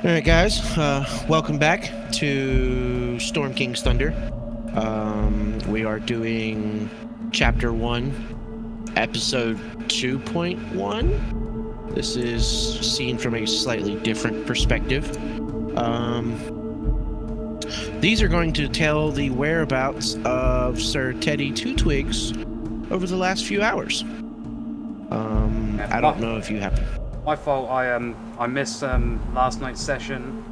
All right, guys. Welcome back to Storm King's Thunder. We are doing Chapter 1, Episode 2.1. This is seen from a slightly different perspective. These are going to tell the whereabouts of Sir Teddy Two Twigs over the last few hours. I don't know if you have... My fault. I missed last night's session,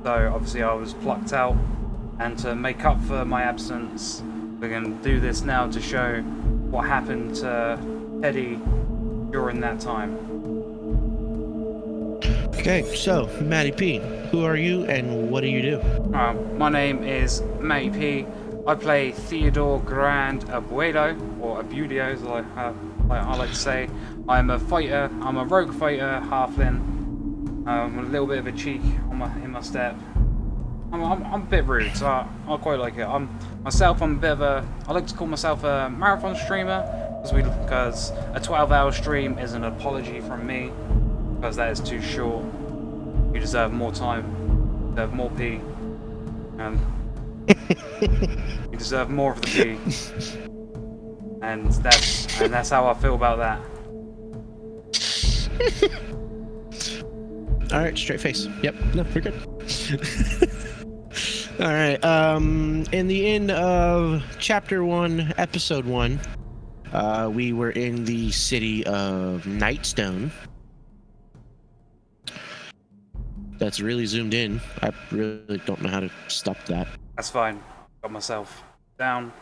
so obviously I was plucked out. And to make up for my absence, we're going to do this now to show what happened to Teddy during that time. Okay, so Matty P, who are you and what do you do? My name is Matty P. I play Theodore Grand Abuelo, or Abudio, as I like to say. I'm a fighter. I'm a rogue fighter, halfling. A little bit of a cheek in my step. I'm a bit rude, so I quite like it. I'm a bit of a... I like to call myself a marathon streamer, because a 12-hour stream is an apology from me, because that is too short. You deserve more time. You deserve more pee. And you deserve more of the pee. And that's how I feel about that. All right, straight face. Yep, no, we're good. All right. In the end of Chapter 1, Episode 1, we were in the city of Nightstone. That's really zoomed in. I really don't know how to stop that. That's fine. Got myself down.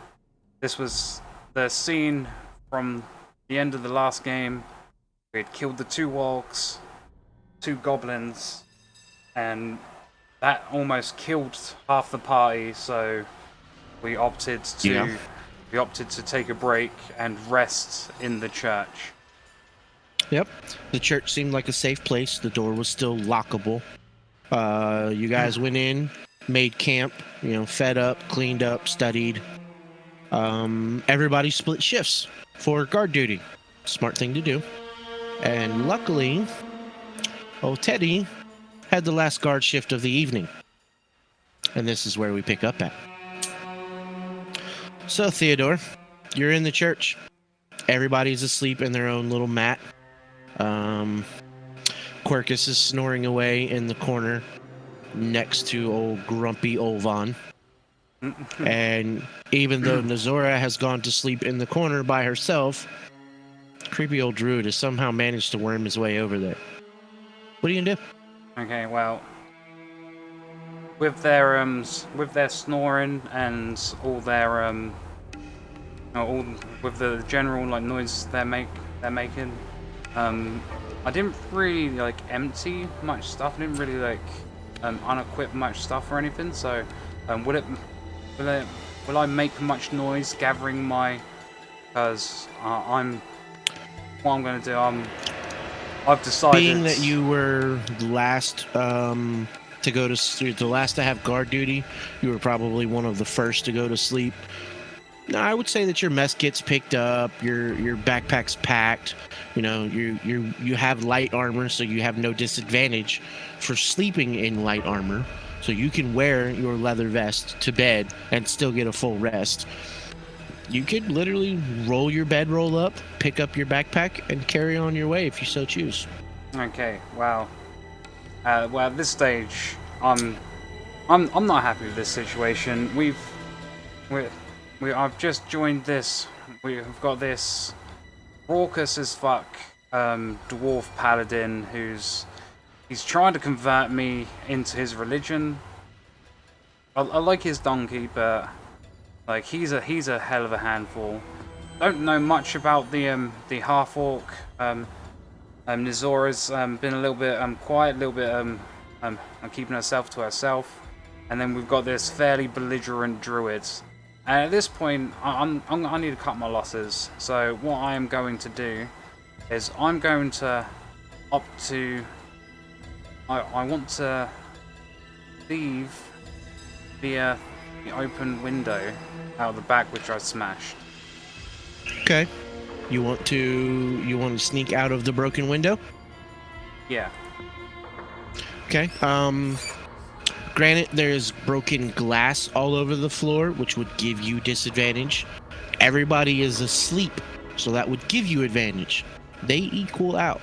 This was the scene from the end of the last game. We had killed the 2 wargs, 2 goblins, and that almost killed half the party, so we opted to take a break and rest in the church. Yep. The church seemed like a safe place. The door was still lockable. You guys went in, made camp, fed up, cleaned up, studied. Everybody split shifts for guard duty. Smart thing to do. And luckily, old Teddy had the last guard shift of the evening. And this is where we pick up at. So, Theodore, you're in the church. Everybody's asleep in their own little mat. Quercus is snoring away in the corner next to old grumpy Olvan. And even though Nazora has gone to sleep in the corner by herself, creepy old druid has somehow managed to worm his way over there. What are you gonna do? Okay, well, with their snoring and all their all with the general noise they're making, I didn't really empty much stuff. I didn't really unequip much stuff or anything. So, will I make much noise gathering my? Because what I'm going to do. I've decided. Being that you were the last the last to have guard duty, you were probably one of the first to go to sleep. Now, I would say that your mess kit's picked up, your backpack's packed. You have light armor, so you have no disadvantage for sleeping in light armor. So you can wear your leather vest to bed and still get a full rest. You could literally roll your bedroll up, pick up your backpack, and carry on your way if you so choose. Okay, wow. Well, at this stage, I'm not happy with this situation. I've just joined this. We've got this raucous as fuck dwarf paladin he's trying to convert me into his religion. I like his donkey, but he's a hell of a handful. Don't know much about the half orc. Nizora's been a little bit quiet, a little bit keeping herself to herself, and then we've got this fairly belligerent druid. And at this point, I need to cut my losses. So what I am going to do is I'm going to opt to. I want to leave via the open window out of the back, which I smashed. Okay. You want to sneak out of the broken window? Yeah. Okay. Granted, there's broken glass all over the floor, which would give you disadvantage. Everybody is asleep, so that would give you advantage. They equal out.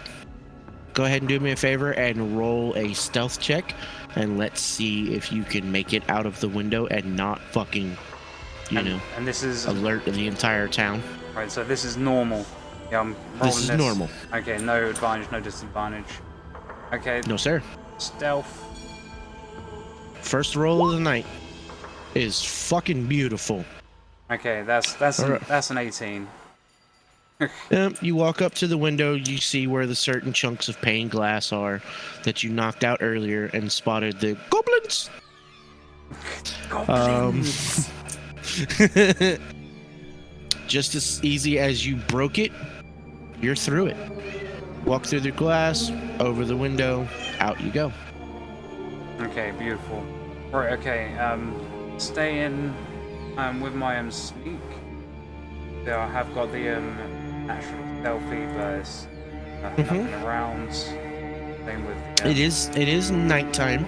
Go ahead and do me a favor and roll a stealth check, and let's see if you can make it out of the window and not fucking, and this is alert the entire town. right. So this is normal. Yeah, I'm rolling This is normal. Okay, no advantage, no disadvantage. Okay. No, sir. Stealth. First roll of the night is fucking beautiful. Okay, that's an 18. You walk up to the window, you see where the certain chunks of pane glass are that you knocked out earlier and spotted the goblins. Goblins. Just as easy as you broke it, you're through it. Walk through the glass, over the window, out you go. Okay, beautiful. Right, okay, stay in with my sneak. So I have got the natural stealthy, but it's nothing around. Same with It is nighttime.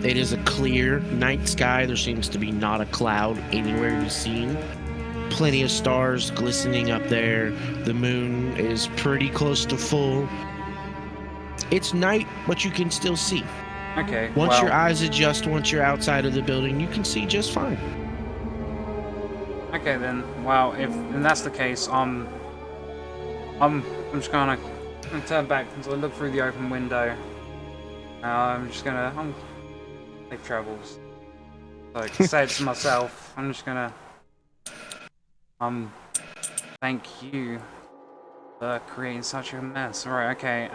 It is a clear night sky. There seems to be not a cloud anywhere to be seen. Plenty of stars glistening up there. The moon is pretty close to full. It's night, but you can still see. Okay. Once your eyes adjust, once you're outside of the building, you can see just fine. Okay then. Well, if that's the case, I'm just gonna turn back and look through the open window. I'm safe travels. Like say it to myself. I'm just gonna thank you for creating such a mess. Alright, okay.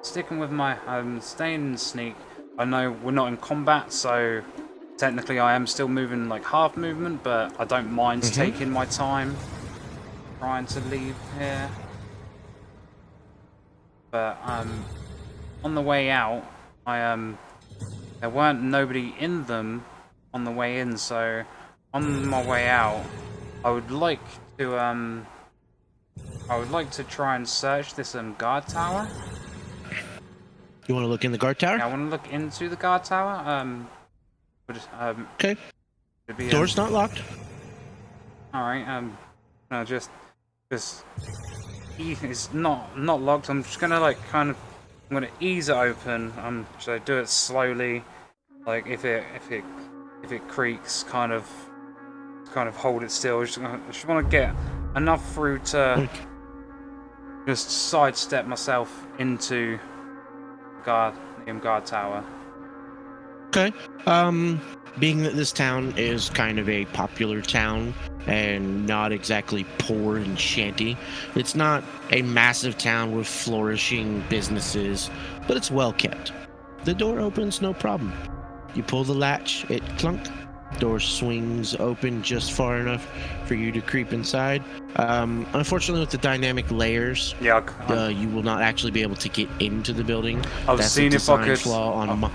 Sticking with my staying in sneak. I know we're not in combat, so technically I am still moving like half movement, but I don't mind taking my time trying to leave here. But on the way out, there weren't nobody in them on the way in, so on my way out, I would like to try and search this guard tower. You want to look in the guard tower? Yeah, I want to look into the guard tower. Okay. Door's not locked. All right. No, just it's not locked. I'm just gonna I'm gonna ease it open. Should I do it slowly? Like if it creaks, kind of hold it still. I just want to get enough through to just sidestep myself into guard tower. Okay. Being that this town is kind of a popular town and not exactly poor and shanty, it's not a massive town with flourishing businesses, but it's well kept. The door opens no problem. You pull the latch, it clunk. Door swings open just far enough for you to creep inside. Unfortunately, with the dynamic layers, you will not actually be able to get into the building. I've seen if I could. Flaw on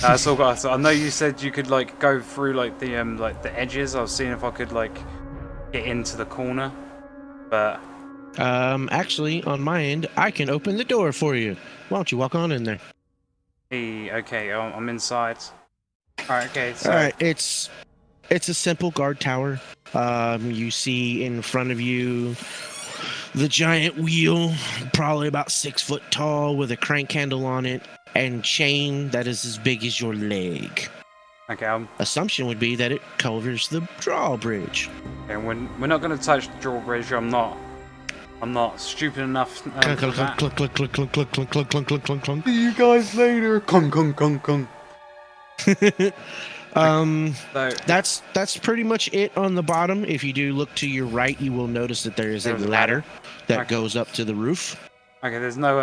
That's all. I know you said you could go through the edges. I was seeing if I could get into the corner, but actually, on my end, I can open the door for you. Why don't you walk on in there? Hey, okay, I'm inside. Alright, okay, so... Alright, it's a simple guard tower. You see in front of you the giant wheel, probably about 6 foot tall, with a crank handle on it, and chain that is as big as your leg. Okay, Assumption would be that it covers the drawbridge. Okay, we're not going to touch the drawbridge. I'm not stupid enough. For that. Clunk, clunk, clunk, clunk, clunk, clunk, clunk, clunk, clunk, clunk, clunk. See you guys later. Kung, kung, kung, kung. That's pretty much it on the bottom. If you do look to your right, you will notice that there's a ladder that goes up to the roof. Okay, there's no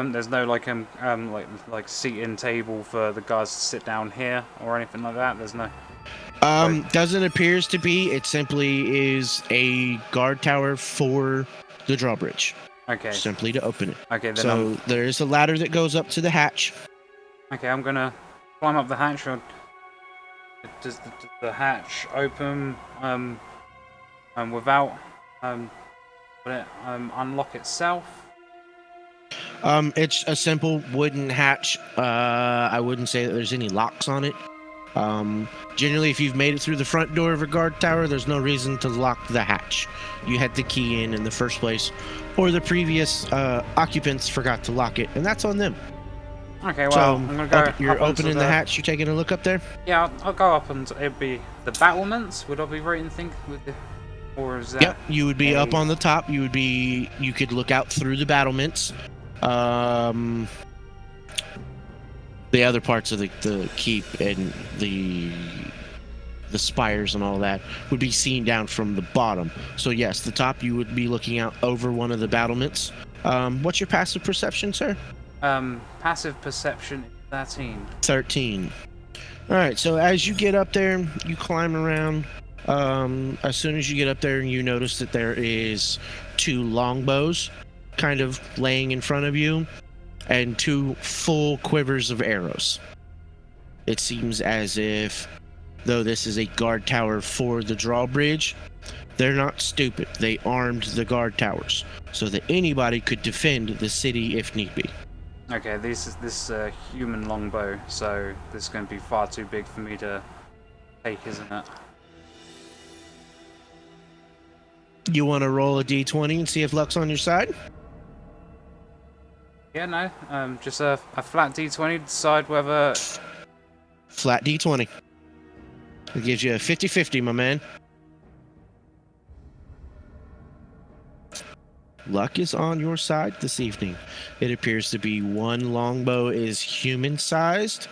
seating table for the guys to sit down here or anything like that. There's no. Doesn't appears to be. It simply is a guard tower for the drawbridge. Okay. Simply to open it. Okay. Then so there is a ladder that goes up to the hatch. Okay, I'm gonna climb up the hatch. Does the hatch open without will it unlock itself? It's a simple wooden hatch. I wouldn't say that there's any locks on it. Generally, if you've made it through the front door of a guard tower, there's no reason to lock the hatch. You had the key in the first place, or the previous occupants forgot to lock it, and that's on them. Okay, well, So I'm gonna go. you're up onto opening the hatch. You're taking a look up there. Yeah, I'll go up and it'd be the battlements. Would I be right in thinking with the, or is that? Yep, you would be up on the top. You could look out through the battlements. The other parts of the keep and the spires and all that would be seen down from the bottom. So yes, the top you would be looking out over one of the battlements. What's your passive perception, sir? Passive perception 13. 13. All right, so as you get up there, you climb around. As soon as you get up there, you notice that there is 2 longbows kind of laying in front of you and 2 full quivers of arrows. It seems as if, though this is a guard tower for the drawbridge, they're not stupid. They armed the guard towers so that anybody could defend the city if need be. Okay, this is a human longbow, so this is going to be far too big for me to take, isn't it? You want to roll a d20 and see if luck's on your side? Yeah, no. Just a flat d20 to decide whether. Flat d20. It gives you a 50-50, my man. Luck is on your side this evening. It appears to be 1 longbow is human-sized,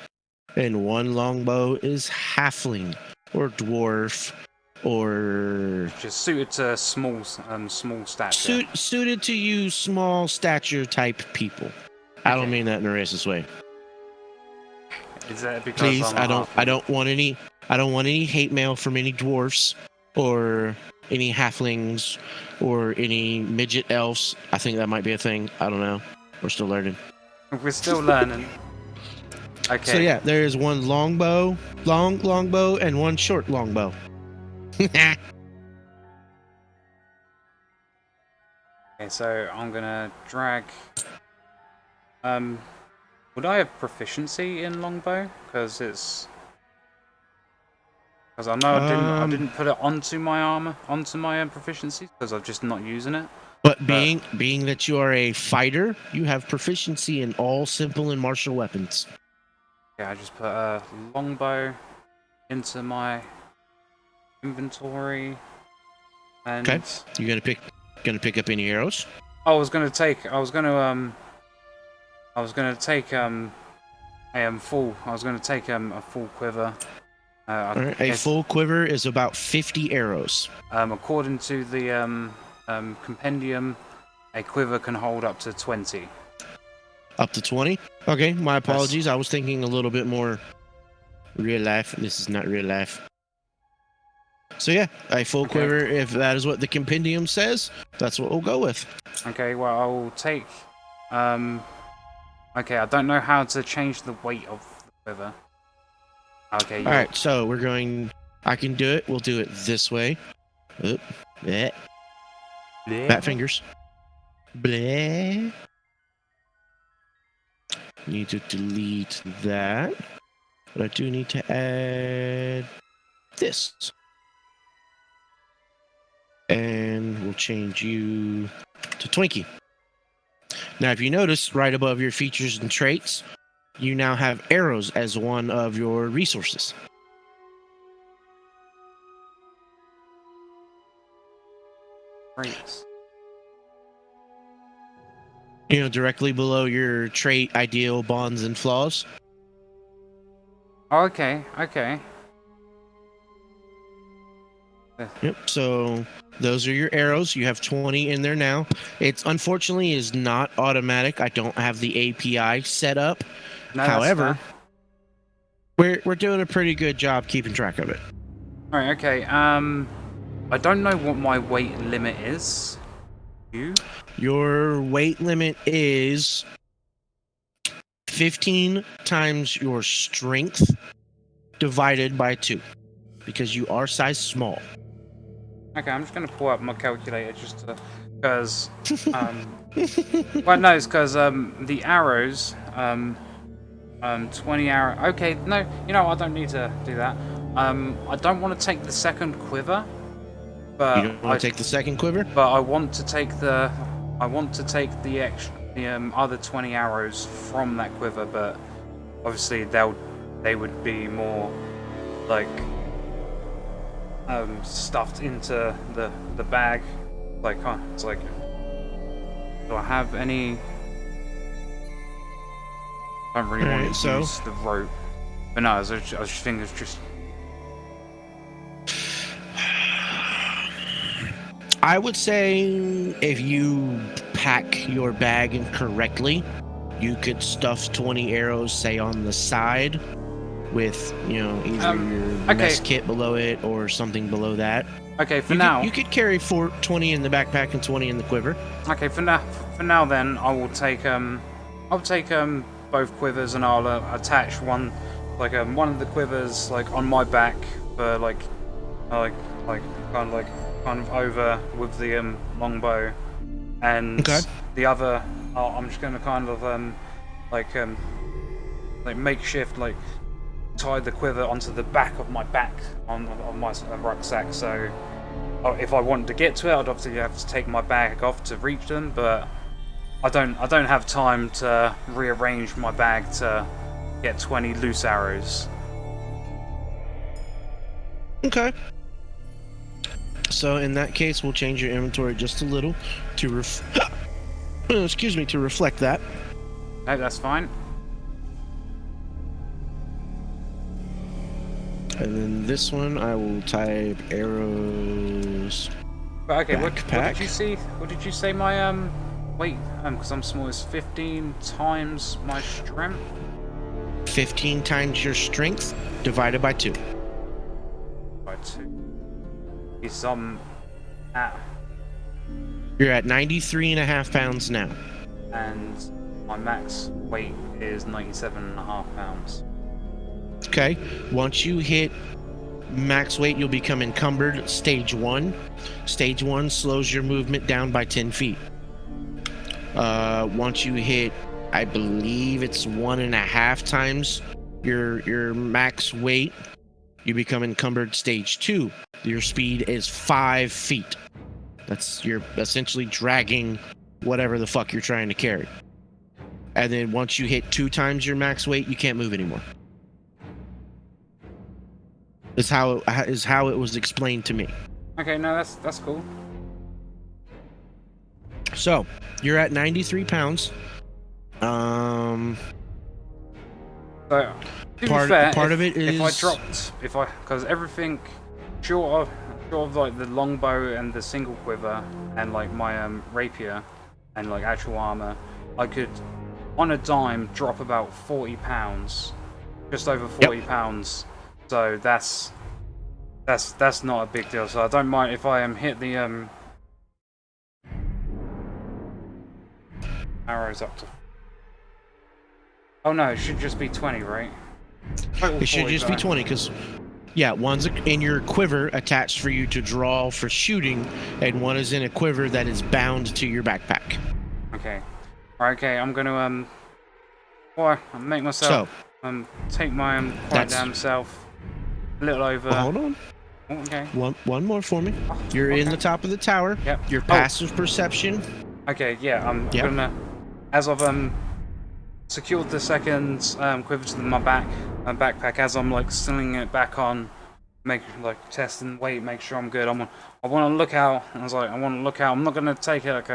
and 1 longbow is halfling, or dwarf, or... Just suited to small stature. Suited to you small stature type people. I don't mean that in a racist way. Is that because Please, I'm a I don't want any hate mail from any dwarfs or any halflings or any midget elves. I think that might be a thing. I don't know. We're still learning. We're still learning. Okay. So yeah, there is 1 longbow, longbow, and 1 short longbow. Okay, so I'm gonna drag. Would I have proficiency in longbow? Because I know I didn't put it onto my armor, onto my proficiency, because I'm just not using it. But being that you are a fighter, you have proficiency in all simple and martial weapons. Yeah, I just put a longbow into my inventory. And Okay. You gonna pick up any arrows? I was gonna take a full quiver. All right, a full quiver is about 50 arrows. According to the compendium, a quiver can hold up to 20. Up to 20? Okay, my apologies. I was thinking a little bit more real life. This is not real life. So yeah, a full quiver, if that is what the compendium says, that's what we'll go with. Okay, well, I will take... okay, I don't know how to change the weight of the quiver. Okay, alright, so we're going... I can do it. We'll do it this way. Oop. Bleh. Fat fingers. Bleh. Need to delete that. But I do need to add this. And we'll change you to Twinkie. Now, if you notice, right above your features and traits, you now have arrows as one of your resources. Great. You know, directly below your trait, ideal, bonds, and flaws. Oh, okay, okay. Yep, so those are your arrows. You have 20 in there now. It's unfortunately is not automatic. I don't have the API set up. No, However, we're doing a pretty good job keeping track of it. Alright, okay. I don't know what my weight limit is. You? Your weight limit is 15 times your strength divided by 2 because you are size small. Okay, I'm just gonna pull up my calculator just to, because Well, no, it's because the arrows, 20 arrow. Okay, no, you know I don't need to do that. I don't want to take the second quiver, You but don't want to take the second quiver? I want to take the other 20 arrows from that quiver, but obviously they would be more like stuffed into the bag. Like, it's like, do I have any? I don't really want to use the rope, but no, I was just thinking it's just. I would say if you pack your bag incorrectly, you could stuff 20 arrows, say, on the side with, you know, either your mess kit below it or something below that. Okay, you could carry 20 in the backpack and 20 in the quiver. Okay, for now then, I'll take both quivers and I'll attach one of the quivers like on my back for like kind of over with the longbow, and the other I'm just gonna kind of like makeshift like tie the quiver onto the back of my back on my rucksack. So if I wanted to get to it, I'd obviously have to take my bag off to reach them, but I don't have time to rearrange my bag to get 20 loose arrows. Okay. So in that case, we'll change your inventory just a little to excuse me, to reflect that. No, that's fine. And then this one, I will type arrows. But okay, what backpack. did you see? What did you say my weight? Because I'm small, is 15 times my strength. 15 times your strength divided by 2. By 2. Is at. You're at 93.5 pounds now. And my max weight is 97.5 pounds. Okay. Once you hit max weight, you'll become encumbered stage 1. Stage 1 slows your movement down by 10 feet. Once you hit, I believe it's 1.5 times your max weight, you become encumbered stage 2. Your speed is 5 feet. You're essentially dragging whatever the fuck you're trying to carry. And then once you hit 2 times your max weight, you can't move anymore. Is how it was explained to me. Okay, no, that's cool. So you're at 93 pounds. So to part be fair, of it is because everything short of like the longbow and the single quiver and like my rapier and like actual armor, I could on a dime drop about 40 pounds, just over 40 pounds. So that's not a big deal. So I don't mind if I hit the arrows up to. Oh no, it should just be 20, right? It should just be 20 because, yeah, one's in your quiver attached for you to draw for shooting, and one is in a quiver that is bound to your backpack. Okay. Alright, okay, I'm gonna make myself take my quite damn self a little over. Hold on. Oh, okay. One more for me. You're in the top of the tower. Yep. Your passive perception. Okay, yeah, I'm gonna, as I've secured the second quiver to my backpack, as I'm like slinging it back on, testing weight, make sure I'm good. I want to look out. I was like, I want to look out. I'm not gonna take it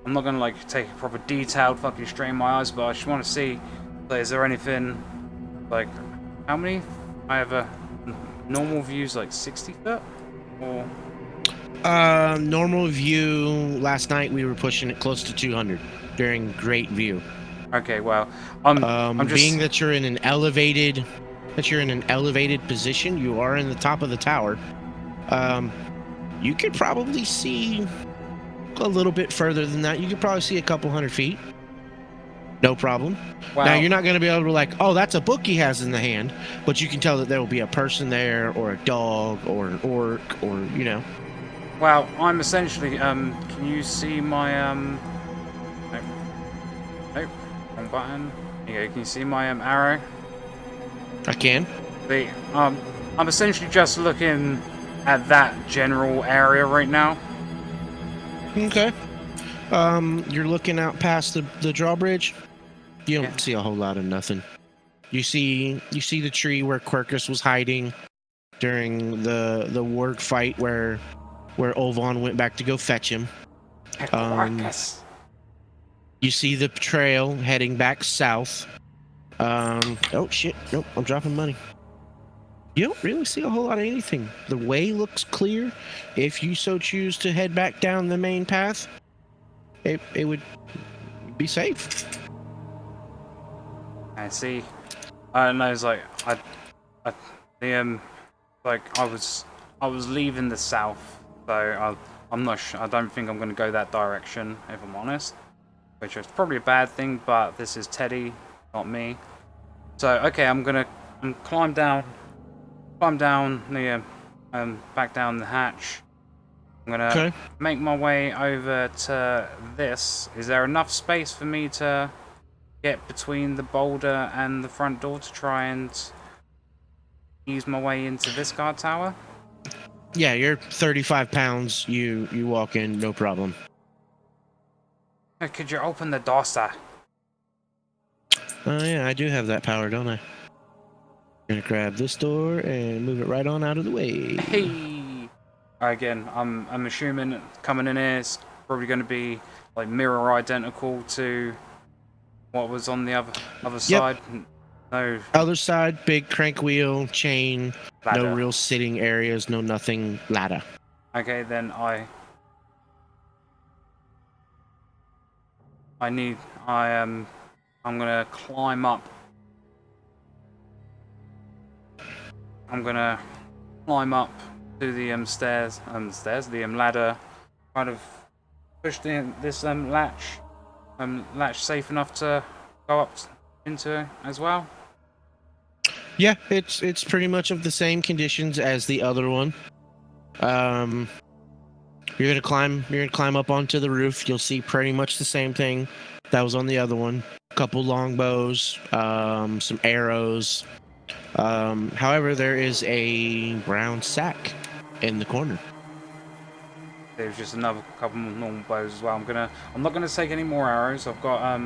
I'm not gonna take a proper detailed fucking strain my eyes, but I just want to see, like, is there anything, like, how many? I have a normal views like 60 foot, or normal view. Last night we were pushing it close to 200 during great view. Okay, well, I'm just being that you're in an elevated position. You are in the top of the tower. You could probably see a little bit further than that. You could probably see a couple 100 feet. No problem. Wow. Now, you're not going to be able to oh, that's a book he has in the hand, but you can tell that there will be a person there, or a dog, or an orc, or, Wow, I'm essentially, can you see my, Nope. Wrong button. Here you go. Can you see my arrow? I can. The I'm essentially just looking at that general area right now. Okay. You're looking out past the drawbridge. You don't see a whole lot of nothing. You see the tree where Quercus was hiding during the ward fight where Olvon went back to go fetch him. You see the trail heading back south. Oh shit! Nope, I'm dropping money. You don't really see a whole lot of anything. The way looks clear. If you so choose to head back down the main path, it would be safe. I see. I don't know. It's like like I was leaving the south, so I'm not sure. I don't think I'm going to go that direction, if I'm honest. Which is probably a bad thing, but this is Teddy, not me. So okay, I'm climb down the back down the hatch. I'm gonna make my way over to this. Is there enough space for me to get between the boulder and the front door to try and ease my way into this guard tower? Yeah, you're 35 pounds. You walk in, no problem. Could you open the door, sir? Oh yeah, I do have that power, don't I? Gonna grab this door and move it right on out of the way. Hey. Again, I'm assuming coming in here is probably going to be like mirror identical to what was on the other side. No. Other side, big crank wheel, chain, Ladder. no real sitting areas, no nothing, ladder. Okay, then I'm gonna climb up. I'm gonna climb up to the the ladder, kind of push this latch safe enough to go up into as well. Yeah, it's pretty much of the same conditions as the other one. You're gonna climb up onto the roof. You'll see pretty much the same thing that was on the other one. A couple longbows, some arrows. However, there is a brown sack in the corner. There's just another couple more normal bows as well. I'm not gonna take any more arrows. I've got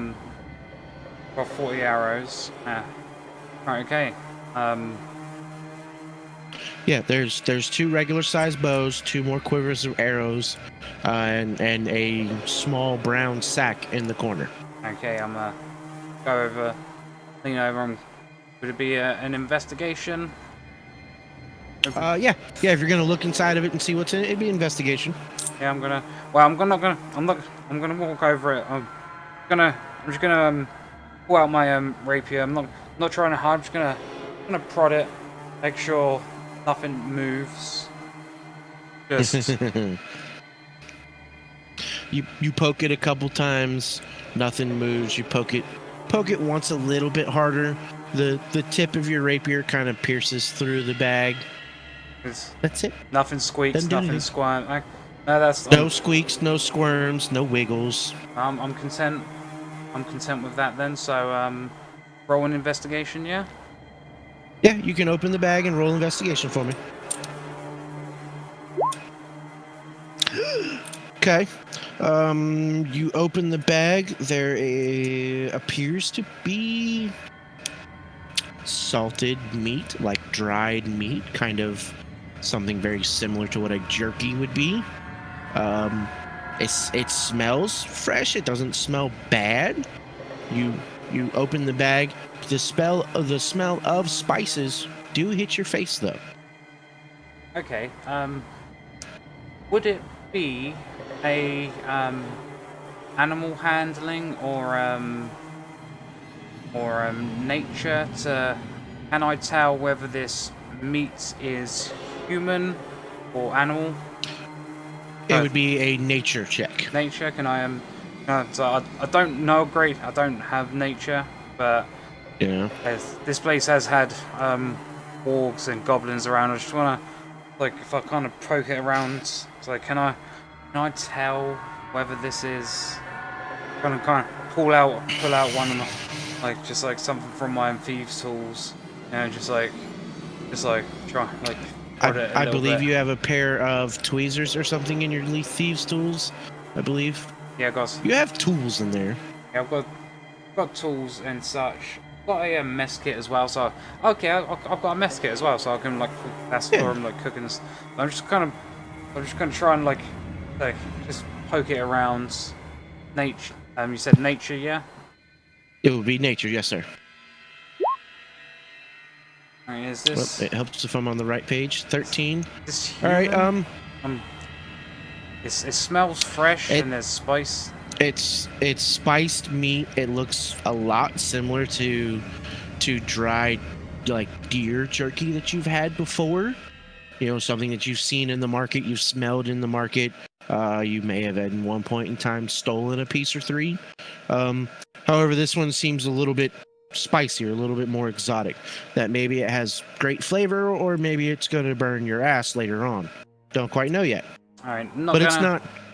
40 arrows. Right, okay. Yeah, there's 2 regular sized bows, 2 more quivers of arrows, and a small brown sack in the corner. Okay, I'm gonna go over, lean over. Would it be an investigation? Yeah. If you're gonna look inside of it and see what's in it, it'd be investigation. Yeah, I'm gonna walk over it. I'm just gonna pull out my rapier. I'm not trying to hide. I'm just gonna prod it, make sure nothing moves. Just you poke it a couple times, nothing moves. You poke it once a little bit harder. The tip of your rapier kind of pierces through the bag. That's it. Nothing squeaks, nothing squirms. No squeaks, no squirms, no wiggles. I'm content. I'm content with that then. So roll an investigation, yeah. Yeah, you can open the bag and roll investigation for me. Okay. You open the bag. There appears to be salted meat, like dried meat, kind of something very similar to what a jerky would be. It smells fresh. It doesn't smell bad. You open the bag. The smell of spices do hit your face though. Okay. Would it be a animal handling or nature to? Can I tell whether this meat is human or animal? It would be a nature check. Nature? Can I so I don't know great. I don't have nature, but yeah, this place has had orcs and goblins around. I just wanna, like, if I kind of poke it around, so can I tell whether this is kind of pull out one of my, like, just like something from my thieves tools, and just like try like prod it a I little believe bit. you have a pair of tweezers or something in your thieves tools. I believe Yeah, guys. you have tools in there. Yeah, I've got tools and such. I've got a mess kit as well. So okay, I've got a mess kit as well, so I can like that's Yeah. for like cooking. I'm just gonna try and like just poke it around. Nature. You said nature, yeah. It would be nature, yes, sir. Alright, is Well, this it helps if I'm on the right page. 13. this All human? right. It smells fresh and there's spice. It's spiced meat. It looks a lot similar to dried like deer jerky that you've had before. You know, something that you've seen in the market, you've smelled in the market. You may have at one point in time stolen a piece or three. However, this one seems a little bit spicier, a little bit more exotic. That maybe it has great flavor, or maybe it's going to burn your ass later on. Don't quite know yet. All right,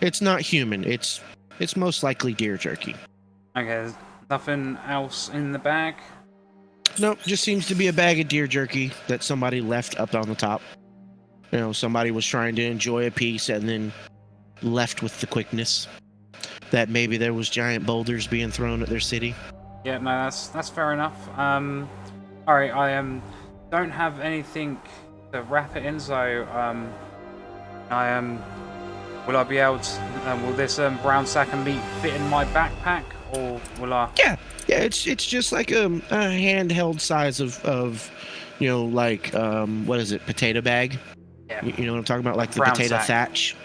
It's not human. It's most likely deer jerky. Okay, there's nothing else in the bag. Nope, just seems to be a bag of deer jerky that somebody left up on the top. You know, somebody was trying to enjoy a piece and then left with the quickness that maybe there was giant boulders being thrown at their city. Yeah, no, that's fair enough. All right, I don't have anything to wrap it in, so will I be able to? Will this brown sack of meat fit in my backpack, or will I? Yeah, it's just like a handheld size of you know, like what is it, potato bag? Yeah. You know what I'm talking about, like the Brown potato sack. thatch.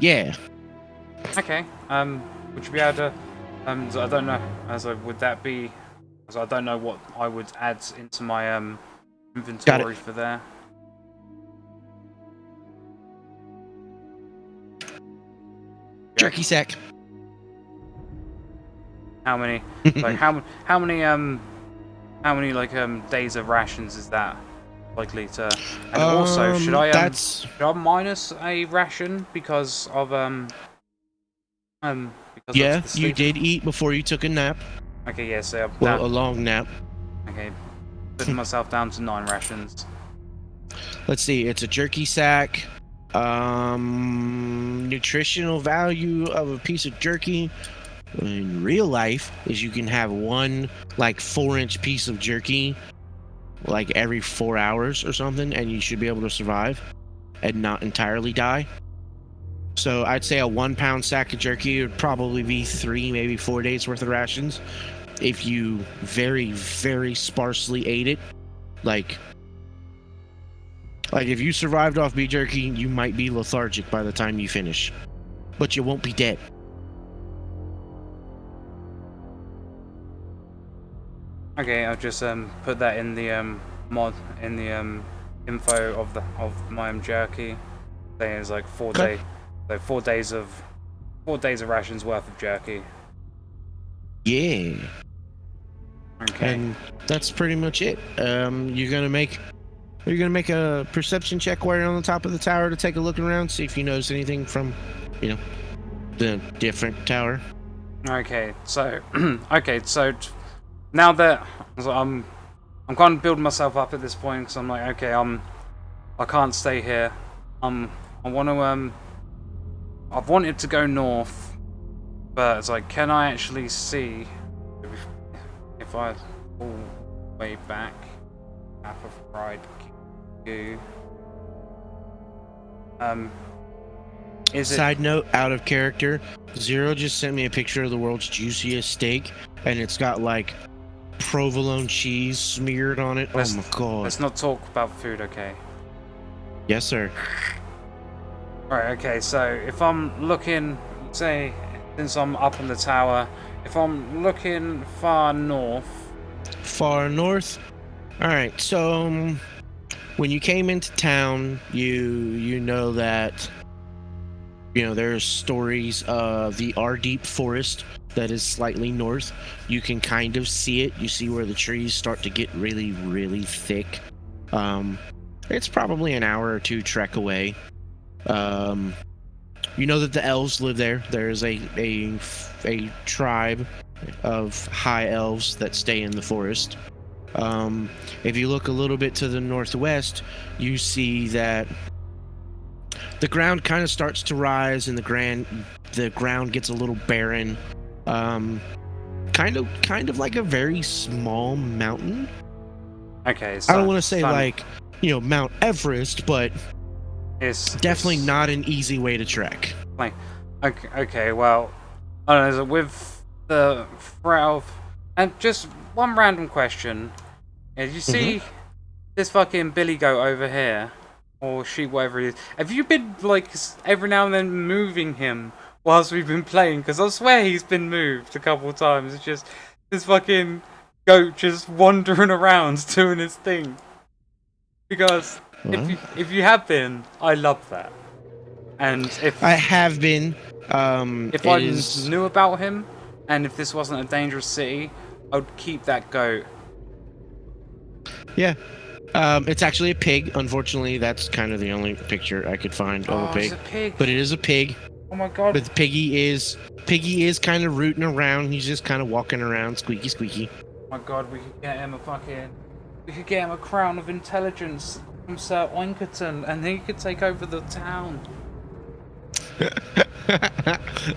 Yeah. Okay. Would you be able to? So I don't know. Would that be? I don't know what I would add into my inventory for there. Jerky sack. How many? Like how many like days of rations is that likely to? And also, should I minus a ration because of because Yeah, of the you sleep? did eat before you took a nap. Okay, yeah, so I'm Well, a down, long nap. okay, putting myself down to 9 rations. Let's see. It's a jerky sack. Nutritional value of a piece of jerky in real life is you can have one like 4-inch piece of jerky like every 4 hours or something, and you should be able to survive and not entirely die. So I'd say a 1-pound sack of jerky would probably be 3, maybe 4 days worth of rations if you very, very sparsely ate it. Like if you survived off beef jerky, you might be lethargic by the time you finish, but you won't be dead. Okay, I'll just put that in the mod in the info of my jerky. Saying it's like 4 Okay. day, so 4 days of 4 days of rations worth of jerky. Yeah. Okay. And that's pretty much it. You're gonna make a perception check while you're on the top of the tower to take a look around, see if you notice anything from, you know, the different tower. Okay, so now that I'm kind of building myself up at this point, because I'm like, okay, I can't stay here. I want to I've wanted to go north, but it's like, can I actually see if I pull way back? Half of fried goo. Is it? Side note, out of character, Zero just sent me a picture of the world's juiciest steak, and it's got like provolone cheese smeared on it. Let's- Oh my god. Let's not talk about food, okay? Yes, sir. Right, okay, so if I'm looking, say, since I'm up in the tower, if I'm looking far north. Far north. All right. So when you came into town, you know that there's stories of the Deep Forest that is slightly north. You can kind of see it. You see where the trees start to get really, really thick. It's probably an hour or two trek away. You know that the elves live there. There's a tribe of high elves that stay in the forest. If you look a little bit to the northwest, you see that the ground kind of starts to rise, and the ground gets a little barren. Kind of like a very small mountain. Okay, so I don't want to say like, Mount Everest, but it's definitely not an easy way to trek. like, okay, well, I don't know, so with the threat and just one random question. Did you see this fucking billy goat over here? Or sheep, whatever it is. Have you been, like, every now and then moving him whilst we've been playing? Because I swear he's been moved a couple of times. It's just this fucking goat just wandering around doing his thing. Because if you have been, I love that. And if I have been, if I knew about him, and if this wasn't a dangerous city, I would keep that goat. Yeah. It's actually a pig. Unfortunately, that's kind of the only picture I could find of a pig. It's a pig. But it is a pig. Oh my god. But Piggy is kind of rooting around. He's just kind of walking around, squeaky, squeaky. Oh my god, we could get him a crown of intelligence from Sir Oinkerton, and he could take over the town.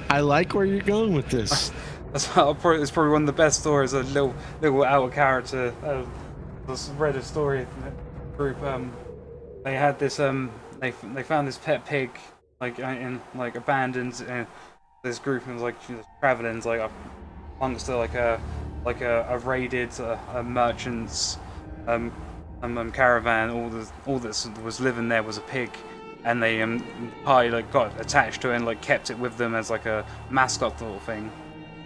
I like where you're going with this. It's probably one of the best stories. A little out of character. I read a story in the group. They had this. They found this pet pig, like in like abandoned. This group was like traveling, like amongst a raided merchant's caravan. All that was living there was a pig, and they party like got attached to it and like kept it with them as like a mascot sort of thing.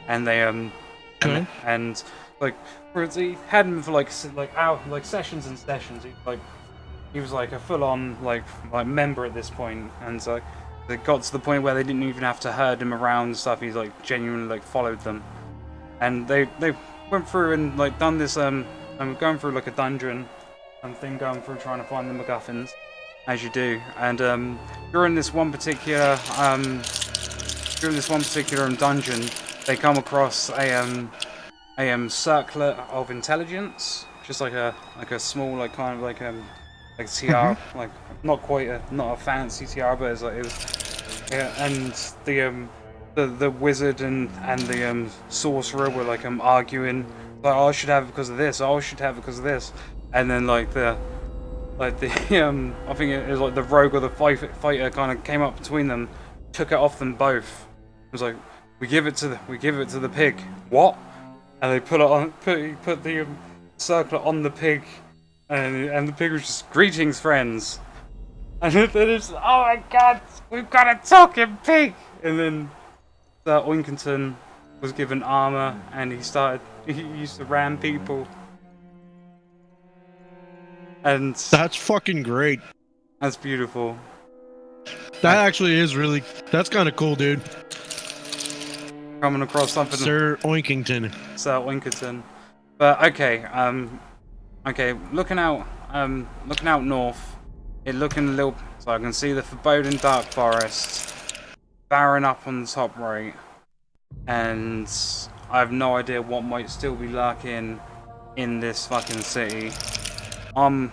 And they and like he had him for like sessions and sessions. He was like a full-on like member at this point, and so it got to the point where they didn't even have to herd him around and stuff. He's like genuinely like followed them, and they went through and like done this I'm going through like a dungeon thing, going through trying to find the MacGuffins, as you do. And during this one particular dungeon, they come across a circlet of intelligence, just like a small like kind of like tiara, like not a fancy tiara, but it was yeah. And the wizard and the sorcerer were like arguing, like, oh, I should have it because of this, oh, I should have it because of this. And then like the I think it was like the rogue or the fighter kind of came up between them, took it off them both. It was like, we give it to the pig. What? And they put the circlet on the pig, and the pig was just, greetings, friends. And then it's, oh my god, we've got a talking pig. And then Oinkington was given armor, and he used to ram people. And that's fucking great. That's beautiful. That actually is really. That's kind of cool, dude. Coming across something. Sir Oinkington. Sir Oinkerton. But okay, looking out north, looking a little, so I can see the foreboding dark forest, barren up on the top right, and I have no idea what might still be lurking in this fucking city. I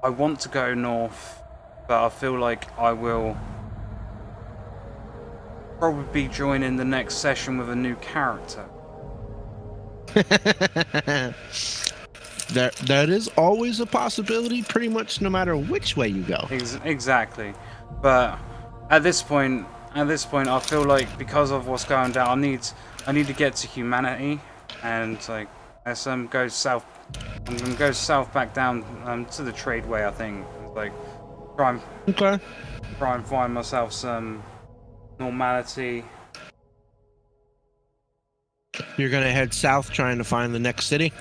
want to go north, but I feel like I will probably be joining the next session with a new character. That is always a possibility, pretty much no matter which way you go. Exactly. But at this point, I feel like because of what's going down, I need to get to humanity, and like let's go south. I'm gonna go south back down to the tradeway. I think like try and find myself some normality. You're gonna head south, trying to find the next city.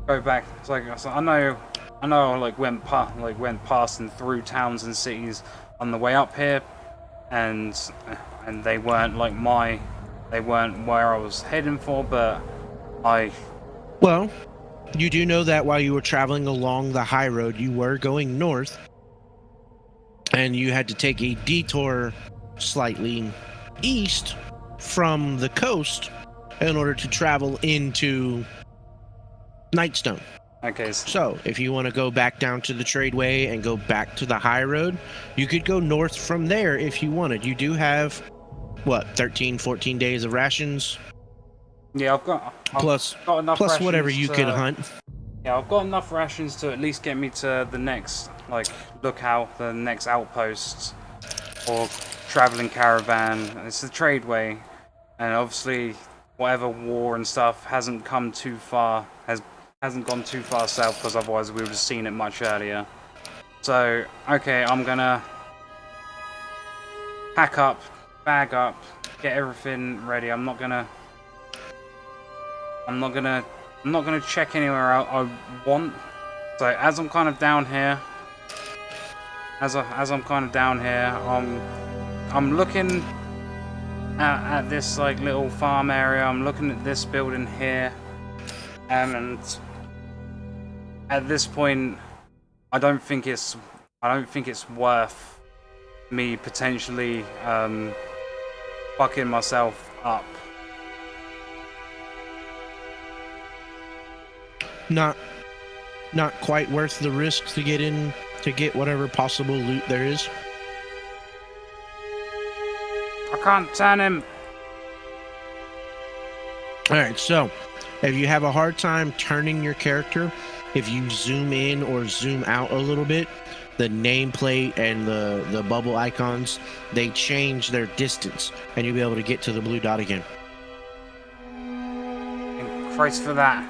Go back. It's like I know. I like went past and through towns and cities on the way up here, and they weren't where I was heading for. But well, you do know that while you were traveling along the high road, you were going north, and you had to take a detour slightly east from the coast in order to travel into Nightstone. Okay. So, if you want to go back down to the Tradeway and go back to the high road, you could go north from there if you wanted. You do have, what, 13, 14 days of rations? Yeah, I've got enough plus rations whatever you could hunt. Yeah, I've got enough rations to at least get me to the next, like, lookout, the next outpost, or traveling caravan. It's the Tradeway, and obviously, whatever war and stuff hasn't gone too far south, because otherwise we would have seen it much earlier. So, okay, I'm gonna pack up, bag up, get everything ready. I'm not gonna check anywhere I want. So as I'm kind of down here, I'm looking at this like little farm area. I'm looking at this building here, and at this point, I don't think it's worth me potentially fucking myself up. Not quite worth the risk to get in to get whatever possible loot there is. I can't turn him. Alright, so if you have a hard time turning your character, if you zoom in or zoom out a little bit, the nameplate and the bubble icons, they change their distance and you'll be able to get to the blue dot again. Thank Christ for that.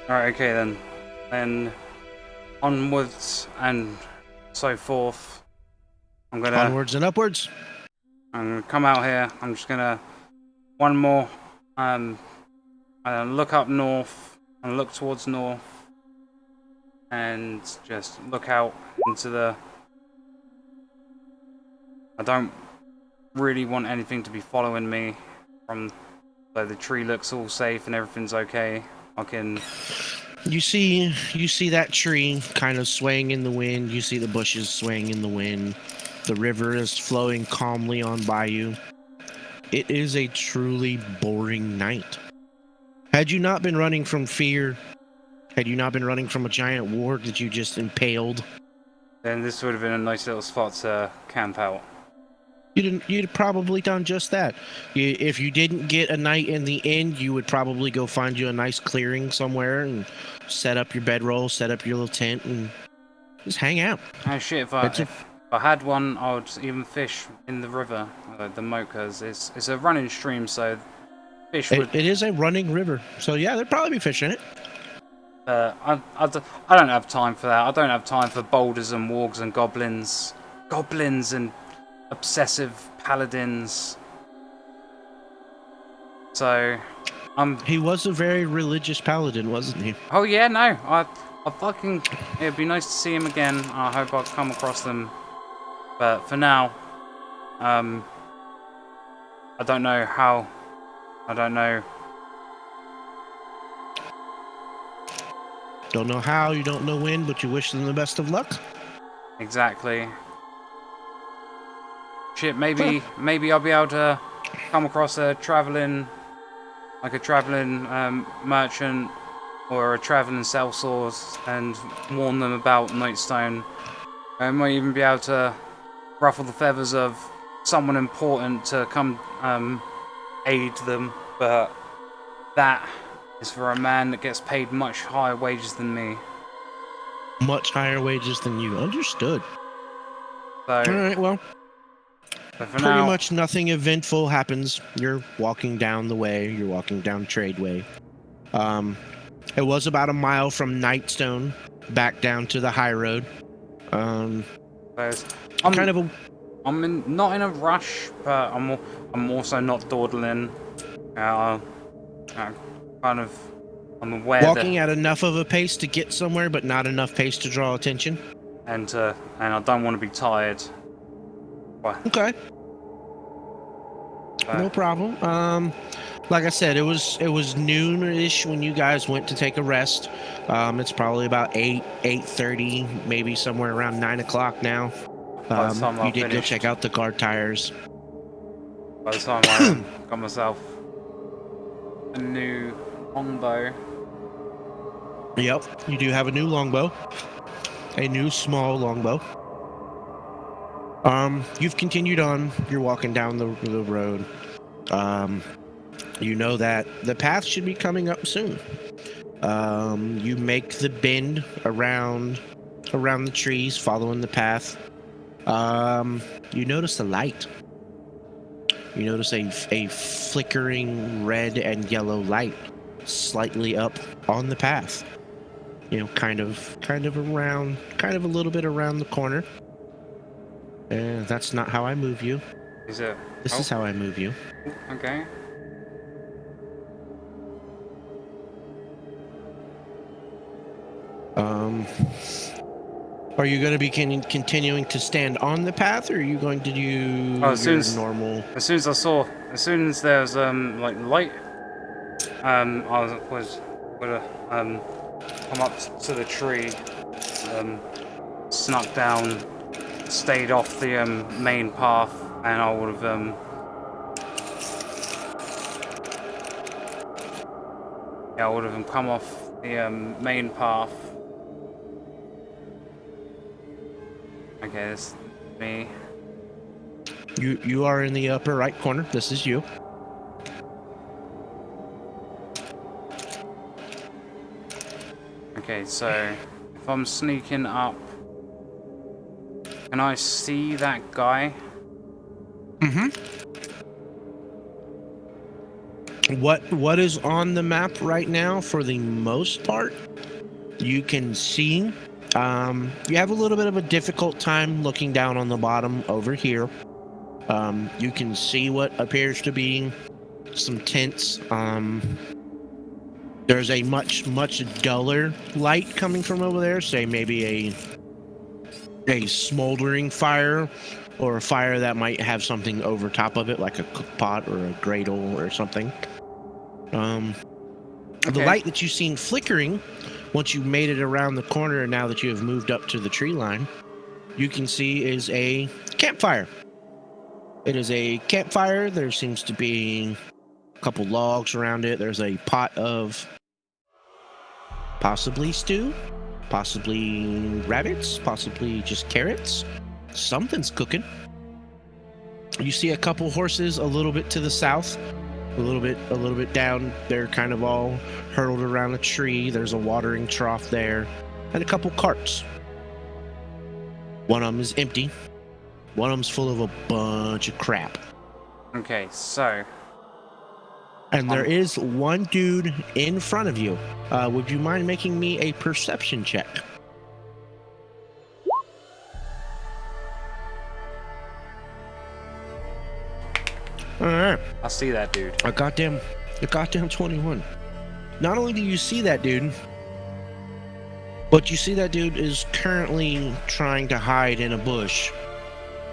Alright, okay then. Then onwards and so forth. I'm gonna onwards and upwards. I'm gonna come out here. I'm just gonna one more look up north and look towards north and just look out into the. I don't really want anything to be following me from. So the tree looks all safe and everything's okay. I can. You see that tree kind of swaying in the wind. You see the bushes swaying in the wind. The river is flowing calmly on by you. It is a truly boring night. Had you not been running from fear, had you not been running from a giant warg that you just impaled, then this would have been a nice little spot to camp out. You'd probably done just that. If you didn't get a night in the inn, you would probably go find you a nice clearing somewhere and set up your bedroll, set up your little tent, and just hang out. Oh shit! If I had one, I would even fish in the river, the Mokas. It's a running stream, so fish would. It is a running river, so yeah, there'd probably be fish in it. I don't have time for that. I don't have time for boulders and wargs and goblins and obsessive paladins. So, He was a very religious paladin, wasn't he? Oh yeah, no, I fucking. It'd be nice to see him again. I hope I come across them. But for now, I don't know how. I don't know. Don't know how, you don't know when, but you wish them the best of luck. Exactly. Shit, maybe I'll be able to come across a traveling merchant or a traveling sellswords and warn them about Nightstone. I might even be able to ruffle the feathers of someone important to come aid them, but that is for a man that gets paid much higher wages than me. Much higher wages than you. Understood. So, alright, well. Pretty much nothing eventful happens. You're walking down the way. You're walking down Tradeway. It was about a mile from Nightstone back down to the high road. I'm not in a rush, but I'm also not dawdling. I'm aware walking at enough of a pace to get somewhere, but not enough pace to draw attention. And I don't want to be tired. Okay. No problem. Like I said, it was noon-ish when you guys went to take a rest. It's probably about 8:30, maybe somewhere around 9 o'clock now. You did go check out the guard tires. by the time I got myself a new longbow. Yep, you do have a new longbow, a new small longbow. You've continued on. You're walking down the road. You know that the path should be coming up soon. You make the bend around the trees, following the path. You notice a light. You notice a flickering red and yellow light slightly up on the path. You know, kind of around, kind of a little bit around the corner. And that's not how I move you. Is it? This is how I move you. Okay. Are you going to be continuing to stand on the path, or are you going to do your normal? As soon as there's like light, I was would come up to the tree, snuck down, stayed off the main path, and I would have I would have come off the main path. Okay, this is me. You are in the upper right corner. This is you. Okay, so if I'm sneaking up, can I see that guy? Mm-hmm. What is on the map right now, for the most part, you can see. You have a little bit of a difficult time looking down on the bottom over here. You can see what appears to be some tents. There's a much duller light coming from over there, say maybe a smoldering fire, or a fire that might have something over top of it, like a cook pot or a griddle or something. The light that you've seen flickering, once you made it around the corner and now that you have moved up to the tree line, you can see is a campfire. It is a campfire. There seems to be a couple logs around it. There's a pot of possibly stew, possibly rabbits, possibly just carrots. Something's cooking. You see a couple horses a little bit to the south, a little bit down. They're kind of all hurdled around a tree. There's a watering trough there, and a couple carts. One of them is empty. One of them's full of a bunch of crap. Okay, so. And there is one dude in front of you. Would you mind making me a perception check? All right. I see that dude. A goddamn 21. Not only do you see that dude, but you see that dude is currently trying to hide in a bush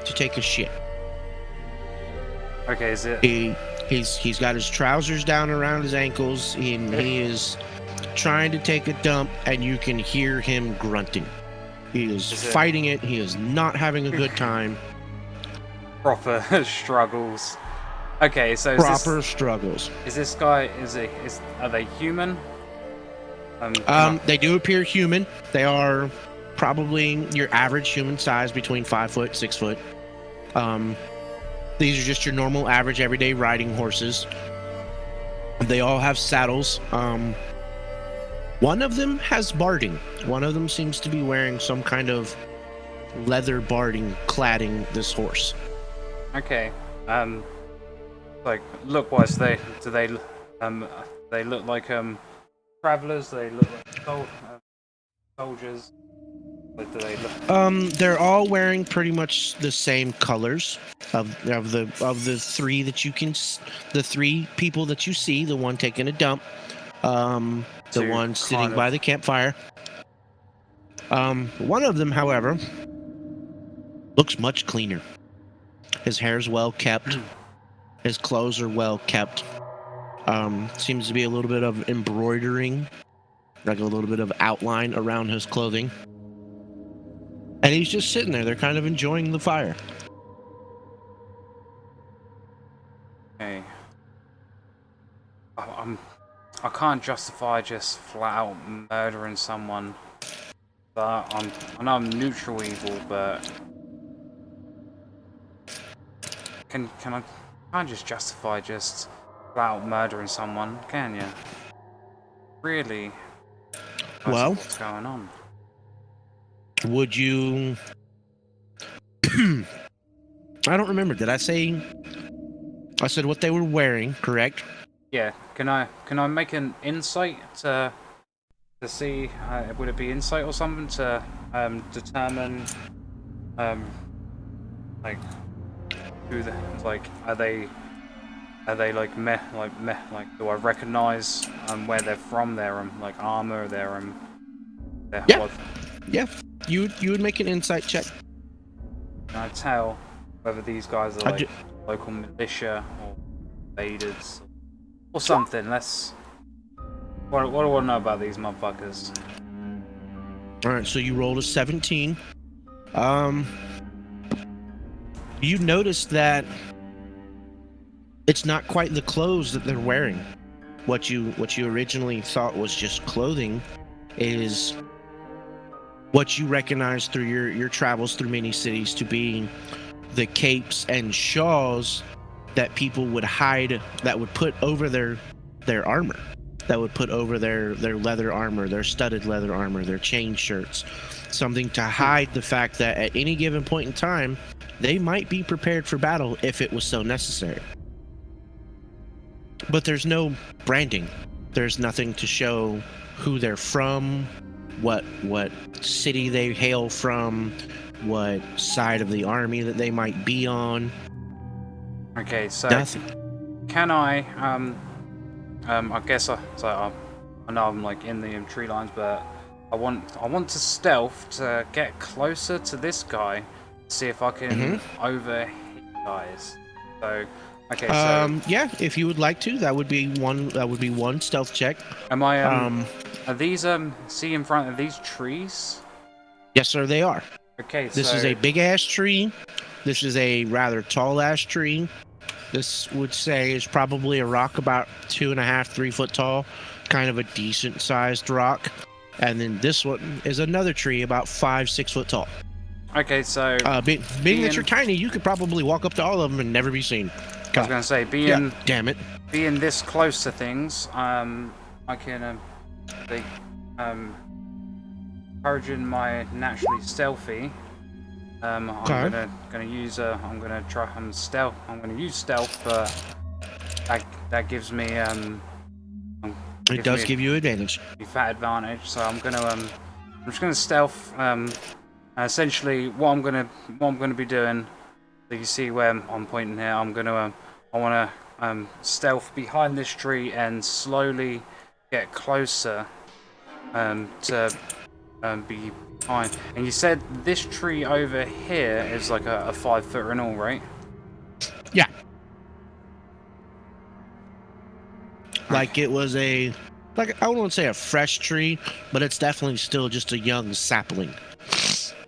to take a shit. Okay, is it? He's got his trousers down around his ankles, and he is trying to take a dump, and you can hear him grunting. He is fighting it. He is not having a good time. Proper struggles. Okay, so struggles. Is this guy? Are they human? They do appear human. They are probably your average human size, between 5 foot, 6 foot. These are just your normal, average, everyday riding horses. They all have saddles. One of them has barding. One of them seems to be wearing some kind of leather barding cladding this horse. Okay. Like look-wise, they look like travelers. They look like soldiers. Like, do they look? They're all wearing pretty much the same colors of the three that you can, the three people that you see. The one taking a dump, the one sitting by the campfire. One of them, however, looks much cleaner. His hair's well kept. His clothes are well kept. Seems to be a little bit of embroidering, like a little bit of outline around his clothing. And he's just sitting there. They're kind of enjoying the fire. I can't justify just flat out murdering someone. But I know I'm neutral evil, but I can't just justify just flat out murdering someone, can you? Really? Well, What's going on? would you? I don't remember. Did I say? I said what they were wearing, correct? Yeah. Can I make an insight to see? Would it be insight or something to determine like who the like are they like like do I recognize where they're from, their like armor, their Yeah. what, Yeah. You would make an insight check. can I tell whether these guys are like local militia or invaders or something? What do I want to know about these motherfuckers? All right. So you rolled a 17. You notice that it's not quite the clothes that they're wearing. What you originally thought was just clothing is what you recognize through your travels through many cities to be the capes and shawls that people would hide, that would put over their armor, that would put over their leather armor, their studded leather armor, their chain shirts, something to hide the fact that at any given point in time they might be prepared for battle if it was so necessary. But there's no branding. There's nothing to show who they're from, what city they hail from, what side of the army that they might be on. Okay, so Nothing. can I I guess I know I'm like in the tree lines, but I want to stealth to get closer to this guy, see if I can overhit guys. So okay, so Yeah, if you would like to, that would be one stealth check. am I are these see in front of these trees? Yes, sir, they are. Okay, This is a big ass tree. This is a rather tall ass tree. This would say is probably a rock about 2.5, 3 foot tall, kind of a decent sized rock. And then this one is another tree about 5, 6 foot tall. Okay, so being that you're tiny, you could probably walk up to all of them and never be seen. I was gonna say damn it. Being this close to things, I can encouraging my naturally stealthy. I'm gonna use I'm gonna use stealth, but that gives me it does give you advantage. Fat advantage. So I'm just gonna stealth. Essentially, what I'm gonna be doing. So you see where I'm pointing here. I wanna stealth behind this tree and slowly get closer to be fine. And you said this tree over here is like a 5 footer and all, right? Yeah. Like it was I don't want to say a fresh tree, but it's definitely still just a young sapling.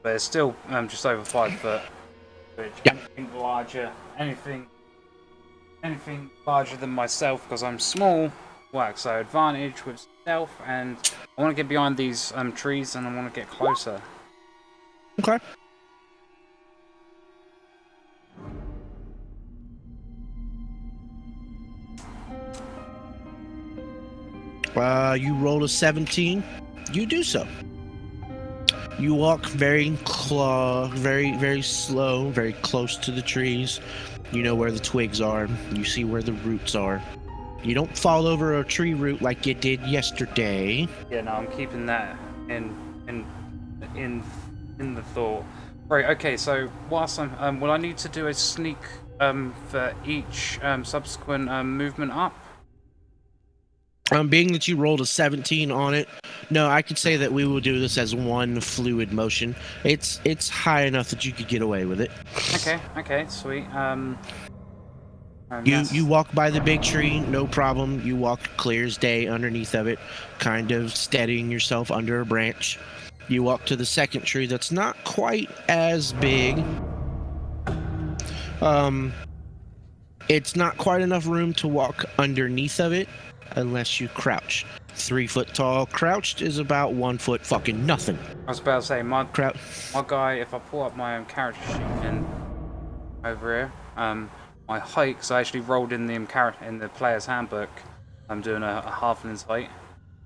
But it's still just over 5 foot. Which anything larger than myself, because I'm small, works. So advantage with stealth, and I want to get behind these trees, and I want to get closer. Okay. You roll a 17. You do so. You walk very slow, very close to the trees. You know where the twigs are. You see where the roots are. You don't fall over a tree root like you did yesterday. Yeah, no, I'm keeping that in the thought. Right. Okay. So whilst will I need to do a sneak for each subsequent movement up? Being that you rolled a 17 on it, no, I could say that we will do this as one fluid motion. It's high enough that you could get away with it. Okay, sweet. You walk by the big tree, no problem. You walk clear as day underneath of it, kind of steadying yourself under a branch. You walk to the second tree that's not quite as big. It's not quite enough room to walk underneath of it unless you crouch. 3 foot tall crouched is about 1 foot fucking nothing. I was about to say, my Crouch. guy, if I pull up my character sheet in over here, my height, because I actually rolled in the player's handbook, I'm doing a halfling's height.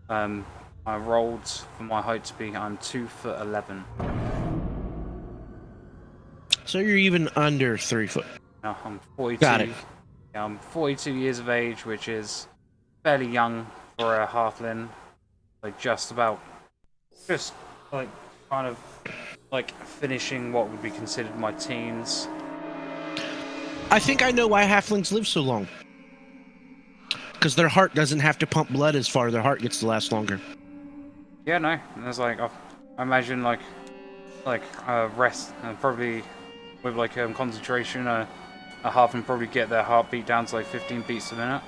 I rolled for my height to be, I'm 2'11". So you're even under 3 foot. No, I'm 42. Got it. Yeah, I'm 42 years of age, which is fairly young for a halfling. Like just like kind of like finishing what would be considered my teens. I think I know why halflings live so long. Because their heart doesn't have to pump blood as far. Their heart gets to last longer. Yeah, no. And there's like I imagine like rest and probably with like concentration, a halfling probably get their heartbeat down to like 15 beats a minute.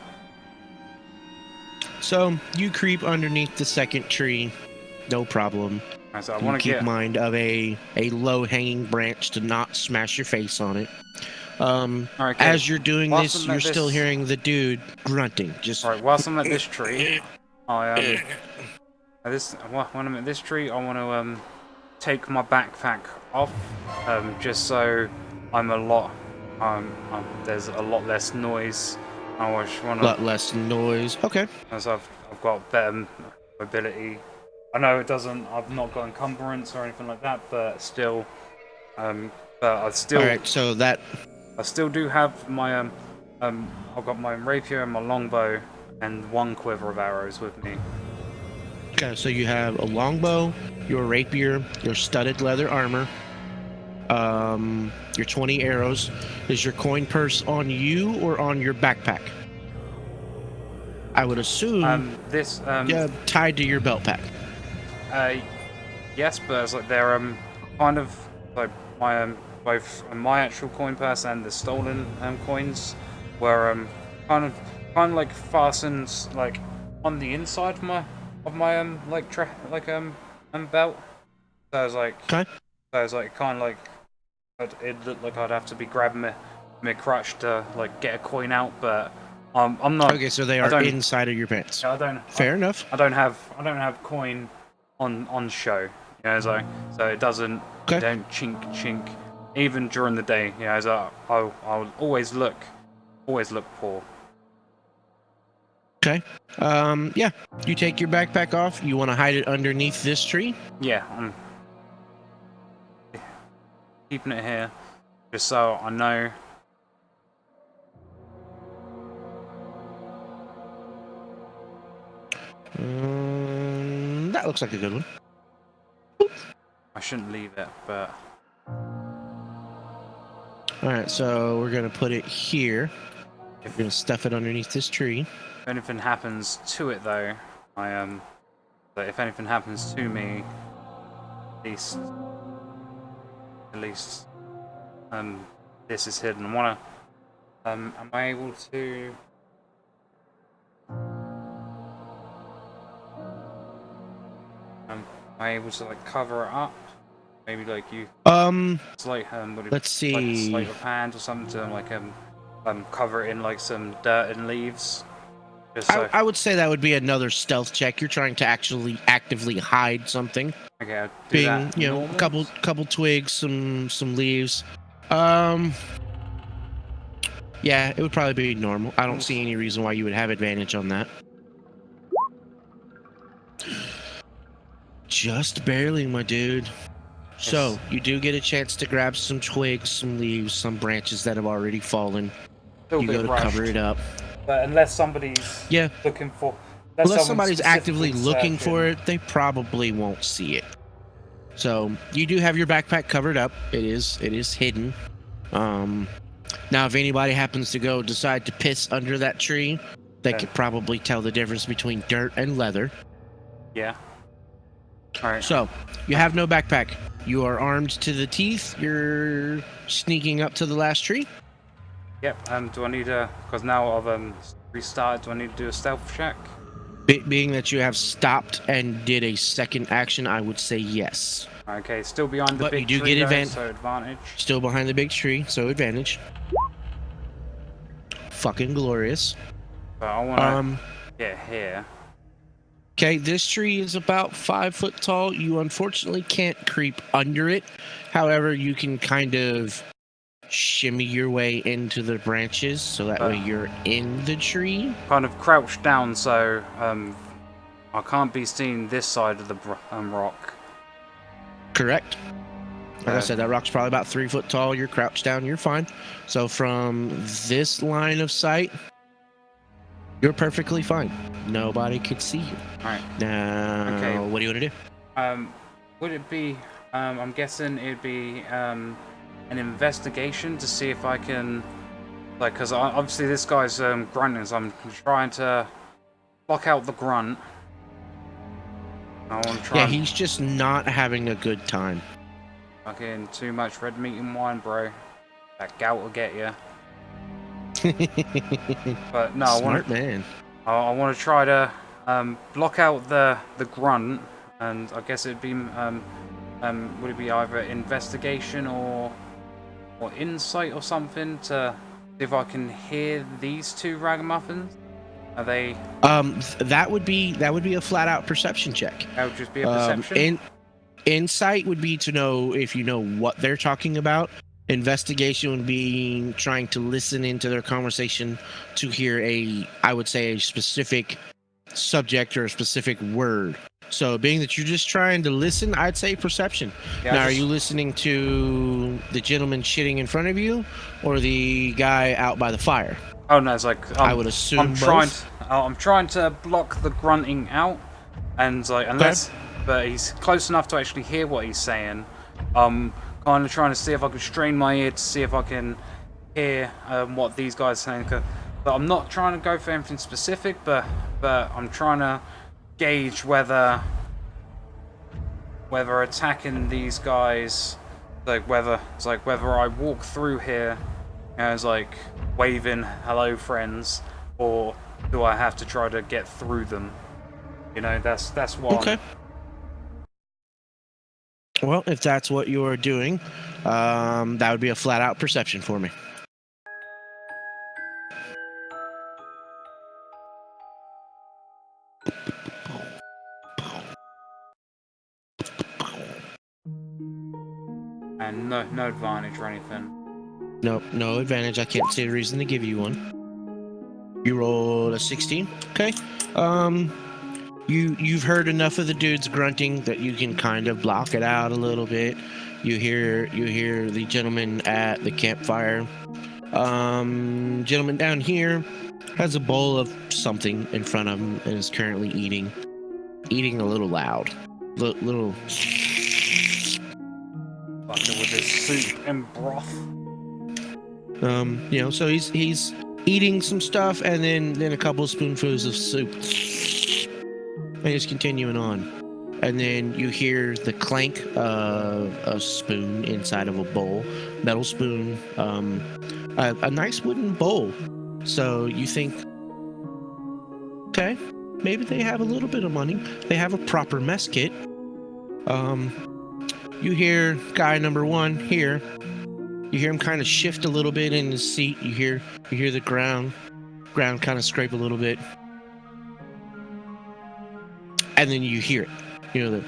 So you creep underneath the second tree, no problem. Right, so I You want to keep get mind of a low-hanging branch to not smash your face on it. okay. As you're doing Whilst this, I'm at you're still this- hearing the dude grunting. Just All right, whilst I'm at this tree, when I'm at this tree, I want to take my backpack off, just so I'm a lot, there's a lot less noise. I just want a lot less noise. Okay. as I've got better mobility. I know it doesn't. I've not got encumbrance or anything like that, but still, but I still. All right. So that. I still do have my I've got my rapier and my longbow and 1 quiver of arrows with me. Okay. So you have a longbow, your rapier, your studded leather armor, your 20 arrows. Is your coin purse on you or on your backpack? I would assume yeah, tied to your belt pack. Yes, but it's like they're kind of like my both my actual coin purse and the stolen coins were kind of like fastened like on the inside of my belt. So I was like, okay. So I was like kind of like it looked like I'd have to be grabbing my crutch to like get a coin out, but I'm not. Okay, so they are inside of your pants. I don't. Fair enough. I don't have coin on show. You know, so it doesn't. Okay. Don't chink even during the day. You know, so I'll always look poor. Okay. Yeah. You take your backpack off. You want to hide it underneath this tree? Yeah, I'm keeping it here just so I know. That looks like a good one. I shouldn't leave it, but All right, so we're gonna put it here. We're gonna stuff it underneath this tree. if anything happens to it, though, but if anything happens to me, at least, this is hidden. I wanna, am I able to? Am I able to like cover it up? Maybe like you. It's like let's see. Like a sleight of hand or something to like cover it in like some dirt and leaves. Just so. I would say that would be another stealth check. You're trying to actually actively hide something. Okay, I'll do being that. You know, Normal? a couple twigs, some leaves. Yeah, it would probably be normal. I don't see any reason why you would have advantage on that. Just barely, my dude. So, you do get a chance to grab some twigs, some leaves, some branches that have already fallen. Still a You bit go to rushed. cover it up. But unless somebody's looking for, unless unless someone's somebody's actively specifically looking for searching. it, they probably won't see it. So, you do have your backpack covered up. It is hidden. Now, if anybody happens to decide to piss under that tree, they could probably tell the difference between dirt and leather. Yeah. All right. So, you have no backpack. You are armed to the teeth. You're sneaking up to the last tree. Yep. Do I need because now I've restarted. Do I need to do a stealth check? Being that you have stopped and did a second action, I would say yes. Okay. Still behind the But big you do tree, get though, so advantage. Still behind the big tree, so advantage. fucking glorious. But I want to get here. Okay, this tree is about 5 foot tall. You unfortunately can't creep under it. However, you can kind of shimmy your way into the branches so that way you're in the tree. Kind of crouched down so I can't be seen this side of the rock. Correct. Like I said, that rock's probably about 3 foot tall. You're crouched down, you're fine. So from this line of sight, you're perfectly fine. Nobody could see you. Alright. Now, okay. What do you want to do? Would it be, I'm guessing it'd be an investigation to see if I can, like, because obviously this guy's grunting, so I'm trying to block out the grunt. I want to try. Yeah, he's just not having a good time. Fucking too much red meat and wine, bro. That gout will get you. But no, Smart man. I want to try to block out the grunt, and I guess it'd be would it be either investigation or insight or something to see if I can hear these two ragamuffins? Are they? That would be a flat out perception check. That would just be a perception. Insight would be to know if you know what they're talking about. Investigation would be trying to listen into their conversation to hear I would say, a specific subject or a specific word. So being that you're just trying to listen, I'd say perception. Yeah, now, are you listening to the gentleman shitting in front of you or the guy out by the fire? Oh no, it's like I would assume I'm trying to block the grunting out, and like but he's close enough to actually hear what he's saying. Kind of trying to see if I can strain my ear to see if I can hear what these guys are saying. But I'm not trying to go for anything specific, but I'm trying to gauge whether attacking these guys, whether I walk through here, as like waving hello friends, or do I have to try to get through them? You know, that's what. Okay. Well, if that's what you're doing, that would be a flat-out perception for me. And no advantage or anything. Nope, no advantage. I can't see a reason to give you one. You rolled a 16. Okay. You've heard enough of the dude's grunting that you can kind of block it out a little bit. You hear the gentleman at the campfire. Gentleman down here has a bowl of something in front of him and is currently eating a little loud. Little Fucking with his soup and broth. So he's eating some stuff and then a couple of spoonfuls of soup. And he's continuing on. And then you hear the clank of a spoon inside of a bowl. Metal spoon. A nice wooden bowl. So you think, okay, maybe they have a little bit of money. They have a proper mess kit. You hear guy number one here. You hear him kind of shift a little bit in his seat. You hear the ground kind of scrape a little bit. And then you hear it. You know,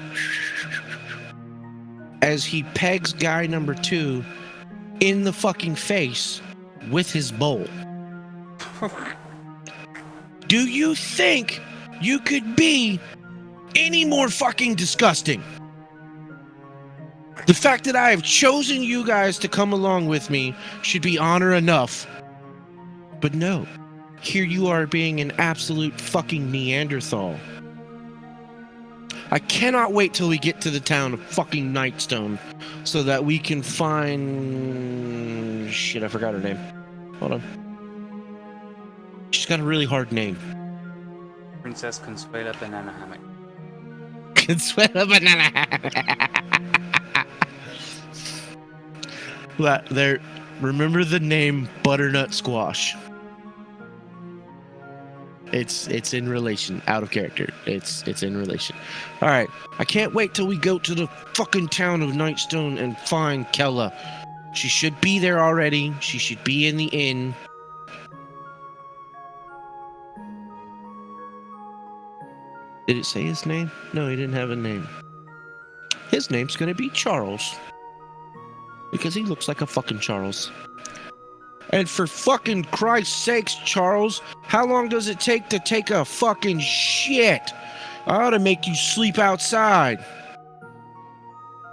as he pegs guy number two in the fucking face with his bowl. Do you think you could be any more fucking disgusting? The fact that I have chosen you guys to come along with me should be honor enough. But no, here you are being an absolute fucking Neanderthal. I cannot wait till we get to the town of fucking Nightstone so that we can find... Shit, I forgot her name. Hold on. She's got a really hard name. Princess Consuela Banana Hammock. Consuela Banana Hammock. Remember the name Butternut Squash. It's in relation, out of character. It's in relation. All right, I can't wait till we go to the fucking town of Nightstone and find Kella. She should be there already. She should be in the inn. Did it say his name? No, he didn't have a name. His name's gonna be Charles. Because he looks like a fucking Charles. And for fucking Christ's sakes, Charles, how long does it take to take a fucking shit? I ought to make you sleep outside.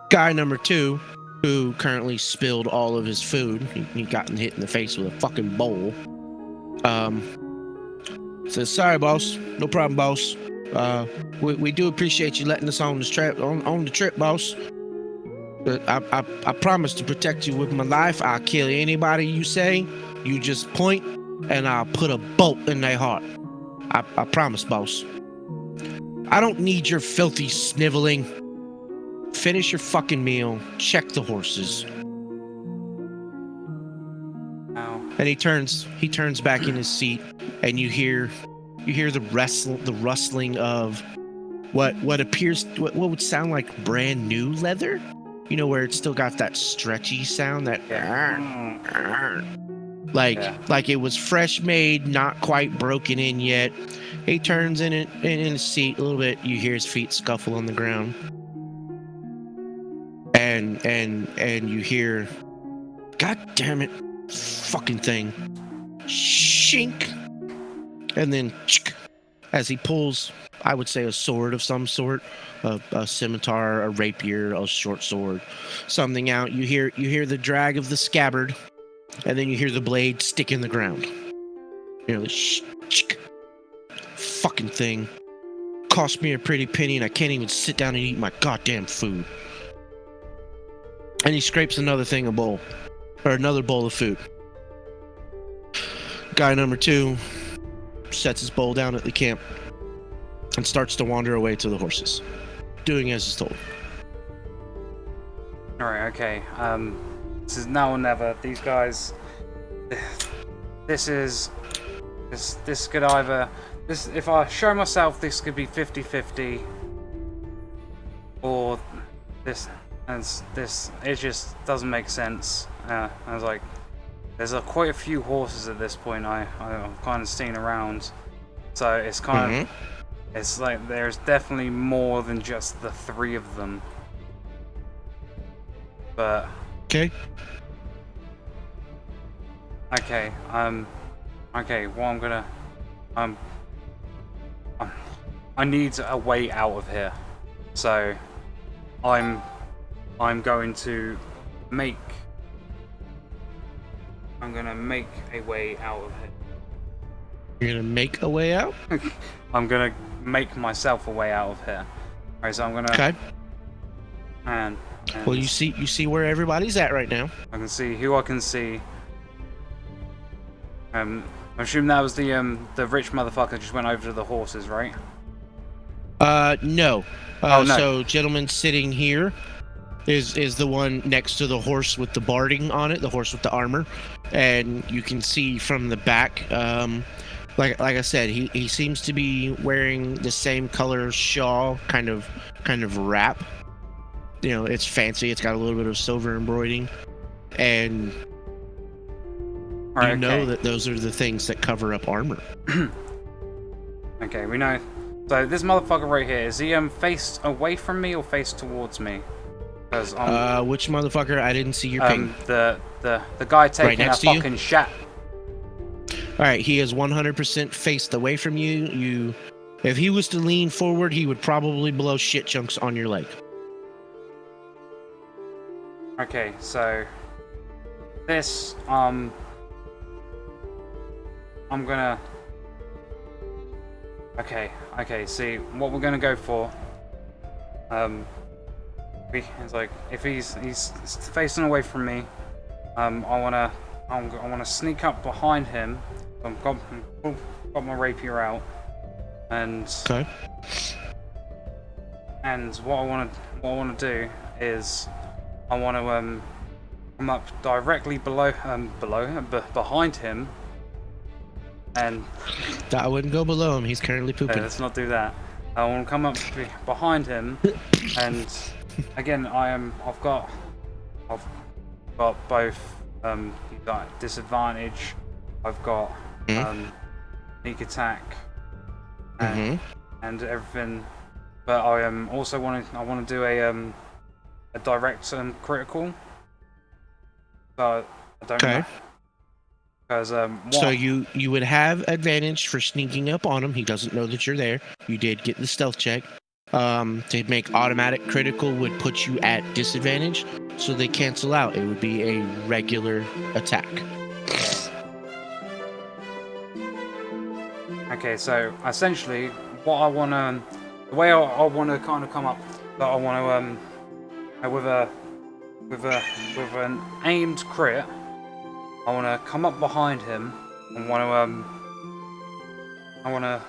Guy number 2, who currently spilled all of his food, he got hit in the face with a fucking bowl, says, sorry, boss. No problem, boss. We do appreciate you letting us on this trip, on the trip, boss. I promise to protect you with my life. I'll kill anybody you say. You just point, and I'll put a bolt in their heart. I promise, boss. I don't need your filthy sniveling. Finish your fucking meal. Check the horses. Ow. And he turns back in his seat, and you hear the rustling of what would sound like brand new leather. You know, where it's still got that stretchy sound, that like it was fresh made, not quite broken in yet. He turns in his seat a little bit. You hear his feet scuffle on the ground, and you hear, God damn it, fucking thing, shink, and then as he pulls, I would say, a sword of some sort, a scimitar, a rapier, a short sword, something out. You hear the drag of the scabbard, and then you hear the blade stick in the ground. You know, the fucking thing cost me a pretty penny, and I can't even sit down and eat my goddamn food. And he scrapes another bowl of food. Guy number 2 sets his bowl down at the camp and starts to wander away to the horses, doing as is told. Alright, okay. This is now or never. These guys. This could either. If I show myself, this could be 50-50. Or this. And this. It just doesn't make sense. I was like. There's quite a few horses at this point I've kind of seen around. So it's kind of. It's like there's definitely more than just the 3 of them. But okay. Okay, well I'm gonna I need a way out of here. So I'm going to make a way out of here. You're gonna make a way out? I'm gonna make myself a way out of here. Alright, so I'm gonna. Okay. And well, you see where everybody's at right now. I can see who I can see. I assume that was the rich motherfucker just went over to the horses, right? No. Oh, no. So, gentleman sitting here is the one next to the horse with the barding on it, the horse with the armor, and you can see from the back. Like I said, he seems to be wearing the same color shawl, kind of wrap. You know, it's fancy. It's got a little bit of silver embroidering, and right, know that those are the things that cover up armor. Okay, we know. So this motherfucker right here, is he faced away from me or faced towards me? Which motherfucker? I didn't see your ping. The guy taking right a fucking shot. All right, he is 100% faced away from you. If he was to lean forward, he would probably blow shit chunks on your leg. Okay, so this I'm gonna. Okay. See what we're gonna go for. It's like if he's facing away from me, I wanna sneak up behind him. I've got my rapier out, and okay. And what I wanna do is I wanna come up directly behind him. And I wouldn't go below him. He's currently pooping. Okay, let's not do that. I want to come up behind him, and again, I've got both disadvantage. I've got sneak attack, and and everything. But I also want to do a direct and critical. So I don't know. Okay. Because So you would have advantage for sneaking up on him. He doesn't know that you're there. You did get the stealth check. To make automatic critical would put you at disadvantage, so they cancel out. It would be a regular attack. Okay, so essentially, what I want to, the way I want to kind of come up, that I want to with an aimed crit, I want to come up behind him and I want to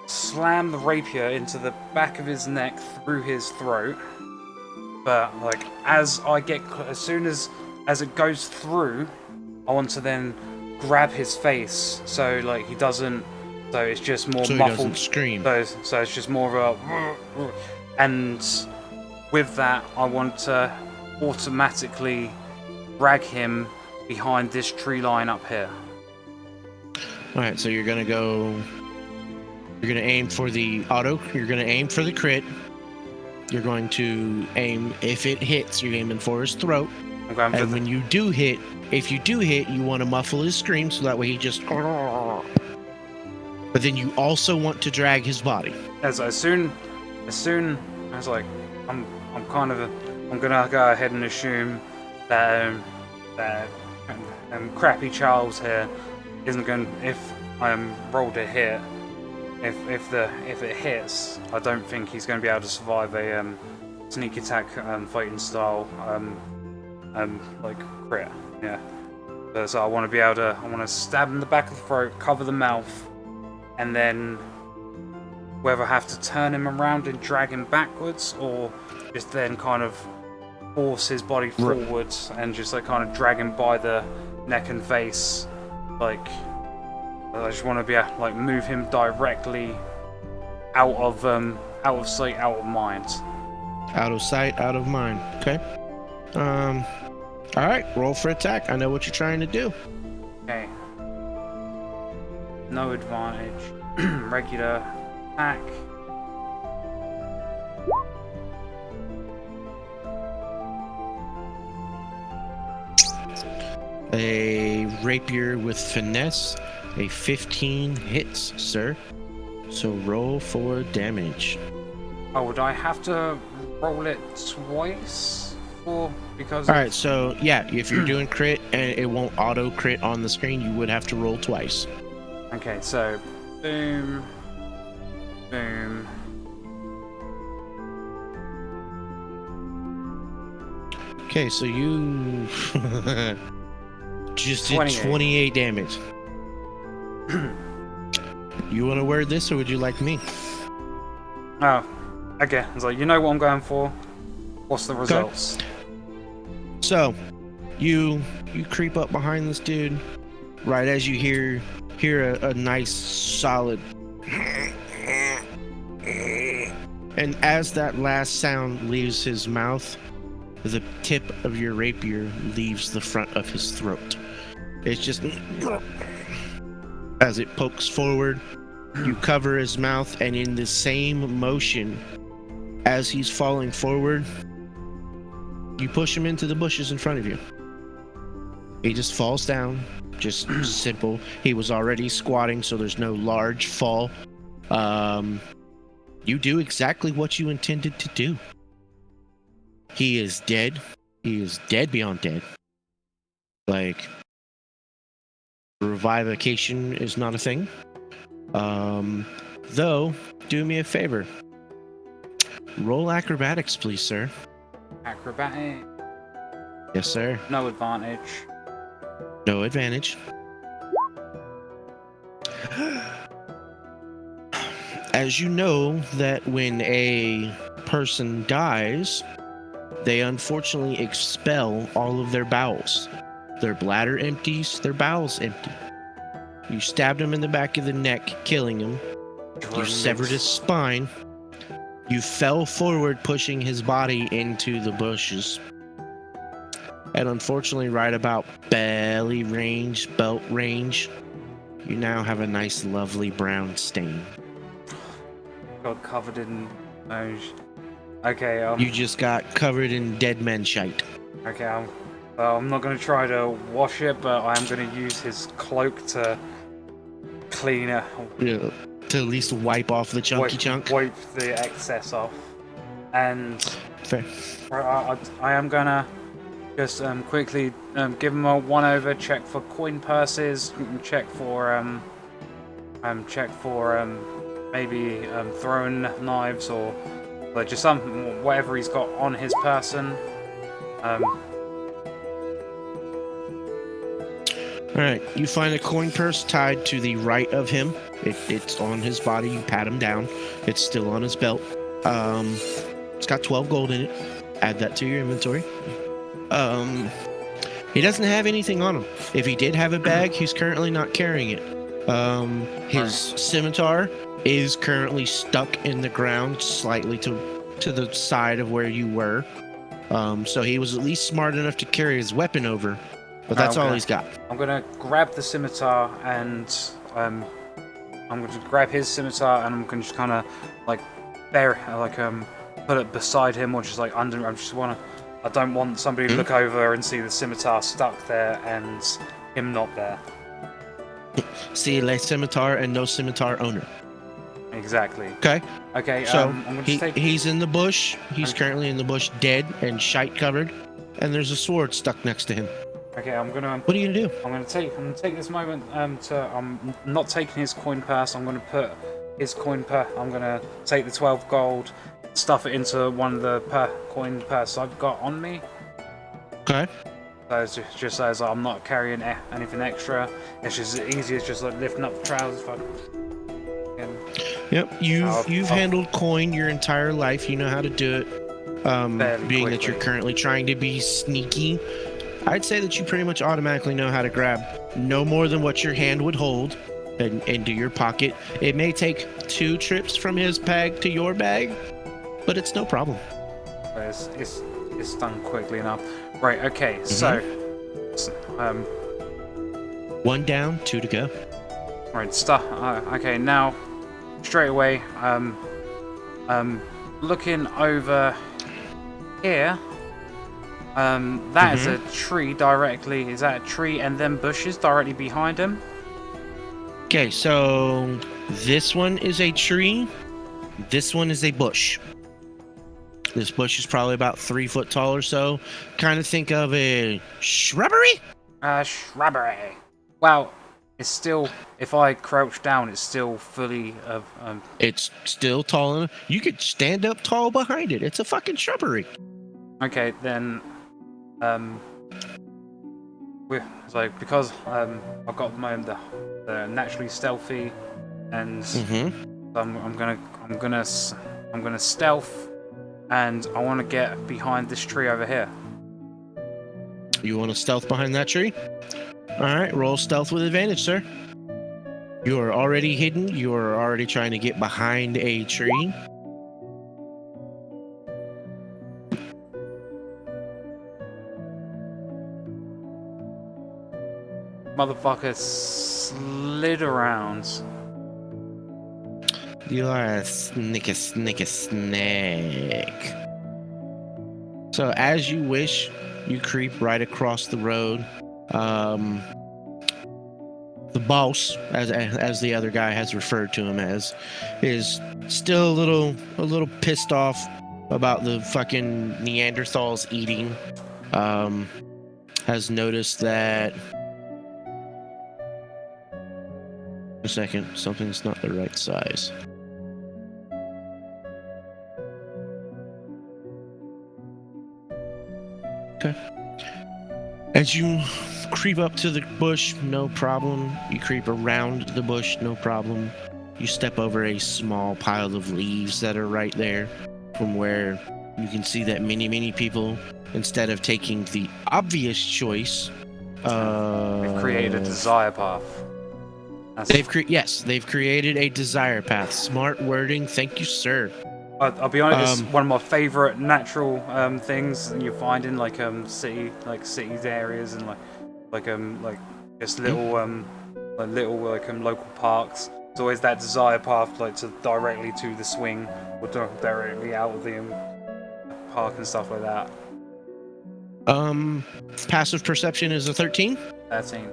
slam the rapier into the back of his neck through his throat. But like as soon as it goes through, I want to then grab his face so like he doesn't. So it's just more So he muffled. doesn't scream. So it's just more of a. And with that, I want to automatically drag him behind this tree line up here. All right, so you're gonna go. You're gonna aim for the auto. You're gonna aim for the crit. You're going to aim. If it hits, you're aiming for his throat. I'm going for And when you do hit, if you do hit, you want to muffle his scream so that way he just. But then you also want to drag his body. as soon as like I'm gonna go ahead and assume that crappy Charles here isn't going. If I'm rolled a hit, if it hits, I don't think he's going to be able to survive a sneak attack fighting style like crit. Yeah. So I want to be able to. I want to stab in the back of the throat, cover the mouth, and then whether I have to turn him around and drag him backwards, or just then kind of force his body forwards and just like kind of drag him by the neck and face. Like I just want to be able to, like, move him directly out of sight, out of mind. Out of sight, out of mind. Okay. All right. Roll for attack. I know what you're trying to do. Okay. No advantage. Regular attack. A rapier with finesse. A 15 hits, sir. So roll for damage. Oh, would I have to roll it twice? Because All right, so yeah, if you're doing crit and it won't auto crit on the screen, you would have to roll twice. Okay, so boom, boom. Okay, so you just did 28 damage. You want to word this, or would you like me? Oh, okay. It's like, you know what I'm going for. What's the results? Okay. So, you creep up behind this dude, right as you hear a nice solid, and as that last sound leaves his mouth, the tip of your rapier leaves the front of his throat. It's just as it pokes forward, you cover his mouth, and in the same motion as he's falling forward, you push him into the bushes in front of you. He just falls down. Just simple. He was already squatting, so there's no large fall. You do exactly what you intended to do. He is dead. He is dead beyond dead. Like, revivification is not a thing. Though, do me a favor. Roll acrobatics, please, sir. Acrobatic. Yes, sir. No advantage. No advantage. As you know that when a person dies, they unfortunately expel all of their bowels. Their bladder empties, their bowels empty. You stabbed him in the back of the neck, killing him. You severed his spine. You fell forward, pushing his body into the bushes. And unfortunately, right about belly range, belt range, you now have a nice, lovely brown stain. got covered in. Okay. You just got covered in dead men shite. Okay. I'm not gonna try to wash it, but I am gonna use his cloak to clean it. Yeah, to at least wipe off the chunky chunk. Wipe the excess off, and Fair. I am gonna just quickly give him a one-over, check for coin purses, check for maybe throwing knives or like just whatever he's got on his person. Alright, you find a coin purse tied to the right of him. It's on his body. You pat him down. It's still on his belt. It's got 12 gold in it. Add that to your inventory. He doesn't have anything on him. If he did have a bag, he's currently not carrying it. His scimitar is currently stuck in the ground slightly to the side of where you were. So he was at least smart enough to carry his weapon over. But that's all he's got. I'm gonna grab the scimitar and I'm going to grab his scimitar and I'm gonna just kind of like put it beside him or just like under. I don't want somebody to look over and see the scimitar stuck there and him not there. See a scimitar and no scimitar owner. Exactly. Okay. Okay. So I'm gonna just he's in the bush. He's currently in the bush, dead and shite covered, and there's a sword stuck next to him. Okay, I'm gonna. What are you gonna do? I'm gonna take this moment I'm not taking his coin purse. I'm gonna put his coin purse. I'm gonna take the 12 gold, stuff it into one of the coin purses I've got on me. Okay. So it's just as I'm not carrying anything extra. It's just as easy as just like lifting up the trousers. Yep. You've handled coin your entire life. You know how to do it. Being that you're currently trying to be sneaky. I'd say that you pretty much automatically know how to grab no more than what your hand would hold and into your pocket. It may take 2 trips from his bag to your bag, but it's no problem. It's done quickly enough. Right, okay, so 1 down, 2 to go. Right, okay, now straight away, looking over here. That is a tree directly. Is that a tree and then bushes directly behind him? Okay, so this one is a tree. This one is a bush. This bush is probably about 3 foot tall or so. Kind of think of a shrubbery. Shrubbery. Wow, it's still. If I crouch down, it's still fully of. It's still tall enough. You could stand up tall behind it. It's a fucking shrubbery. Okay, then. It's like because I've got the naturally stealthy, and I'm gonna stealth, and I want to get behind this tree over here. You want to stealth behind that tree? All right, roll stealth with advantage, sir. You are already hidden. You are already trying to get behind a tree. Motherfucker slid around. You are a snake. So as you wish, you creep right across the road. The boss, as the other guy has referred to him as, is still a little pissed off about the fucking Neanderthals eating. Has noticed that. A second, something's not the right size. Okay. As you creep up to the bush, no problem. You creep around the bush, no problem. You step over a small pile of leaves that are right there, from where you can see that many people, instead of taking the obvious choice, they've created a desire path. They've created a desire path. Smart wording, thank you, sir. I'll be honest, it's one of my favorite natural things you find in cities areas and like just little local parks. It's always that desired path, like to directly to the swing or directly out of the park and stuff like that. Passive perception is a 13. 13.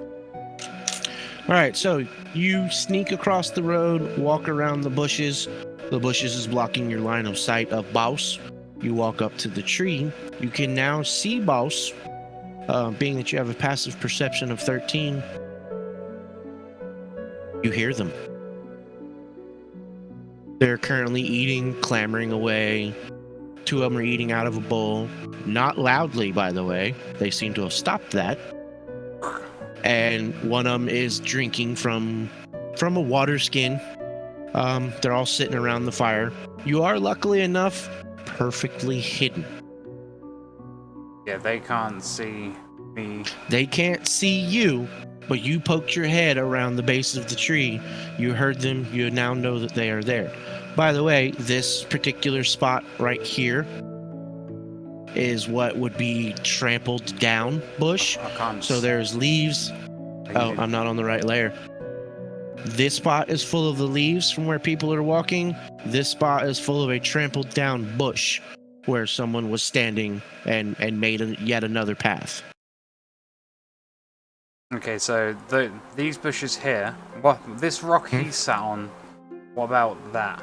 All right, so you sneak across the road, walk around the bushes. The bushes is blocking your line of sight of Baus. You walk up to the tree. You can now see Baus. Being that you have a passive perception of 13, you hear them. They're currently eating, clamoring away. 2 of them are eating out of a bowl. Not loudly, by the way. They seem to have stopped that. And one of them is drinking from a water skin. They're all sitting around the fire. You are, luckily enough, perfectly hidden. Yeah, they can't see me. They can't see you, but you poked your head around the base of the tree. You heard them. You now know that they are there. By the way, this particular spot right here is what would be trampled down bush. I can't. So there's leaves. Oh, I'm not on the right layer. This spot is full of the leaves from where people are walking. This spot is full of a trampled down bush where someone was standing and made yet another path. Okay, so these bushes here. What this rock he sat on? What about that?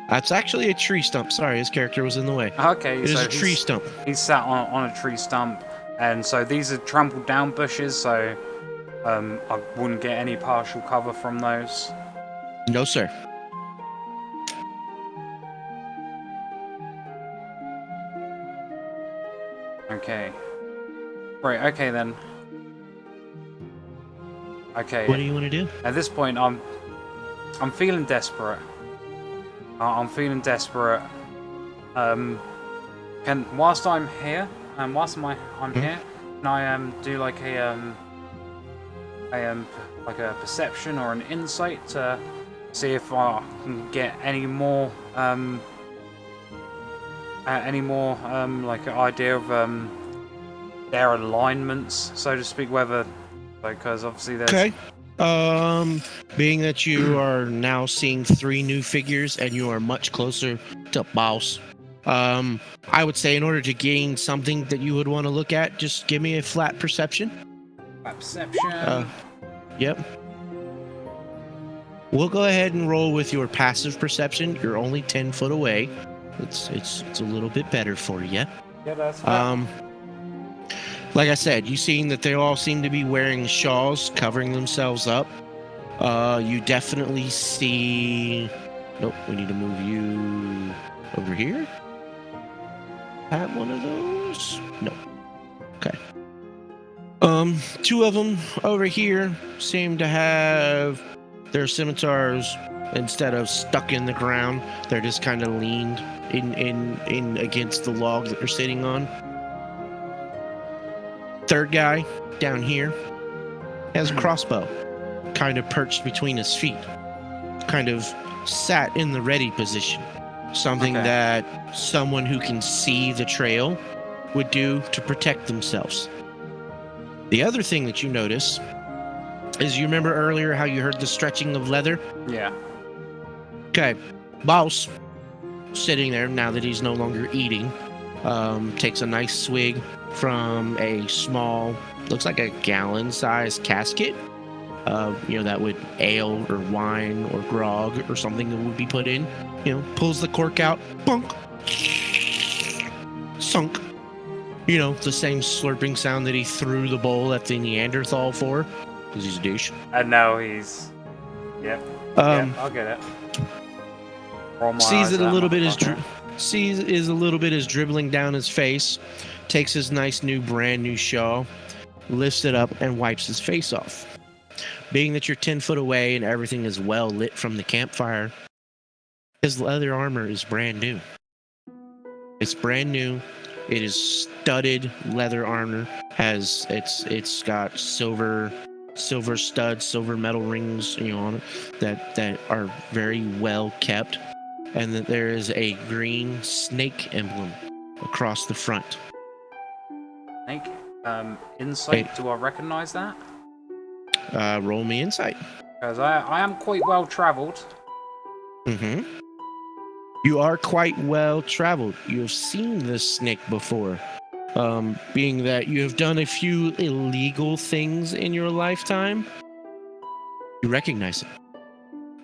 That's actually a tree stump. Sorry, his character was in the way. Okay, It is a tree stump. He's sat on a tree stump, and so these are trampled down bushes. So I wouldn't get any partial cover from those. No, sir. Okay. Right. Okay then. Okay. What do you want to do? At this point, I'm feeling desperate. I'm feeling desperate. Whilst I'm here, I'm here, can I do like a like a perception or an insight to see if I can get any more like an idea of their alignments, so to speak, whether, because obviously there's... Okay. Being that you are now seeing 3 new figures and you are much closer to Baus, I would say in order to gain something that you would want to look at, just give me a flat perception. Flat perception. Yep. We'll go ahead and roll with your passive perception. You're only 10 foot away. It's a little bit better for you. Yeah, that's fine. Like I said, you seen that they all seem to be wearing shawls, covering themselves up. You definitely see... Nope, we need to move you over here. Have one of those? No. Okay. 2 of them over here seem to have their scimitars, instead of stuck in the ground, they're just kind of leaned in against the log that they're sitting on. 3rd guy down here has a crossbow kind of perched between his feet, kind of sat in the ready position, something that someone who can see the trail would do to protect themselves. The other thing that you notice is, you remember earlier how you heard the stretching of leather? Yeah. Okay, Baus, sitting there now that he's no longer eating, takes a nice swig from a small, looks like a gallon-sized casket. That would ale or wine or grog or something that would be put in. Pulls the cork out, bunk, sunk. The same slurping sound that he threw the bowl at the Neanderthal for, because he's a douche. And now he's... Yep. Yeah, I'll get it. Sees it a little bit as dribbling down his face, takes his nice brand new shawl, lifts it up, and wipes his face off. Being that you're 10 foot away and everything is well lit from the campfire, his leather armor is brand new. It's brand new. It is studded leather armor. It's got silver studs, silver metal rings, on it that are very well kept, and that there is a green snake emblem across the front. Snake? Insight, do I recognize that? Roll me insight. Because I am quite well travelled. Mm-hmm. You are quite well traveled. You have seen this snake before. Being that you have done a few illegal things in your lifetime, you recognize it.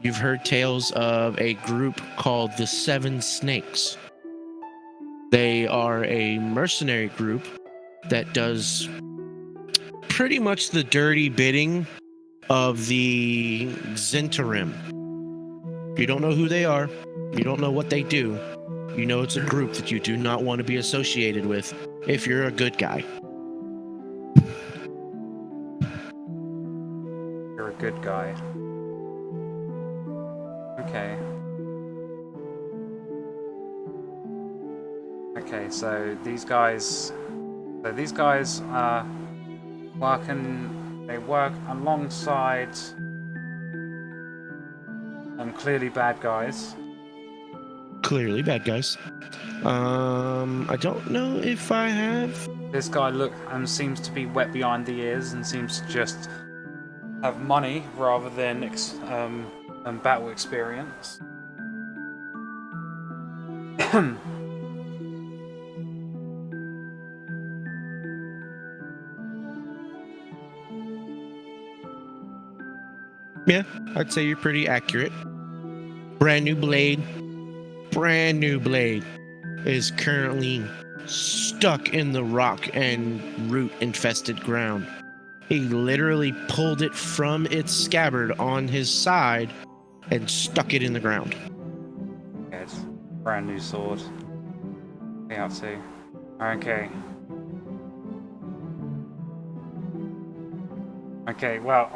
You've heard tales of a group called the Seven Snakes. They are a mercenary group that does pretty much the dirty bidding of the Zentarim. You don't know who they are. You don't know what they do. You know it's a group that you do not want to be associated with if you're a good guy. You're a good guy. Okay. Okay, so these guys are they work alongside clearly bad guys. Clearly bad guys. I don't know if I have. This guy seems to be wet behind the ears and seems to just have money rather than battle experience. Yeah, I'd say you're pretty accurate. Brand new blade is currently stuck in the rock and root infested ground. He literally pulled it from its scabbard on his side and stuck it in the ground. Yeah, it's a brand new sword. Yeah, I'll see. Okay. Okay, well,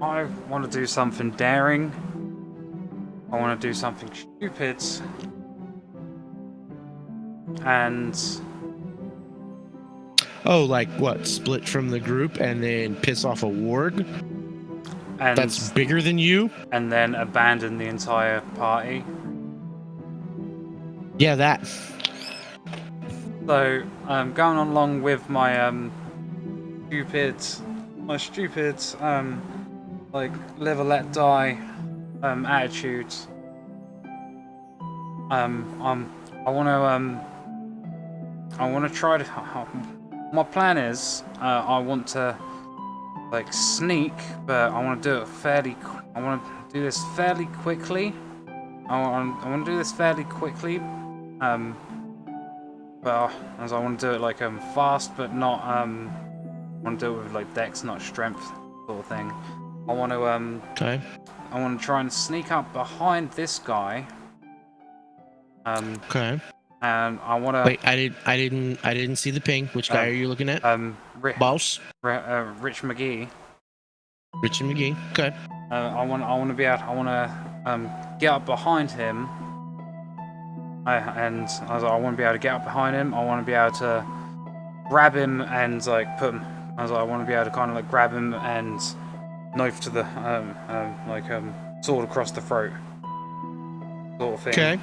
I want to do something daring. I want to do something stupid. And... Oh, like what? Split from the group and then piss off a ward? And that's bigger than you? And then abandon the entire party. Yeah, that. So, going along with my stupid like live or let die attitude. I want to try to. My plan is I want to like sneak, but I want to do it fairly. I want to do this fairly quickly. I want to do this fairly quickly. But as I want to do it like fast, but not I want to do it with like dex, not strength, sort of thing. I want to Okay. I want to try and sneak up behind this guy. Okay. And I want to. Wait, I didn't see the ping. Which guy are you looking at? Boss. Rich McGee. Rich and McGee. Okay. I want to be able. I want to get up behind him. And I want to be able to get up behind him. I want to be able to grab him and like put him. I want to be able to kind of like grab him and knife to the sword across the throat, sort of thing. Okay.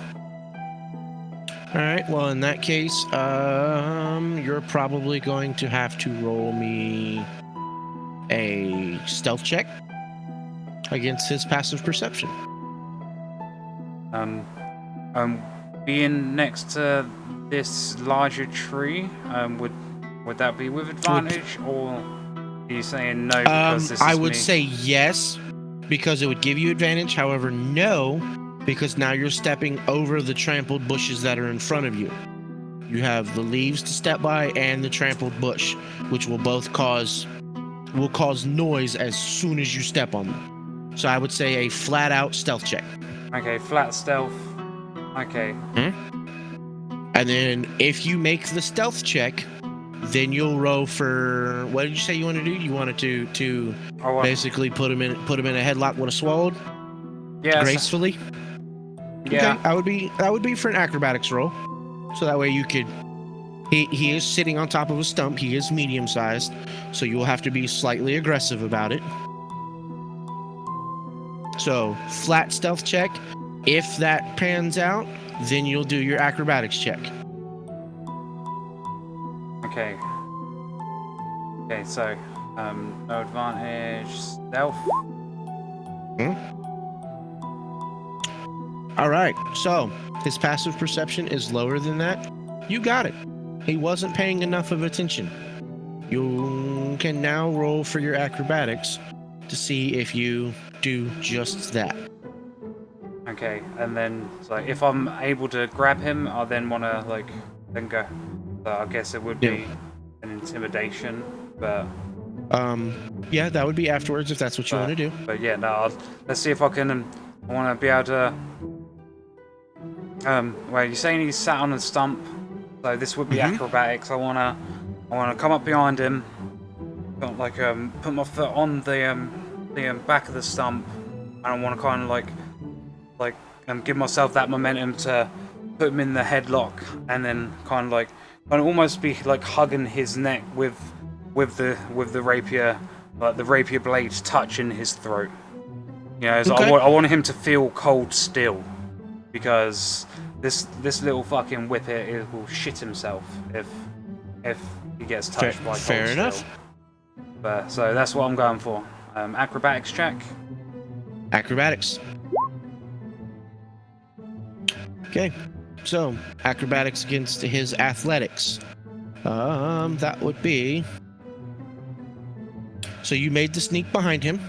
All right. Well, in that case, you're probably going to have to roll me a stealth check against his passive perception. Being next to this larger tree, would that be with advantage, or are you saying no because this is I would say yes, because it would give you advantage. However, no, because now you're stepping over the trampled bushes that are in front of you. You have the leaves to step by and the trampled bush, which will both cause noise as soon as you step on them. So I would say a flat out stealth check. Okay, flat stealth. Okay. And then if you make the stealth check, then you'll roll for, what did you say you want to do? You wanted to basically put him in a headlock with a sword? Yeah. Gracefully? Yeah. Okay, that would be for an acrobatics roll. So that way you could, he is sitting on top of a stump. He is medium sized, so you will have to be slightly aggressive about it. So flat stealth check. If that pans out, then you'll do your acrobatics check. Okay. Okay, so No advantage. Stealth. All right, so his passive perception is lower than that. You got it. He wasn't paying enough of attention. You can now roll for your acrobatics to see if you do just that. Okay, and then so if I'm able to grab him, I then want to then go. So I guess it would be an intimidation, but yeah, that would be afterwards if that's what you want to do. But yeah, no. Let's see if I can. I want to be able to. Well, you're saying he's sat on a stump, so this would be acrobatics. I wanna come up behind him, put my foot on the back of the stump, and I want to kind of give myself that momentum to put him in the headlock, and then kind of almost be like hugging his neck with the rapier, like the rapier blades touching his throat. You know, so Okay. I want him to feel cold steel, because this little fucking whippet will shit himself if he gets touched by cold fair steel. enough. But so that's what I'm going for. Acrobatics check. Acrobatics. Okay, so acrobatics against his athletics. That would be. So you made the sneak behind him.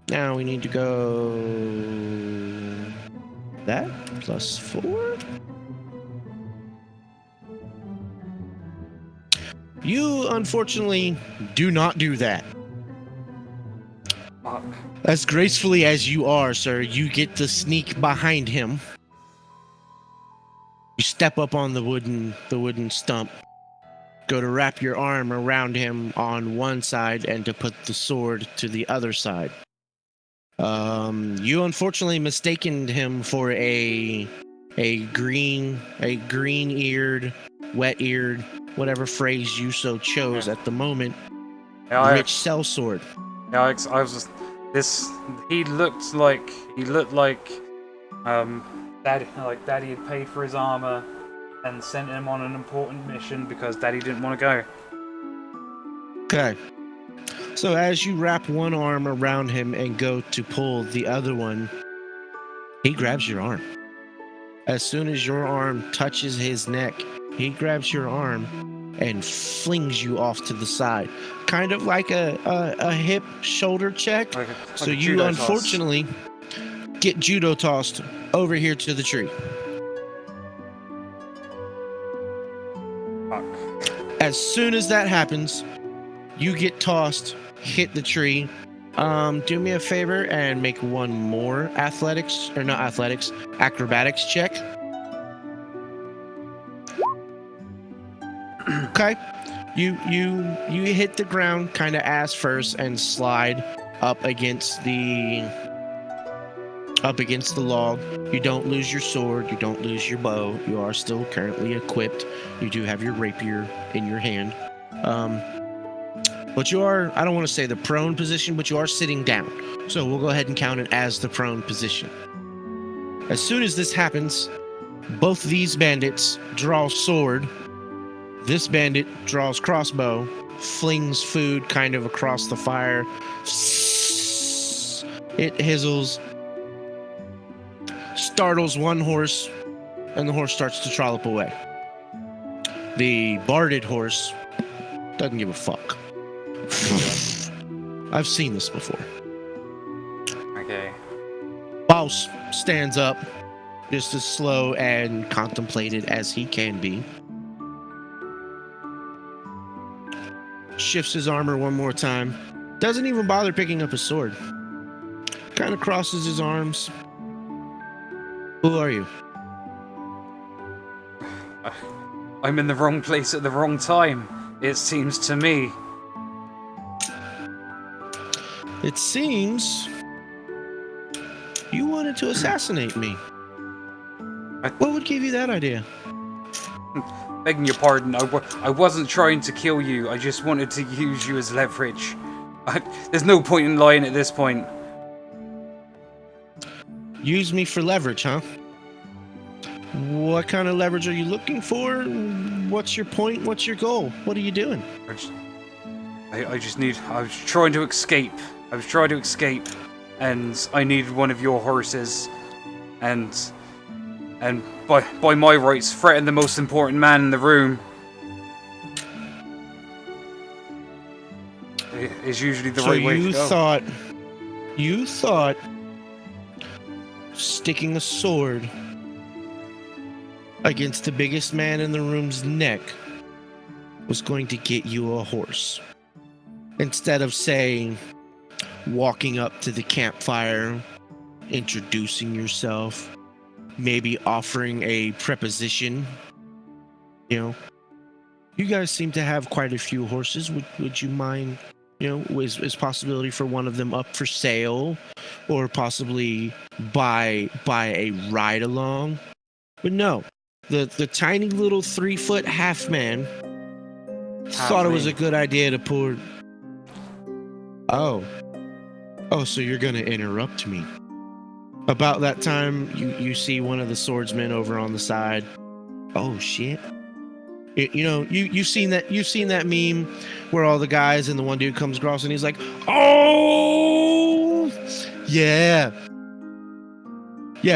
Now we need to go that plus 4. You unfortunately do not do that. Fuck. As gracefully as you are, sir, you get the sneak behind him. You step up on the wooden stump. Go to wrap your arm around him on one side and to put the sword to the other side. You unfortunately mistaken him for a green-eared, wet-eared, whatever phrase you so chose at the moment, rich sellsword. Yeah, I was just He looked like Daddy had paid for his armor and sent him on an important mission because Daddy didn't want to go. Okay. So as you wrap one arm around him and go to pull the other one, he grabs your arm. As soon as your arm touches his neck, he grabs your arm and flings you off to the side. Kind of like a hip shoulder check. So you unfortunately get judo tossed over here to the tree. Fuck. As soon as that happens, you get tossed, hit the tree. Do me a favor and make one more acrobatics check. Okay. You hit the ground kind of ass first and slide up against the log. You don't lose your sword, you don't lose your bow. You are still currently equipped. You do have your rapier in your hand. But you are, I don't want to say the prone position, but you are sitting down. So we'll go ahead and count it as the prone position. As soon as this happens, both these bandits draw sword. This bandit draws crossbow, flings food kind of across the fire. It hizzles, startles one horse, and the horse starts to trollop away. The barded horse doesn't give a fuck. I've seen this before. Okay. Boss stands up, just as slow and contemplated as he can be. Shifts his armor one more time. Doesn't even bother picking up his sword. Kind of crosses his arms. Who are you? I'm in the wrong place at the wrong time, it seems to me. It seems you wanted to assassinate me. What would give you that idea? Begging your pardon, I wasn't trying to kill you, I just wanted to use you as leverage. There's no point in lying at this point. Use me for leverage, huh? What kind of leverage are you looking for? What's your point? What's your goal? What are you doing? I just need. I was trying to escape. And I needed one of your horses, and by my rights, threaten the most important man in the room. Is usually the right way to go. So you thought sticking a sword against the biggest man in the room's neck was going to get you a horse. Instead of saying, walking up to the campfire, introducing yourself, maybe offering a preposition. You know, you guys seem to have quite a few horses. Would you mind, is possibility for one of them up for sale, or possibly buy a ride along? But no, the tiny little 3-foot half man thought it was a good idea to pour. Oh, so you're gonna interrupt me. About that time, you see one of the swordsmen over on the side. Oh shit! You've seen that meme where all the guys and the one dude comes across and he's like, oh yeah.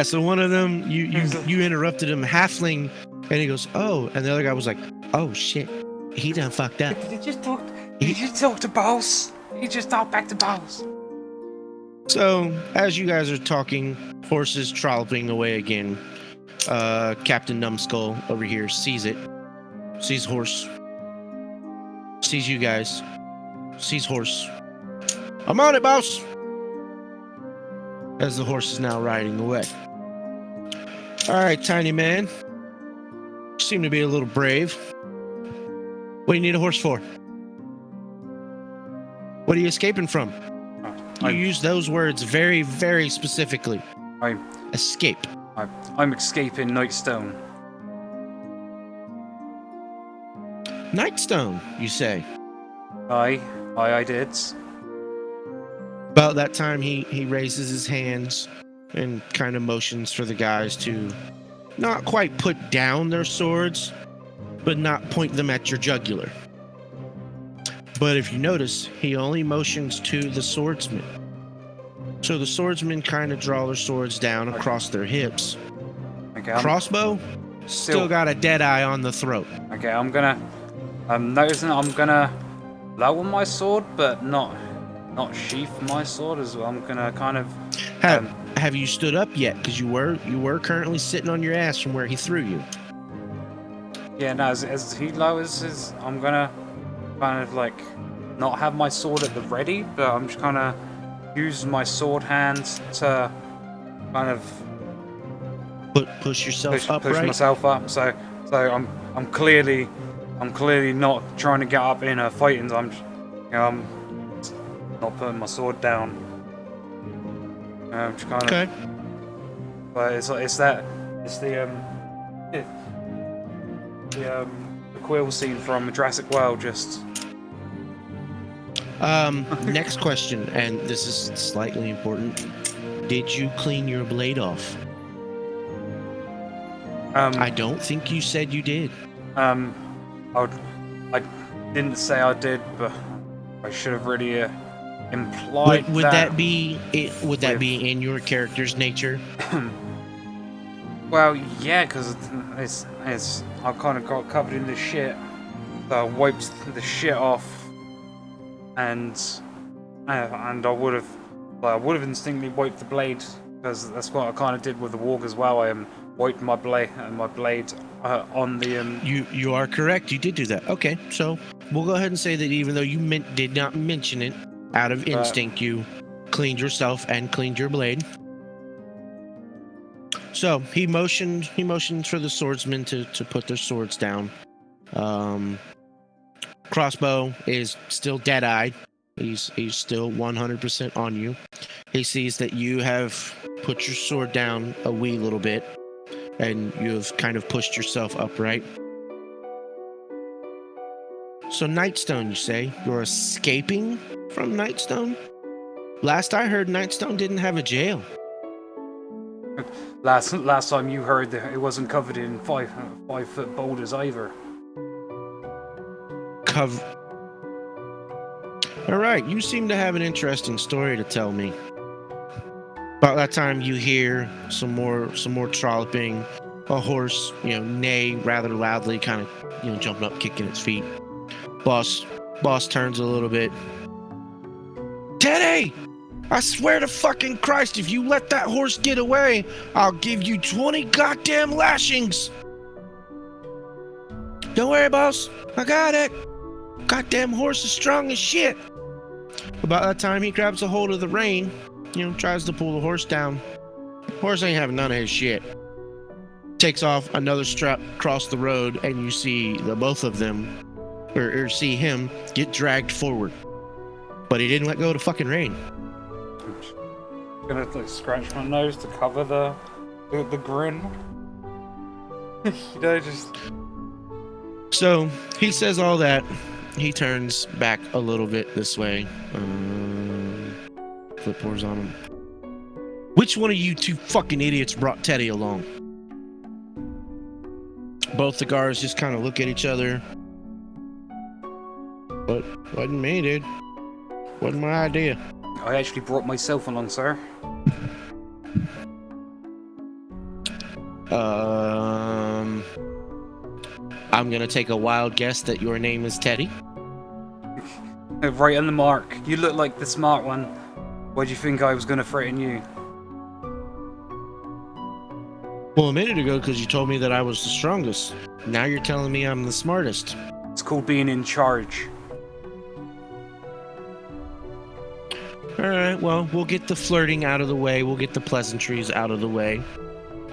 So one of them, you interrupted him, halfling, and he goes, oh, and the other guy was like, oh shit, he done fucked up. Did you talk to boss? He just talked back to boss. So, as you guys are talking, horses trolloping away again, Captain Numbskull over here sees it. Sees horse. Sees you guys. Sees horse. I'm on it, boss! As the horse is now riding away. Alright, tiny man. You seem to be a little brave. What do you need a horse for? What are you escaping from? You use those words very, very specifically. Escape. I'm escaping Nightstone. Nightstone, you say? I did. About that time, he raises his hands and kind of motions for the guys to not quite put down their swords, but not point them at your jugular. But if you notice, he only motions to the swordsman. So the swordsmen kind of draw their swords down across their hips. Okay, Crossbow still got a dead eye on the throat. Okay, I'm noticing I'm gonna lower my sword, but not sheath my sword as well. I'm gonna kind of. Have you stood up yet? Because you were currently sitting on your ass from where he threw you. Yeah, no. As he lowers his, I'm gonna kind of like not have my sword at the ready, but I'm just kind of use my sword hands to kind of push yourself up, push myself up. So I'm clearly not trying to get up in a fighting. I'm not putting my sword down. I'm just kind of. Okay. But it's the quill scene from Jurassic World. Just. Next question, and this is slightly important. Did you clean your blade off? I don't think you said you did. I didn't say I did, but I should have really implied would that be in your character's nature? Well, yeah, because I kind of got covered in the shit. So I wiped the shit off. And I would have instinctively wiped the blade, because that's what I kind of did with the walk as well. I wiped my blade on the. You are correct. You did do that. Okay, so we'll go ahead and say that even though you did not mention it, out of instinct, you cleaned yourself and cleaned your blade. So he motioned for the swordsmen to put their swords down. Crossbow is still dead-eyed. He's still 100% on you. He sees that you have put your sword down a wee little bit, and you have kind of pushed yourself upright. So Nightstone, you say? You're escaping from Nightstone? Last I heard, Nightstone didn't have a jail. Last time you heard that it wasn't covered in 5-foot boulders either. All right, you seem to have an interesting story to tell me. About that time, you hear some more trolloping. A horse, neigh rather loudly, kind of, jumping up, kicking its feet. Boss turns a little bit. Teddy! I swear to fucking Christ, if you let that horse get away, I'll give you 20 goddamn lashings. Don't worry, boss. I got it. Goddamn horse is strong as shit. About that time, he grabs a hold of the rein, tries to pull the horse down. Horse ain't having none of his shit. Takes off another strap across the road, and you see the both of them, or see him get dragged forward. But he didn't let go of the fucking rein. I'm gonna like scratch my nose to cover the grin. Just. So he says all that. He turns back a little bit this way. Flip horizontal. Which one of you two fucking idiots brought Teddy along? Both the guards just kind of look at each other. But wasn't me, dude. Wasn't my idea. I actually brought myself along, sir. I'm gonna take a wild guess that your name is Teddy. Right on the mark. You look like the smart one. Why do you think I was gonna threaten you? Well, a minute ago, because you told me that I was the strongest. Now you're telling me I'm the smartest. It's called being in charge. Alright, well, we'll get the flirting out of the way. We'll get the pleasantries out of the way.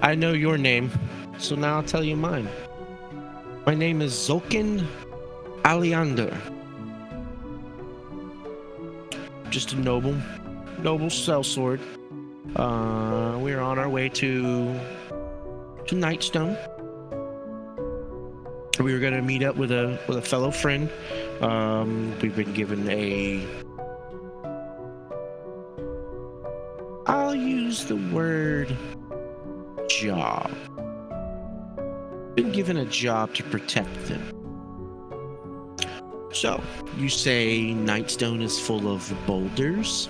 I know your name, so now I'll tell you mine. My name is Zolkin Aleander. Just a noble sellsword. We're on our way to Nightstone. We were gonna meet up with a fellow friend. We've been given I'll use the word job. Been given a job to protect them. So, you say Nightstone is full of boulders?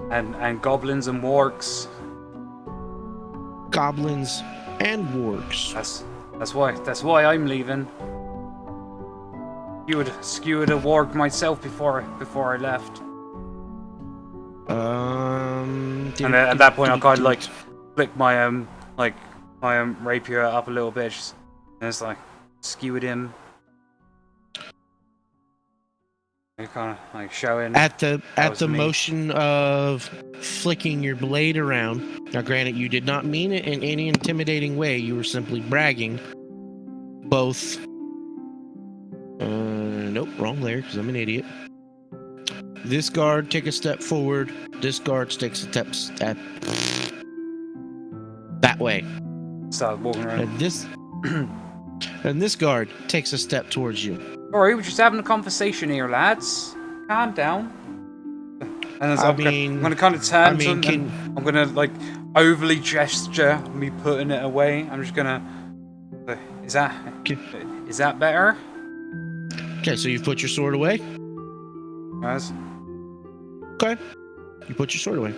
and goblins and wargs. Goblins and wargs. That's why I'm leaving. Skewered a warg myself before I left. And at that point, I kind of like flick my rapier up a little bit, and it's like skewered him. And kind of like showing at the motion of flicking your blade around. Now, granted, you did not mean it in any intimidating way. You were simply bragging. Both. Nope, wrong layer because I'm an idiot. This guard take a step forward. This guard takes a step that way. Start walking around. And this guard takes a step towards you. Alright, we're just having a conversation here, lads. Calm down. And I'm gonna kind of turn to him, I'm gonna like overly gesture me putting it away. I'm just gonna. Is that better? Okay, so you've put your sword away. Yes. Okay, you put your sword away.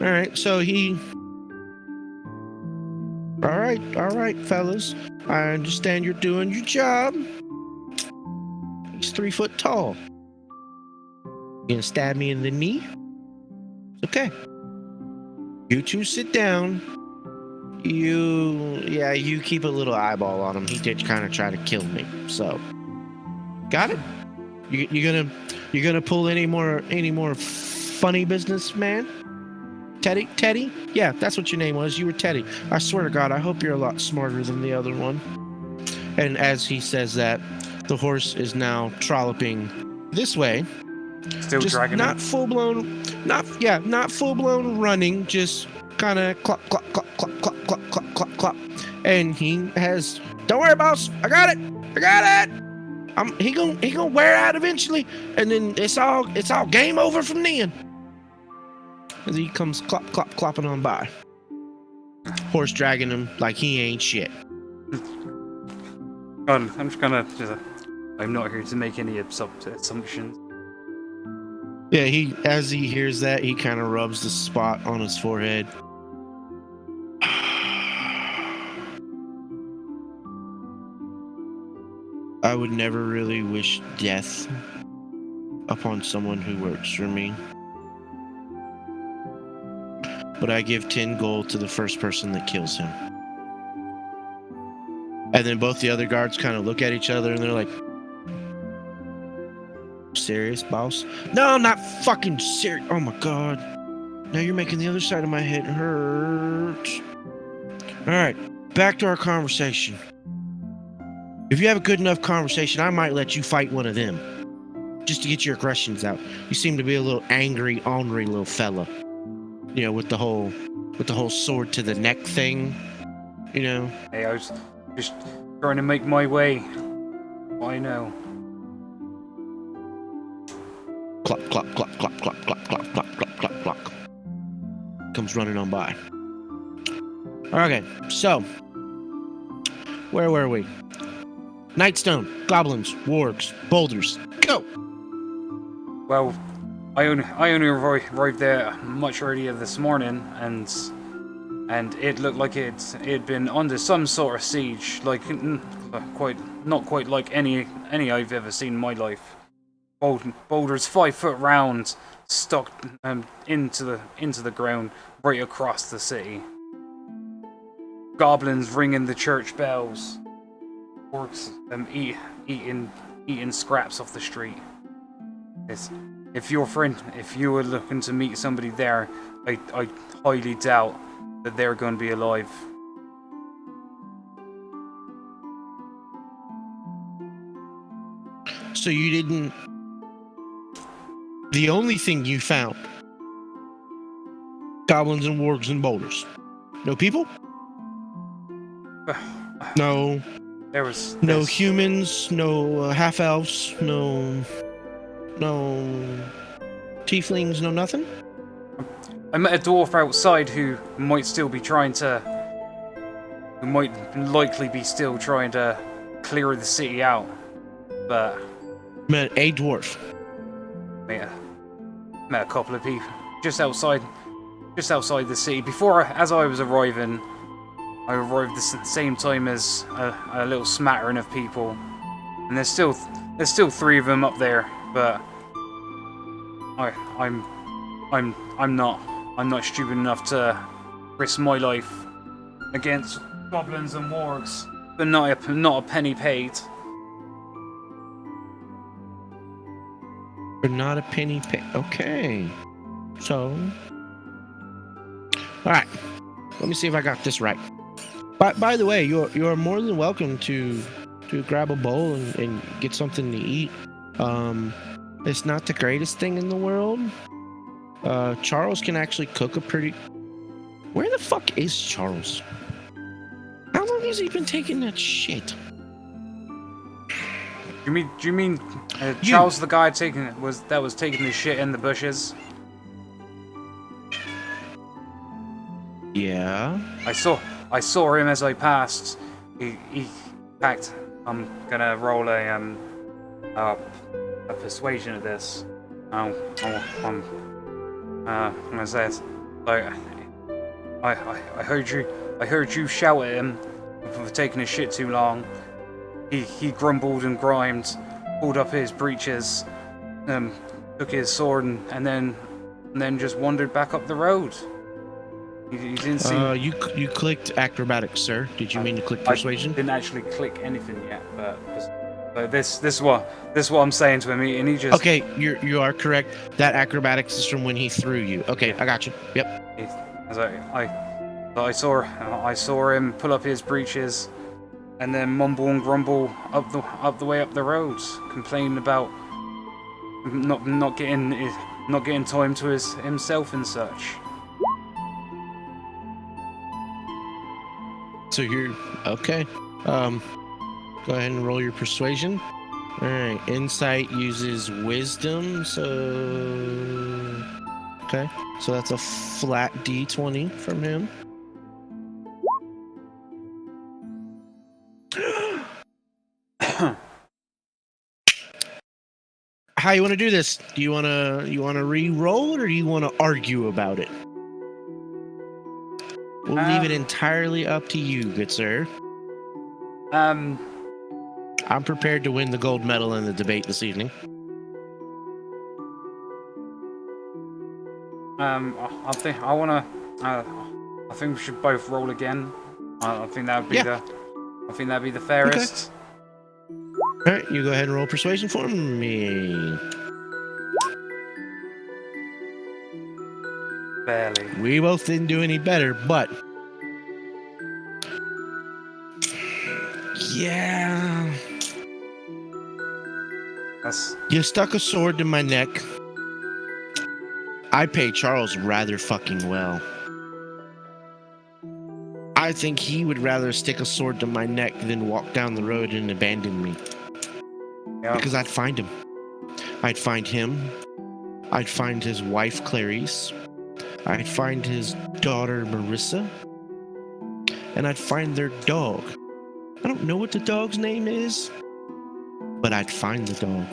All right, so he. All right, fellas. I understand you're doing your job. He's 3 foot tall. You gonna stab me in the knee? It's okay. You two sit down. You keep a little eyeball on him. He did kind of try to kill me. So, got it? You gonna pull any more funny business, man? Teddy? Yeah, that's what your name was. You were Teddy. I swear to God, I hope you're a lot smarter than the other one. And as he says that, the horse is now trolloping this way. Still just dragging not full blown, not full blown running, just kind of clop, clop, clop, clop, clop, clop, clop, clop, clop. And he has, don't worry, boss, I got it. He gonna wear out eventually, and then it's all game over from then. As he comes clop, clop, clopping on by. Horse dragging him like he ain't shit. I'm just gonna I'm not here to make any assumptions. Yeah, as he hears that, he kind of rubs the spot on his forehead. I would never really wish death upon someone who works for me. But I give 10 gold to the first person that kills him. And then both the other guards kind of look at each other and they're like, serious, boss? No, I'm not fucking serious. Oh my god. Now you're making the other side of my head hurt. Alright, back to our conversation. If you have a good enough conversation, I might let you fight one of them. Just to get your aggressions out. You seem to be a little angry, ornery little fella. You know, with the whole sword to the neck thing. You know? Hey, I was just trying to make my way. I know. Clop, clop, clop, clop, clop, clop, clop, clop, clop, clop, clop. Comes running on by. Okay, so where were we? Nightstone, goblins, wargs, boulders. Go! Well, I only arrived there much earlier this morning, and it looked like it'd been under some sort of siege, like not quite like any I've ever seen in my life. Boulders 5 foot round, stuck into the ground right across the city. Goblins ringing the church bells. Orcs eating scraps off the street. If you were looking to meet somebody there, I highly doubt that they're going to be alive. So you didn't... The only thing you found, goblins and wargs and boulders. No people? No. There was no humans, no half-elves, no tieflings, no nothing? I met a dwarf outside who might likely be still trying to clear the city out, but Met a dwarf. Met a couple of people just outside the city. As I was arriving, I arrived the same time as a little smattering of people, and there's still 3 of them up there, but I'm not stupid enough to risk my life against goblins and wargs, but not a penny paid. But not a penny paid. Okay. So, all right. Let me see if I got this right. By the way, you're more than welcome to grab a bowl and get something to eat. It's not the greatest thing in the world. Charles can actually cook a pretty... Where the fuck is Charles? How long has he been taking that shit? Do you mean Charles, the guy that was taking the shit in the bushes? Yeah. I saw him as I passed. He packed. I'm gonna roll a persuasion of this. I'm gonna say it. Like, I heard you shout at him for taking his shit too long. He grumbled and grimed, pulled up his breeches, took his sword and then just wandered back up the road. You didn't see. You clicked acrobatics, sir. Did you mean to click persuasion? I didn't actually click anything yet, but this is what I'm saying to him, and he just. Okay, you are correct. That acrobatics is from when he threw you. Okay, yeah. I got you. Yep. I saw him pull up his breeches, and then mumble and grumble up the way up the road, complaining about not getting time to himself and such. So you're okay. Go ahead and roll your persuasion. All right. Insight uses wisdom, so okay. So that's a flat D20 from him. how you want to do this? Do you want to re-roll it, or do you want to argue about it? We'll leave it entirely up to you, good sir. I'm prepared to win the gold medal in the debate this evening. I think I wanna. I think we should both roll again. I think that would be I think that'd be the fairest. Okay. All right, you go ahead and roll persuasion for me. Barely. We both didn't do any better, but yeah. You stuck a sword to my neck. I pay Charles rather fucking well. I think he would rather stick a sword to my neck than walk down the road and abandon me. Yeah. Because I'd find him. I'd find him. I'd find his wife, Clarice. I'd find his daughter, Marissa. And I'd find their dog. I don't know what the dog's name is, but I'd find the dog.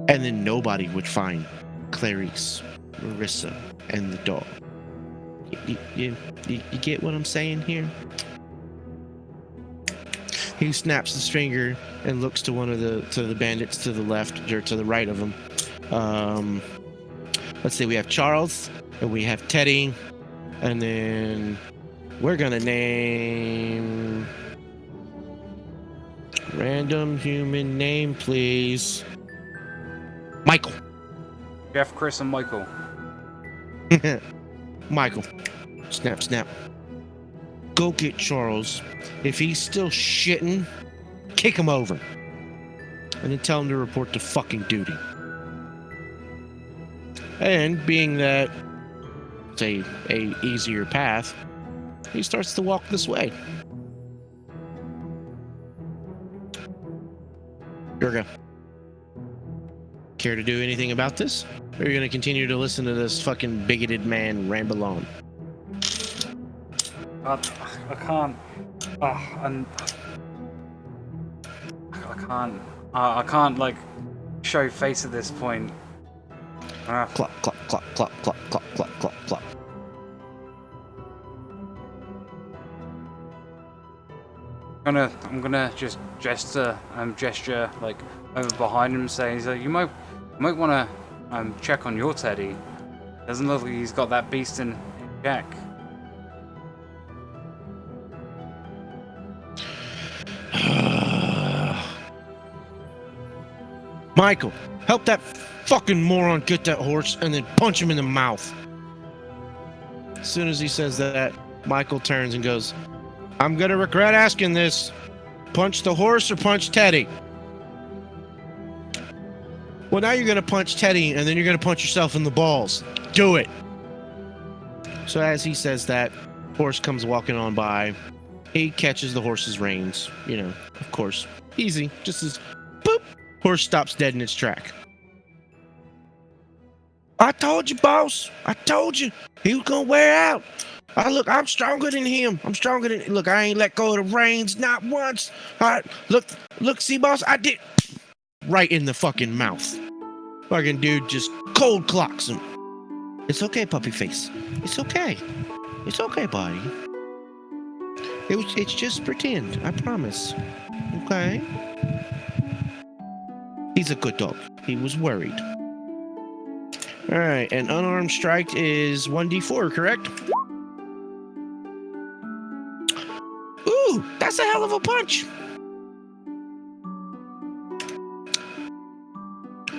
And then nobody would find Clarice, Marissa, and the dog. You get what I'm saying here? He snaps his finger and looks to one of the bandits to the left, or to the right of him. Let's see, we have Charles, and we have Teddy, and then we're gonna name random human name, please. Michael. Jeff, Chris, and Michael. Michael. Snap, snap. Go get Charles. If he's still shitting, kick him over. And then tell him to report to fucking duty. And being that it's a easier path, he starts to walk this way. Durga, care to do anything about this? Or are you going to continue to listen to this fucking bigoted man ramble on? I can't. I can't, like, show face at this point. Clop, clop, clop, clop, clop, clop, clop, clop, clop. I'm gonna just gesture like over behind him, saying, so you might want to check on your Teddy. Doesn't look like he's got that beast in check. Michael, help that fucking moron get that horse and then punch him in the mouth. As soon as he says that, Michael turns and goes, I'm gonna regret asking this. Punch the horse or punch Teddy? Well, now you're gonna punch Teddy and then you're gonna punch yourself in the balls. Do it. So as he says that, horse comes walking on by. He catches the horse's reins, you know, of course. Easy, just as boop, horse stops dead in its track. I told you, boss. I told you. He was gonna wear out. I'm stronger than him. Look, I ain't let go of the reins, not once. Look, see, boss, I did. Right in the fucking mouth. Fucking dude just cold clocks him. It's okay, puppy face. It's okay. It's okay, buddy. It's just pretend. I promise. Okay? He's a good dog. He was worried. Alright, an unarmed strike is 1d4, correct? Ooh, that's a hell of a punch!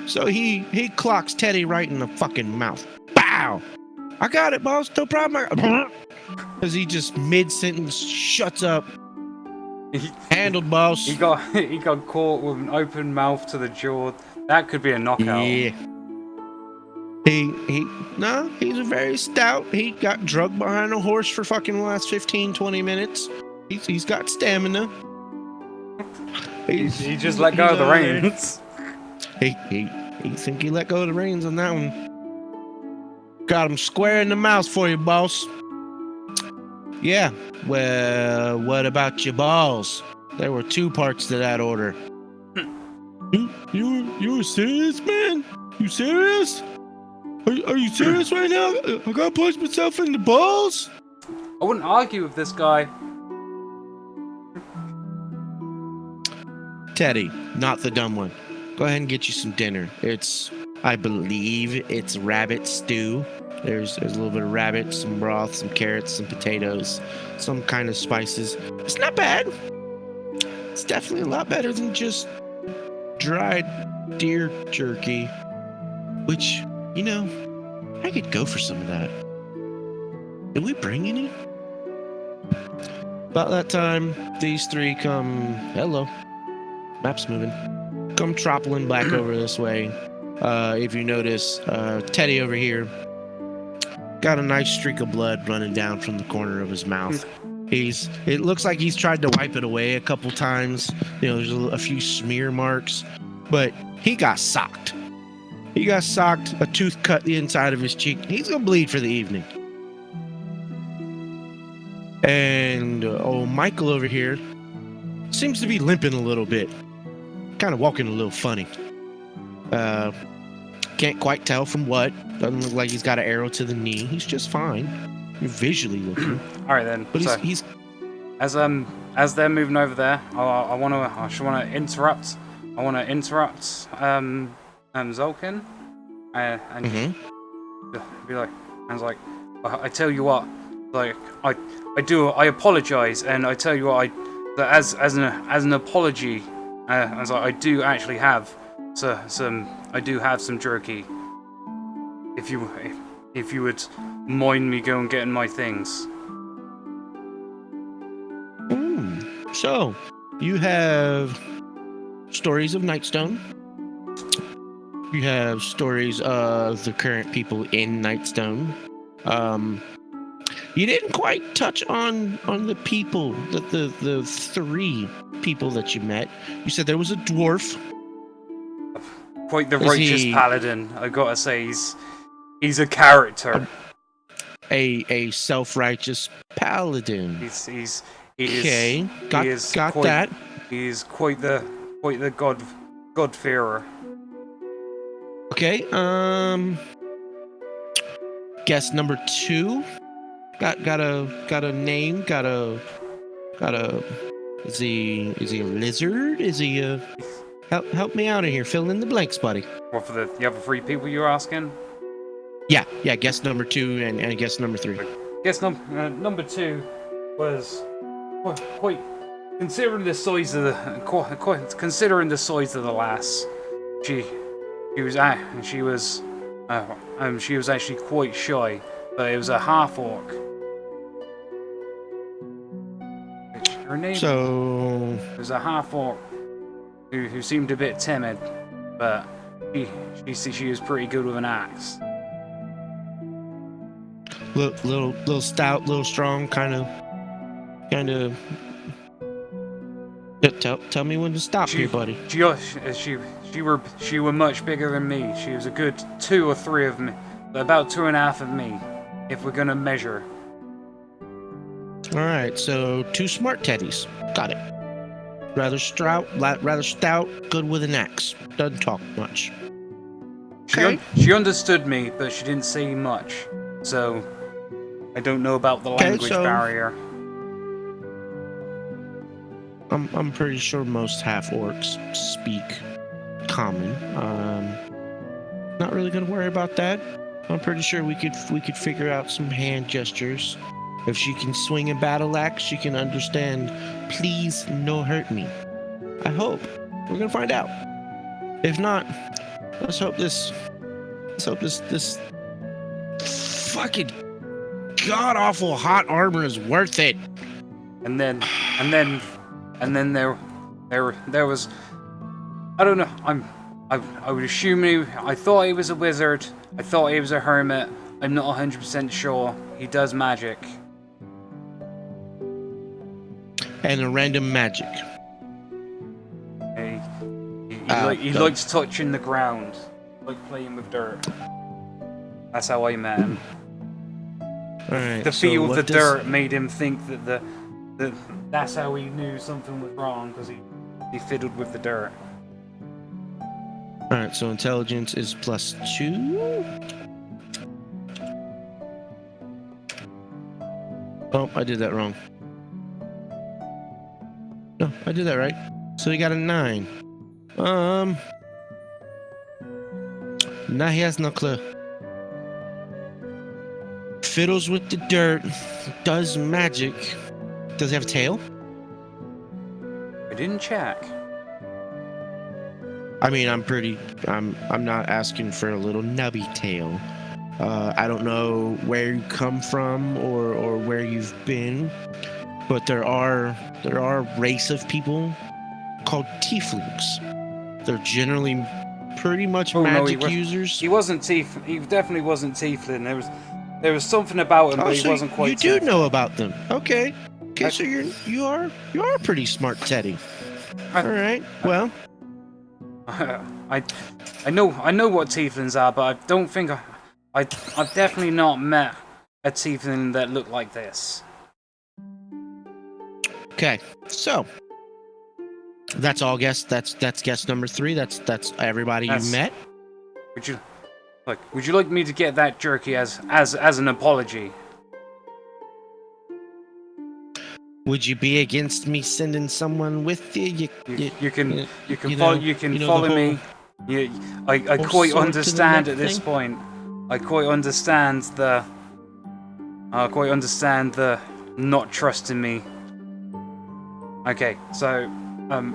So he clocks Teddy right in the fucking mouth. Bow! I got it, boss. No problem. As he just mid-sentence shuts up. Handled, boss. He got caught with an open mouth to the jaw. That could be a knockout. Yeah. He's a very stout. He got drugged behind a horse for fucking the last 15-20 minutes. He's got stamina. He just let go of the reins. He think he let go of the reins on that one. Got him square in the mouth for you, boss. Yeah, well, what about your balls? There were two parts to that order. You were serious, man? You serious? Are you serious right now? I gotta punch myself in the balls? I wouldn't argue with this guy. Teddy, not the dumb one. Go ahead and get you some dinner. I believe it's rabbit stew. There's a little bit of rabbit, some broth, some carrots, some potatoes, some kind of spices. It's not bad. It's definitely a lot better than just dried deer jerky, which, I could go for some of that. Did we bring any? About that time, these three come... Hello. Map's moving. Come troppling back over this way. If you notice, Teddy over here got a nice streak of blood running down from the corner of his mouth. It looks like he's tried to wipe it away a couple times. There's a few smear marks, but he got socked. A tooth cut the inside of his cheek. He's gonna bleed for the evening. And old Michael over here seems to be limping a little bit, kind of walking a little funny. Can't quite tell from what. Doesn't look like he's got an arrow to the knee. He's just fine, visually looking. All right then. But so, he's as they're moving over there, I want to interrupt. I want to interrupt Zolkin, and be like, I tell you what, like I apologize, and I tell you what, that as an apology, I do actually have some jerky. If you would mind me going getting my things. So, you have stories of Nightstone. You have stories of the current people in Nightstone. You didn't quite touch on the people, the three people that you met. You said there was a dwarf. Quite the righteous paladin, I gotta say. He's a character. A self-righteous paladin. He got that. He is quite the God-fearer. Okay, guess number 2. Got a name, is he a lizard? Is he a... Help me out of here, fill in the blanks, buddy. What, for the other 3 people you're asking? Yeah, guess number 2 and guess number 3. Guess number 2 was quite considering the size of the lass. She was actually quite shy, but it was a half orc. Her name was a half orc who seemed a bit timid, but she was pretty good with an axe. Little stout, little strong, kind of. Tell me when to stop here, buddy. She were much bigger than me. She was a good 2 or 3 of me, about 2.5 of me, if we're gonna measure. All right, so 2 smart teddies. Got it. Rather stout, good with an axe. Doesn't talk much. Okay. She understood me, but she didn't say much. So I don't know about the language barrier. I'm pretty sure most half orcs speak common. Not really gonna worry about that. I'm pretty sure we could figure out some hand gestures. If she can swing a battle axe, she can understand. Please, no hurt me. I hope. We're gonna find out. If not, let's hope this fucking god awful hot armor is worth it. And then there was, I don't know. I would assume I thought he was a wizard. I thought he was a hermit. I'm not 100% sure. He does magic. And a random magic. He likes touching the ground, like playing with dirt. That's how I met him. Right, the feel of the dirt made him think that that's how he knew something was wrong, because he fiddled with the dirt. All All right, so intelligence is +2. Oh, I did that wrong. No, I did that right. So he got a 9. Now he has no clue. Fiddles with the dirt, does magic. Does he have a tail? I didn't check. I mean, I'm not asking for a little nubby tail. I don't know where you come from or where you've been, but there are a race of people called tieflings. They're generally pretty much magic users. He wasn't tief. He definitely wasn't tiefling. There was something about him, but he wasn't quite. You do know about them. Okay. Okay, so you are a pretty smart Teddy. All right. Well, I know what tieflings are, but I don't think I've definitely not met a tiefling that looked like this. okay. So that's all guess. That's guess number 3. That's everybody you've met. Would you like me to get that jerky as an apology? Would you be against me sending someone with you? You can follow me. I quite understand at this point. I quite understand the not trusting me. Okay, so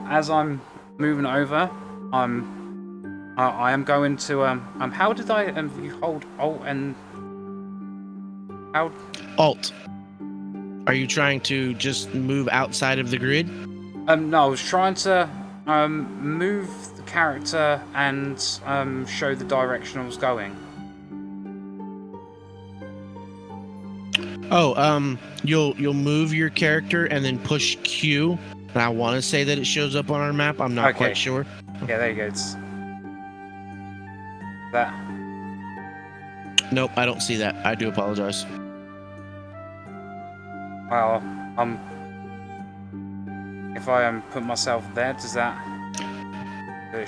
as I'm moving over, I am going to how did I you hold Alt and how Alt. Are you trying to just move outside of the grid? No, I was trying to move the character and show the direction I was going. Oh, you'll move your character and then push Q. And I want to say that it shows up on our map. I'm not quite sure. Yeah, there you go. It's that. Nope, I don't see that. I do apologize. Well, if I put myself there, does that?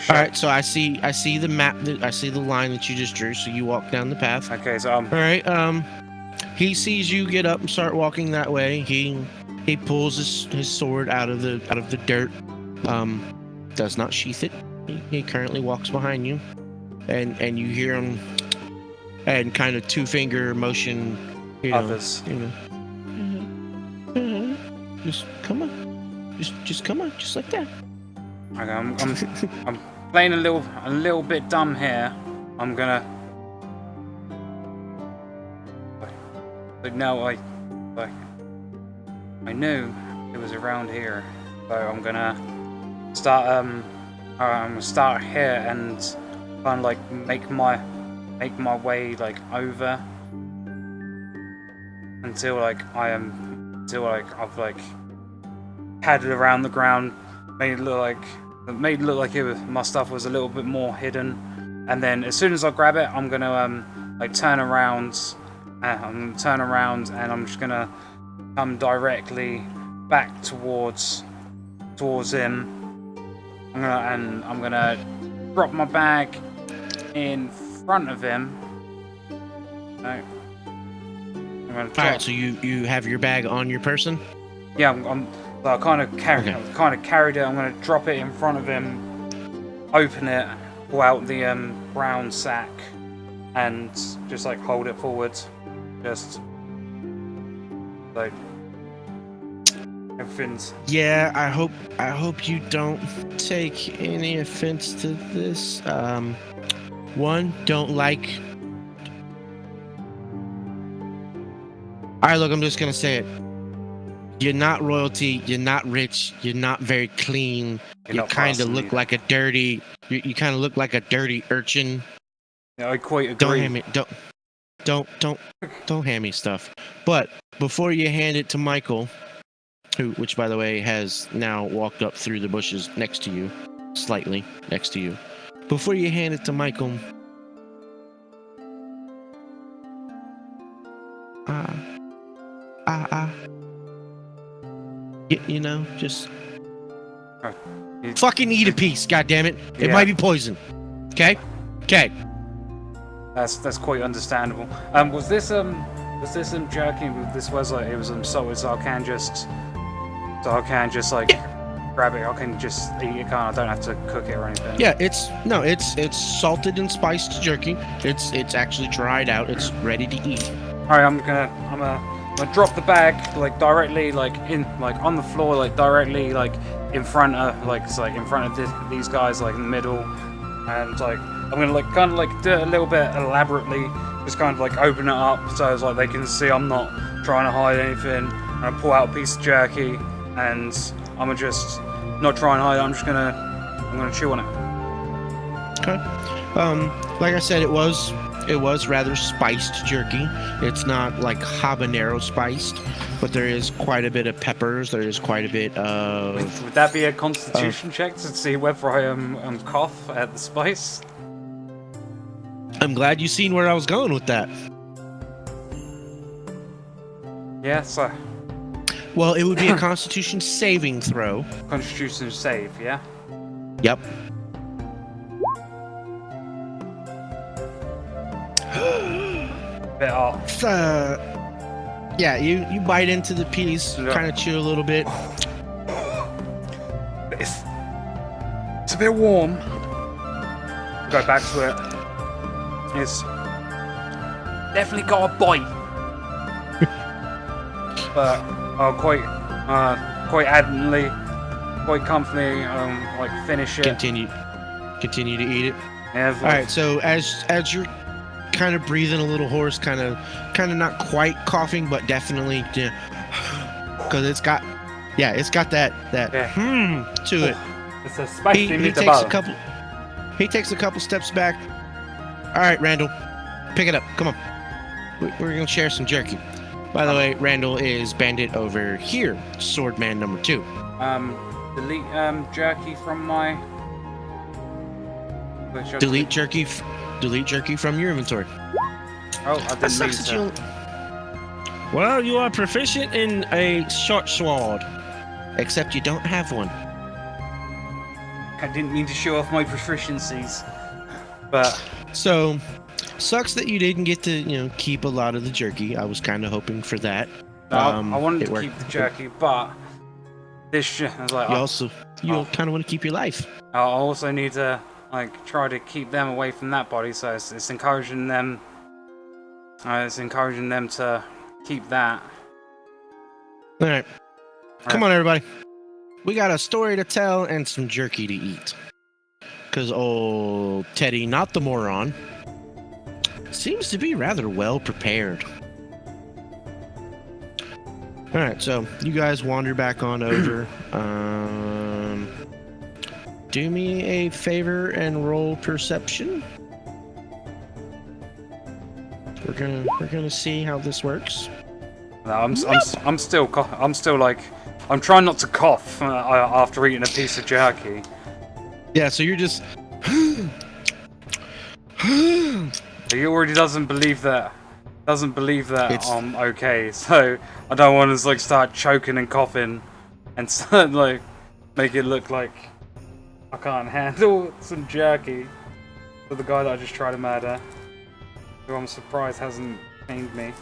All right, so I see the map. I see the line that you just drew. So you walk down the path. Okay, so all right. He sees you get up and start walking that way. He pulls his sword out of the dirt. Does not sheath it. He currently walks behind you, and you hear him, and kind of 2-finger motion. Others. Just come on. Just come on, just like that. Okay, I'm playing a little bit dumb here. I'm gonna. But no, I knew it was around here, so I'm gonna start. I'm gonna start here and kind of like make my way like over until I've like padded around the ground, made it look like my stuff was a little bit more hidden, and then as soon as I grab it, I'm gonna like turn around and I'm just gonna come directly back towards him. I'm gonna drop my bag in front of him. Right. Alright, so you have your bag on your person? Yeah, I kind of carried it. I'm gonna drop it in front of him, open it, pull out the brown sack, and just like hold it forward. Just like everything's. Yeah, I hope you don't take any offense to this. One, don't like. Alright, look, I'm just gonna say it. You're not royalty, you're not rich, you're not very clean. You kind of look like a dirty. You kind of look like a dirty urchin. Yeah, I quite agree. Don't hand me. Don't hand me stuff. But before you hand it to Michael, which by the way has now walked up through the bushes next to you, slightly next to you. Before you hand it to Michael, just fucking eat a piece. God damn it! It might be poison. Okay. Okay. That's quite understandable. Was this jerky? This was like it was salted, so I can just like grab it. I can just eat it. I don't have to cook it or anything. Yeah, it's salted and spiced jerky. It's actually dried out. It's ready to eat. All right, I'm gonna drop the bag like directly like on the floor, like directly like in front of these guys, like in the middle, and like I'm gonna like kind of like do it a little bit elaborately, just kind of like open it up so it's like they can see I'm not trying to hide anything. And I pull out a piece of jerky, and I'm gonna just not try and hide it. I'm gonna chew on it. Okay. Like I said, it was rather spiced jerky. It's not like habanero spiced, but there is quite a bit of peppers. There is quite a bit of. Would that be a constitution check to see whether I am cough at the spice? I'm glad you seen where I was going with that. Yeah, so. Well, it would be a Constitution saving throw. Constitution save, yeah? Yep. Bit off. Yeah, you bite into the piece, kind of chew a little bit. It's a bit warm. Go back to it. It's definitely got a bite. But quite adamantly, quite comfortably, like finish it. Continue to eat it. Yeah, all right. So as you're kind of breathing a little hoarse, kind of not quite coughing, but definitely, because it's got that to it. It's a spicy meatball. He takes a couple steps back. All right, Randall, pick it up. Come on. We're gonna share some jerky. By the way, Randall is bandit over here, swordman number 2. Delete jerky from my. Delete jerky from your inventory. Oh, I didn't use that. Well, you are proficient in a short sword, except you don't have one. I didn't mean to show off my proficiencies, but so. Sucks that you didn't get to, keep a lot of the jerky. I was kind of hoping for that. I wanted to keep the jerky, but this shit, I was like, you kind of want to keep your life. I also need to try to keep them away from that body, so it's encouraging them. It's encouraging them to keep that. All right, come on, everybody. We got a story to tell and some jerky to eat. Cause old Teddy, not the moron, seems to be rather well prepared. All right, so you guys wander back on over. Do me a favor and roll perception. We're gonna see how this works. No, I'm still trying not to cough after eating a piece of jerky. Yeah, so you're just. He already doesn't believe that I'm okay, so I don't want to start choking and coughing and make it look like I can't handle some jerky for the guy that I just tried to murder, who I'm surprised hasn't pained me.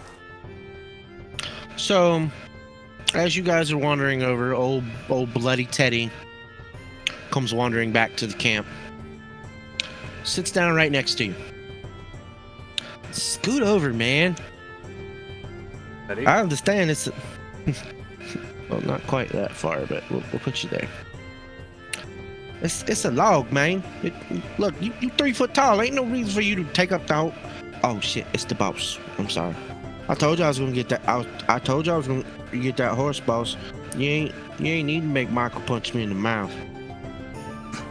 So as you guys are wandering over, old bloody Teddy comes wandering back to the camp, sits down right next to you. Scoot over, man. Teddy? I understand it's well, not quite that far, but we'll put you there. It's a log, man. Look, you 3 foot tall. Ain't no reason for you to take up the whole. Oh shit, it's the boss. I'm sorry. I told you I was gonna get that. I told you I was gonna get that horse, boss. You ain't need to make Michael punch me in the mouth.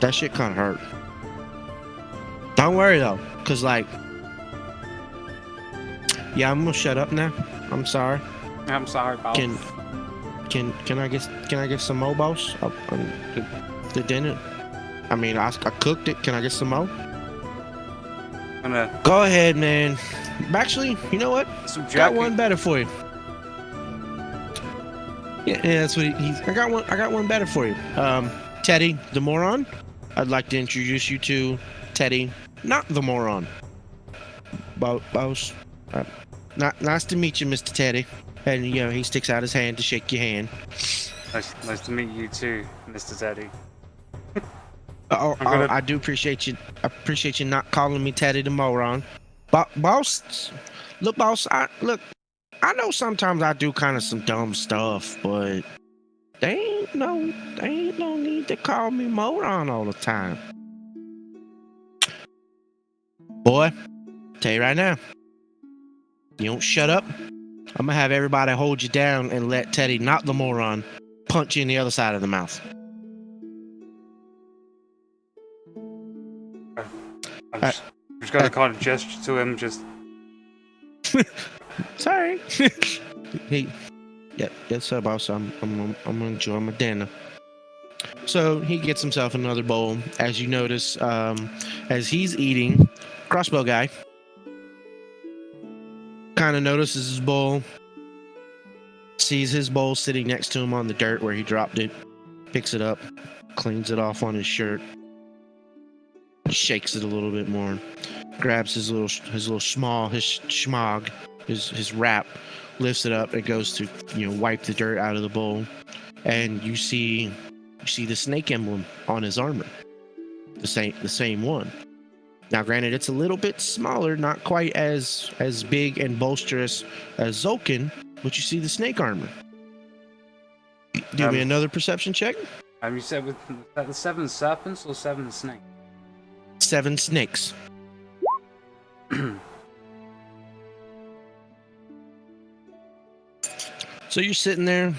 That shit kind of hurt. Don't worry though, cause yeah, I'm gonna shut up now. I'm sorry. I'm sorry, boss. Can I get some more, boss? The dinner. I mean, I cooked it. Can I get some more? Go ahead, man. Actually, you know what? Got one better for you. Yeah, that's what he's. I got one better for you. Teddy, the moron. I'd like to introduce you to Teddy, not the moron. Boss, nice to meet you, Mr. Teddy. And he sticks out his hand to shake your hand. Nice to meet you too, Mr. Teddy. I do appreciate you. I appreciate you not calling me Teddy the moron. Boss, look, boss. I know sometimes I do kind of some dumb stuff, but they ain't no need to call me moron all the time. Boy, tell you right now, you don't shut up, I'm gonna have everybody hold you down and let Teddy, not the moron, punch you in the other side of the mouth. I'm just gonna kind of gesture to him, just. Sorry. Yes, sir, boss. I'm gonna enjoy my dinner. So he gets himself another bowl. As you notice, as he's eating, crossbow guy kind of notices his bowl, sees his bowl sitting next to him on the dirt where he dropped it, picks it up, cleans it off on his shirt, shakes it a little bit more, grabs his schmog, his wrap, lifts it up and goes to wipe the dirt out of the bowl, and you see the snake emblem on his armor, the same one. Now, granted, it's a little bit smaller, not quite as big and bolsterous as Zolkin, but you see the snake armor. Do me another perception check. You said with the 7 serpents or 7 snakes? 7 snakes. So you're sitting there.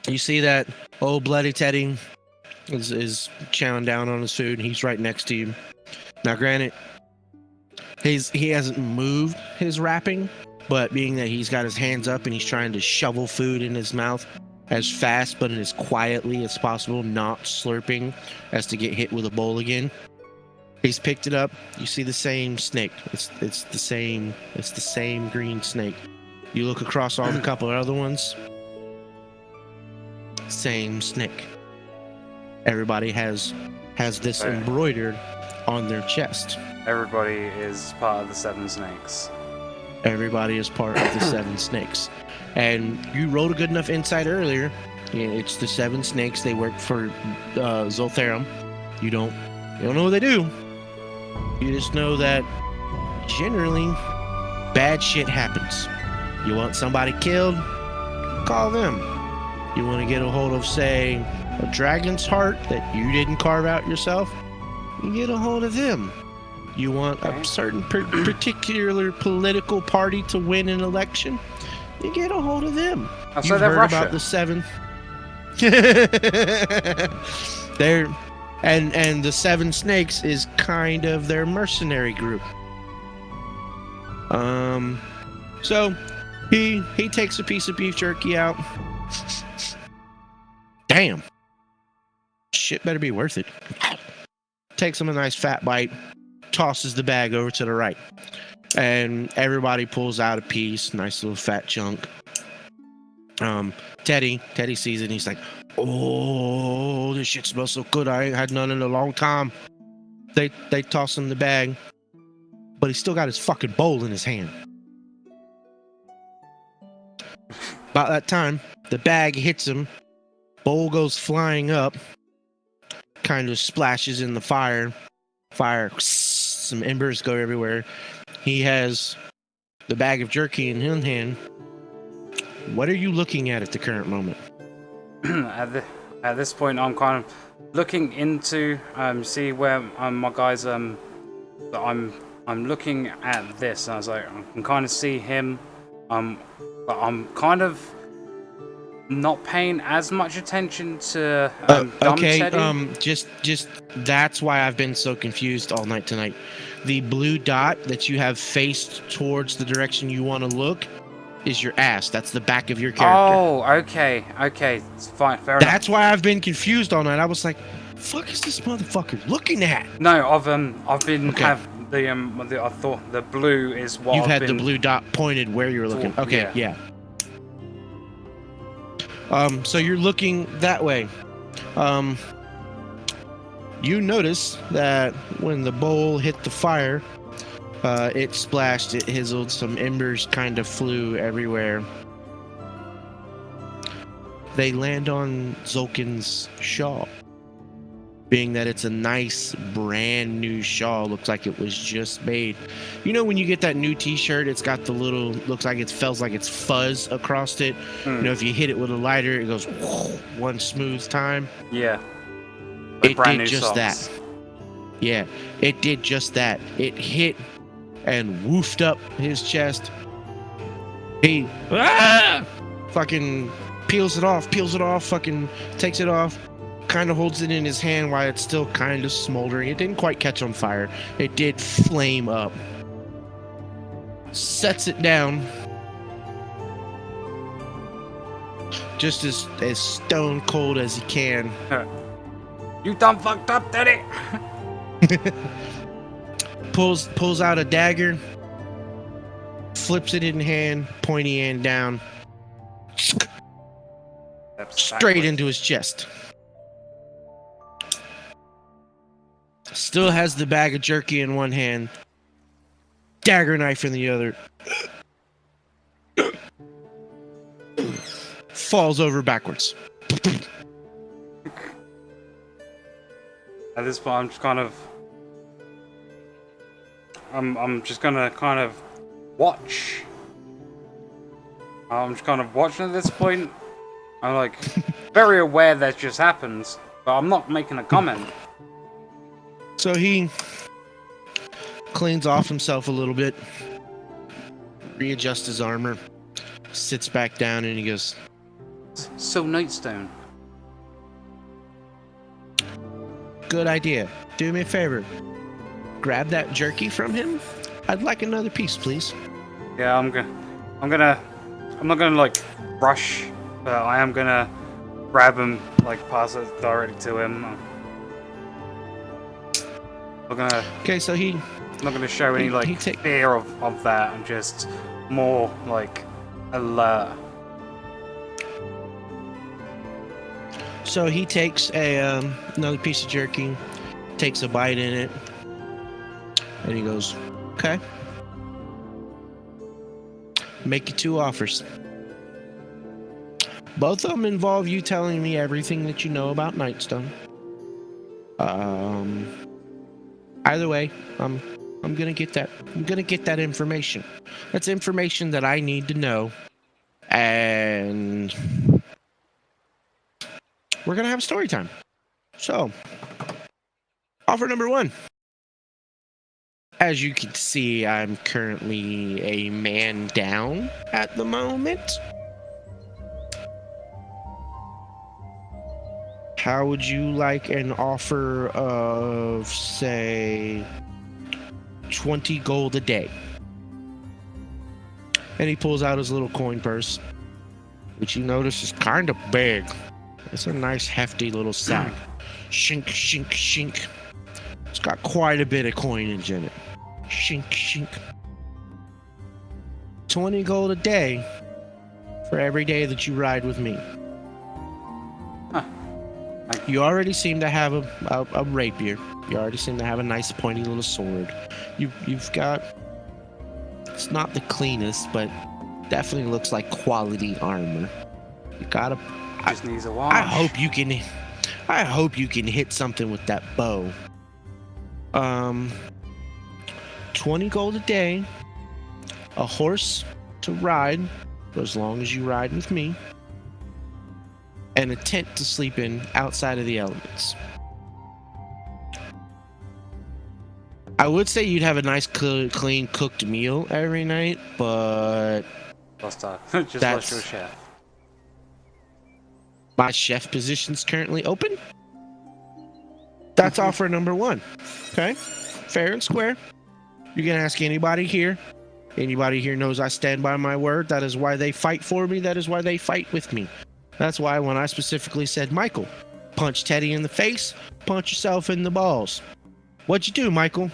You see that old bloody Teddy is chowing down on his food, and he's right next to you. Now, granted, he hasn't moved his wrapping, but being that he's got his hands up and he's trying to shovel food in his mouth as fast but as quietly as possible, not slurping as to get hit with a bowl again, he's picked it up. You see the same snake. It's the same green snake. You look across all the couple of other ones. Same snake. Everybody has this embroidered on their chest. Everybody is part of the 7 snakes. Everybody is part of the 7 snakes. And you rolled a good enough insight earlier. Yeah, it's the 7 snakes. They work for Zoltherum. You don't know what they do. You just know that generally bad shit happens. You want somebody killed? Call them. You want to get a hold of, say, a dragon's heart that you didn't carve out yourself? You get a hold of them. You want a certain particular political party to win an election? You get a hold of them. You've heard about the 7. And the 7 snakes is kind of their mercenary group. So he takes a piece of beef jerky out. Damn. Shit better be worth it. Takes him a nice fat bite, tosses the bag over to the right, and everybody pulls out a piece, nice little fat chunk. Teddy sees it and he's like, "Oh, this shit smells so good. I ain't had none in a long time." They toss him the bag, but he's still got his fucking bowl in his hand. About that time, the bag hits him, bowl goes flying up, kind of splashes in the fire, some embers go everywhere. He has the bag of jerky in his hand. What are you looking at the current moment? At this point, I'm kind of looking into see where my guys I'm looking at this, and I was like, I can kind of see him, but I'm kind of not paying as much attention to okay, Teddy. Just that's why I've been so confused all night tonight. The blue dot that you have faced towards the direction you want to look is your ass. That's the back of your character. Oh, okay, it's fine, fair enough. That's why I've been confused all night. I was like, "Fuck is this motherfucker looking at?" No, I've been have I thought the blue is what you've had the blue dot pointed where you're looking. Okay, yeah. So you're looking that way. You notice that when the bowl hit the fire, it splashed, it hizzled, some embers kind of flew everywhere. They land on Zulkin's shawl. Being that it's a nice brand new shawl, looks like it was just made. You know when you get that new t-shirt, it's got the little, looks like it feels like it's fuzz across it. You know, if you hit it with a lighter, it goes one smooth time. Yeah. It did just that. Yeah, it did just that. It hit and woofed up his chest. He fucking peels it off, fucking takes it off, kind of holds it in his hand while it's still kind of smoldering. It didn't quite catch on fire. It did flame up. Sets it down. Just as stone cold as he can. You done fucked up, Teddy! Pulls out a dagger, flips it in hand, pointy end down, straight into his chest. Still has the bag of jerky in one hand, dagger knife in the other. Falls over backwards. At this point, I'm just kind of... I'm just gonna kind of watch. I'm just kind of watching at this point. I'm like very aware that just happens, but I'm not making a comment. So he cleans off himself a little bit, readjusts his armor, sits back down, and he goes, So Nightstone. good idea. Do me a favor. Grab that jerky from him. I'd like another piece, please. Yeah, I'm not gonna like rush, but I am gonna grab him, like pass it directly to him. I'm gonna. Okay, so I'm not gonna show any like fear of that. I'm just more like alert. So he takes another piece of jerky, takes a bite in it, and he goes, okay. Make you two offers. Both of them involve you telling me everything that you know about Nightstone. Either way, I'm gonna get that. I'm gonna get that information. That's information that I need to know, and we're gonna have story time. So, offer number one. As you can see, I'm currently a man down at the moment. How would you like an offer of, say, 20 gold a day? And he pulls out his little coin purse, which you notice is kind of big. It's a nice, hefty little sack. Shink, shink, shink. It's got quite a bit of coinage in it. Shink, shink. 20 gold a day for every day that you ride with me. Huh. You already seem to have a rapier. You already seem to have a nice pointy little sword. You've got... It's not the cleanest, but definitely looks like quality armor. You got a... Just needs a wash. I hope you can hit something with that bow. 20 gold a day, a horse to ride for as long as you ride with me, and a tent to sleep in outside of the elements. I would say you'd have a nice clean cooked meal every night, but just lost your chef. My chef position's currently open. That's offer number one. Okay? Fair and square. You can ask anybody here. Anybody here knows I stand by my word. That is why they fight for me. That is why they fight with me. That's why when I specifically said, Michael, punch Teddy in the face, punch yourself in the balls. What'd you do, Michael?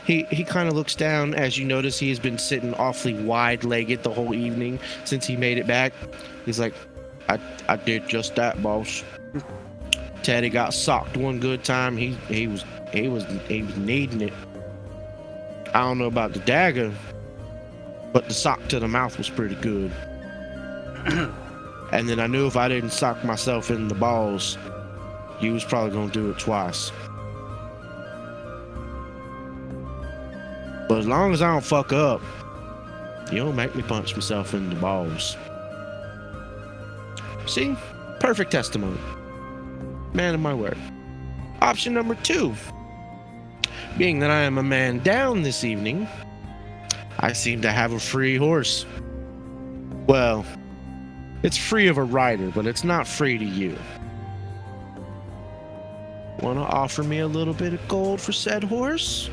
He kind of looks down. As you notice, he has been sitting awfully wide-legged the whole evening since he made it back. He's like, I did just that, boss. Teddy got socked one good time. He was needing it. I don't know about the dagger, but the sock to the mouth was pretty good. And then I knew if I didn't sock myself in the balls, he was probably gonna do it twice. But as long as I don't fuck up, you don't make me punch myself in the balls. See? Perfect testimony. Man of my word. Option number 2. Being that I am a man down this evening, I seem to have a free horse. Well, it's free of a rider, but it's not free to you. Want to offer me a little bit of gold for said horse?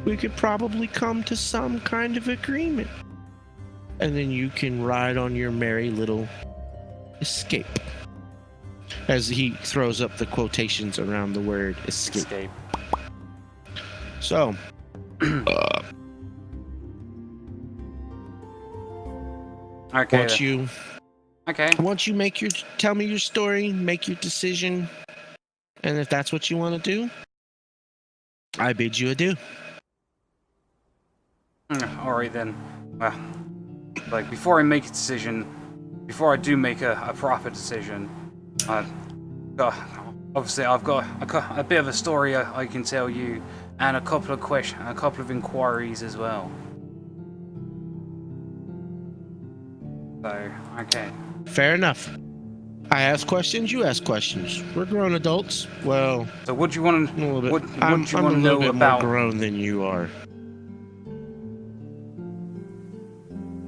We could probably come to some kind of agreement. And then you can ride on your merry little escape. As he throws up the quotations around the word escape. So, Okay. Once you tell me your story, make your decision, and if that's what you want to do, I bid you adieu. All right then. Well, like before I make a decision, before I do make a proper decision, obviously I've got a bit of a story I can tell you, and a couple of inquiries as well. So, okay. Fair enough. I ask questions, you ask questions. We're grown adults. Well, so what do you want to? I'm a little bit more grown than you are.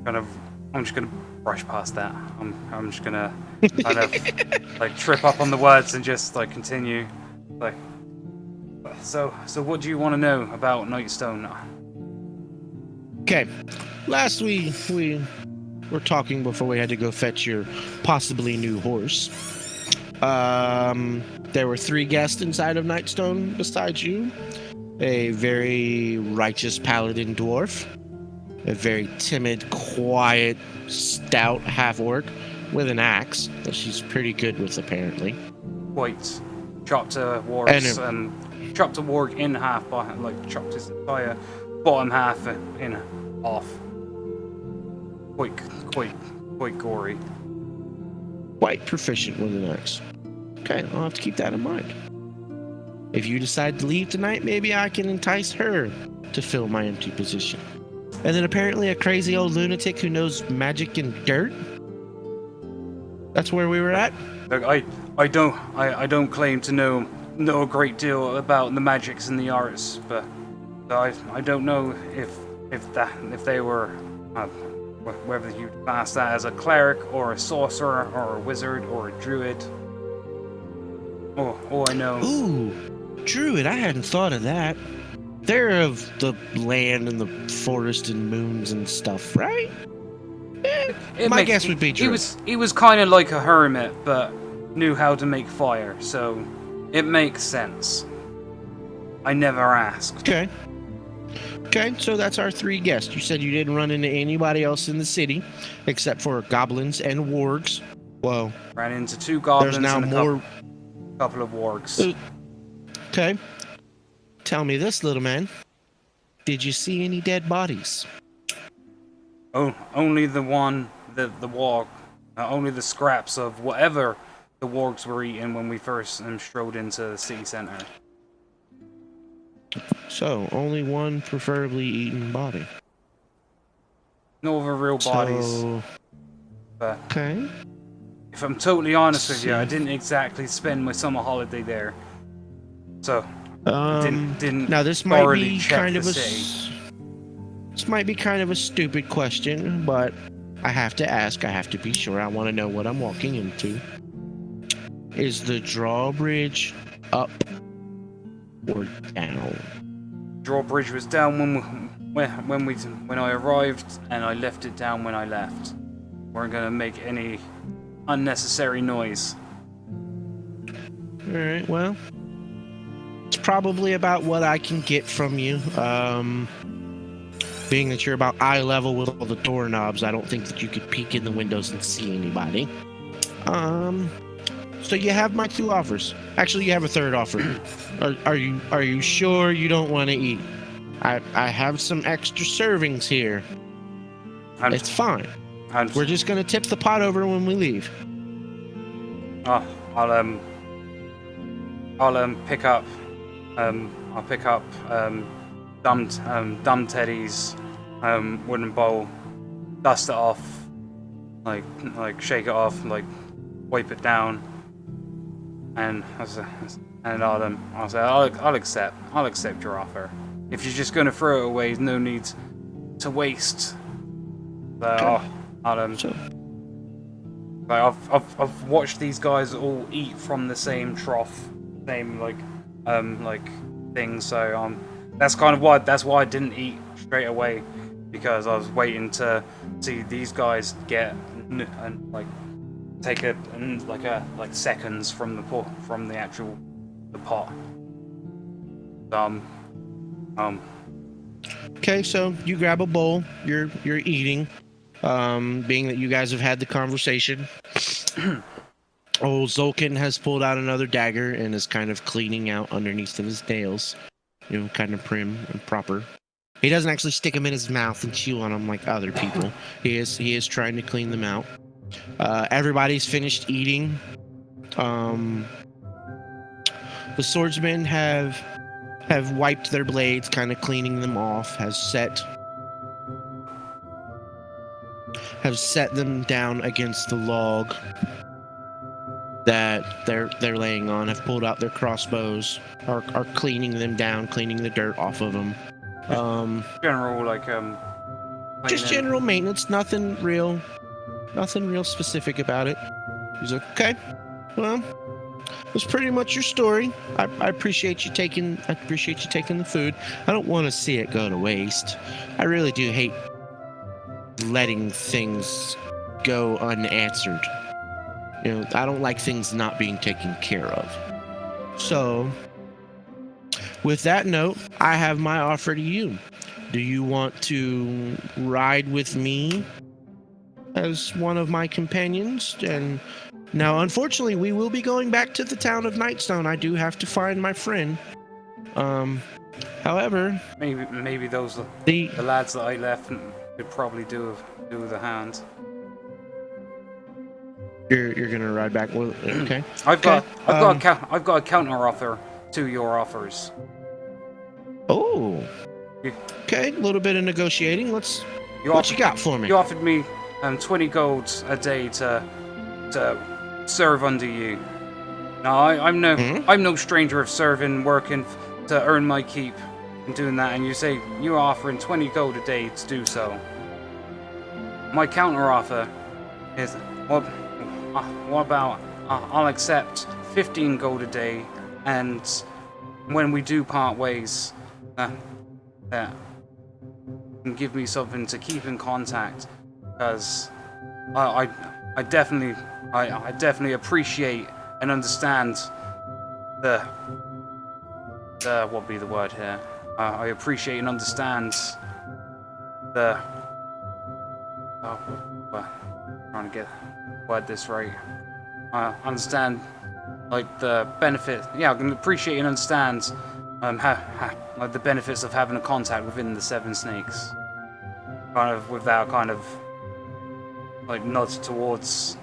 I'm just gonna brush past that. I'm just gonna kind of like trip up on the words and just like continue. Like, so what do you want to know about Nightstone? Okay, last we were talking before we had to go fetch your possibly new horse. There were 3 guests inside of Nightstone besides you. A very righteous paladin dwarf. A very timid, quiet, stout half-orc with an axe that she's pretty good with, apparently. Quite. Chopped a warg in half, chopped his entire bottom half in half. Quite gory. Quite proficient with an axe. Okay, I'll have to keep that in mind. If you decide to leave tonight, maybe I can entice her to fill my empty position. And then apparently a crazy old lunatic who knows magic and dirt. That's where we were at. Look, I don't claim to know a great deal about the magics and the arts, but I don't know if they were whether you class that as a cleric or a sorcerer or a wizard or a druid. Oh, I know. Ooh, druid! I hadn't thought of that. They're of the land and the forest and moons and stuff, right? My guess would be druid. He was kind of like a hermit, but knew how to make fire, so it makes sense. I never asked. Okay, so that's our 3 guests. You said you didn't run into anybody else in the city, except for goblins and wargs. Well, ran into 2 goblins there's now and more. Couple of wargs. Okay. Tell me this, little man. Did you see any dead bodies? Oh, only the warg. Only the scraps of whatever the wargs were eating when we first strode into the city center. So, only one preferably eaten body. No other real bodies. But okay. If I'm totally honest with you, I didn't exactly spend my summer holiday there. So, didn't now this might be kind of this might be kind of a stupid question, but I have to ask. I have to be sure. I want to know what I'm walking into. Is the drawbridge up or down? Drawbridge was down when I arrived, and I left it down when I left. Weren't gonna make any unnecessary noise. Alright, well, it's probably about what I can get from you. Being that you're about eye level with all the doorknobs, I don't think that you could peek in the windows and see anybody. So you have my two offers. Actually, you have a third offer. Are you sure you don't want to eat? I have some extra servings here. And, It's fine. and We're just gonna tip the pot over when we leave. oh, I'll pick up dumb Teddy's wooden bowl, dust it off, like shake it off, like wipe it down, and I'll say I'll accept your offer. If you're just gonna throw it away, no need to waste. So I've watched these guys all eat from the same trough, same like thing. So that's why I didn't eat straight away, because I was waiting to see these guys get and take seconds from the actual pot. Okay, so you grab a bowl. You're eating. Being that you guys have had the conversation, old Zolkin has pulled out another dagger and is kind of cleaning out underneath of his nails. Kind of prim and proper. He doesn't actually stick them in his mouth and chew on them like other people. He is trying to clean them out. Everybody's finished eating. The swordsmen have wiped their blades, kind of cleaning them off. Have set them down against the log that they're laying on. Have pulled out their crossbows. Are cleaning them down, cleaning the dirt off of them. Just general maintenance. Nothing real specific about it. He's like, okay, well, that's pretty much your story. I appreciate you taking the food. I don't want to see it go to waste. I really do hate letting things go unanswered. I don't like things not being taken care of. So, with that note, I have my offer to you. Do you want to ride with me as one of my companions? And now, unfortunately, we will be going back to the town of Nightstone. I do have to find my friend. However, maybe those the lads that I left could probably do the hand. You're gonna ride back with okay. I've got a counter offer to your offers. Oh. Okay, a little bit of negotiating. What you got for me? You offered me 20 gold a day to serve under you. Now I'm no stranger of serving, working to earn my keep and doing that, and you say you're offering 20 gold a day to do so. My counter offer is what about I'll accept 15 gold a day, and when we do part ways, that can give me something to keep in contact, because I definitely appreciate and understand the what would be the word here? I appreciate and understand the trying to get word this right. I understand the benefit. Yeah, I can appreciate and understand how the benefits of having a contact within the Seven Snakes. Kind of with that kind of nods towards.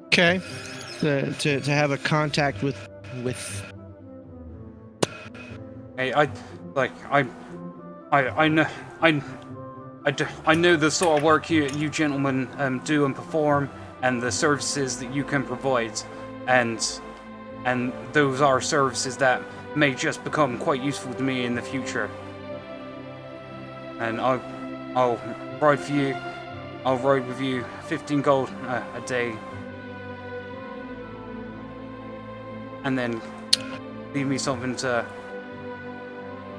Okay, to have a contact with. Hey, I know the sort of work you gentlemen do and perform, and the services that you can provide, and those are services that may just become quite useful to me in the future. And I'll ride for you. I'll ride with you 15 gold a day, and then leave me something to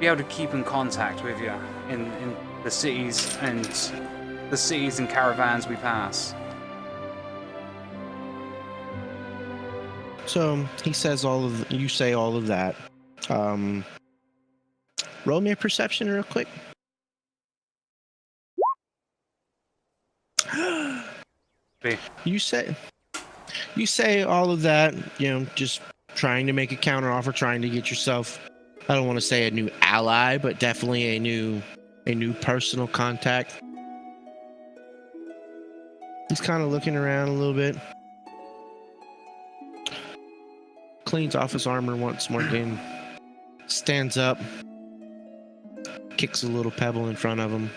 be able to keep in contact with you in the cities and caravans we pass. So he says you say all of that. Roll me a perception real quick. You say all of that, just trying to make a counter offer, trying to get yourself, I don't want to say a new ally, but definitely a new personal contact. He's kind of looking around a little bit. Cleans off his armor once more again. Stands up. Kicks a little pebble in front of him.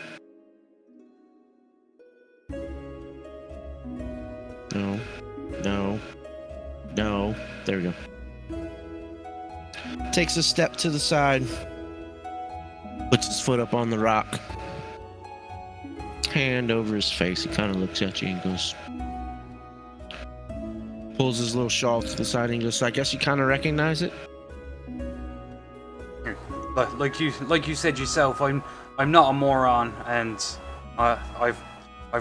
No. There we go. Takes a step to the side. Puts his foot up on the rock. Hand over his face. He kind of looks at you and goes... Pulls his little shawl to the side and goes, so I guess you kind of recognize it? Like you said yourself, I'm not a moron, and I've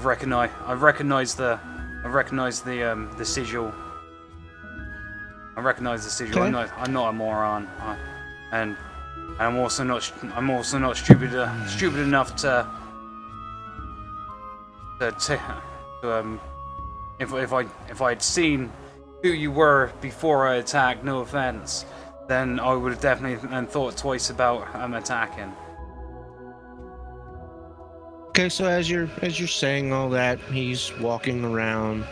recognized the sigil. I recognize the sigil. Okay. I'm not a moron, and I'm also not stupid enough to if I'd seen who you were before I attacked, no offense, then I would have definitely thought twice about attacking. Okay, so as you're saying all that, he's walking around.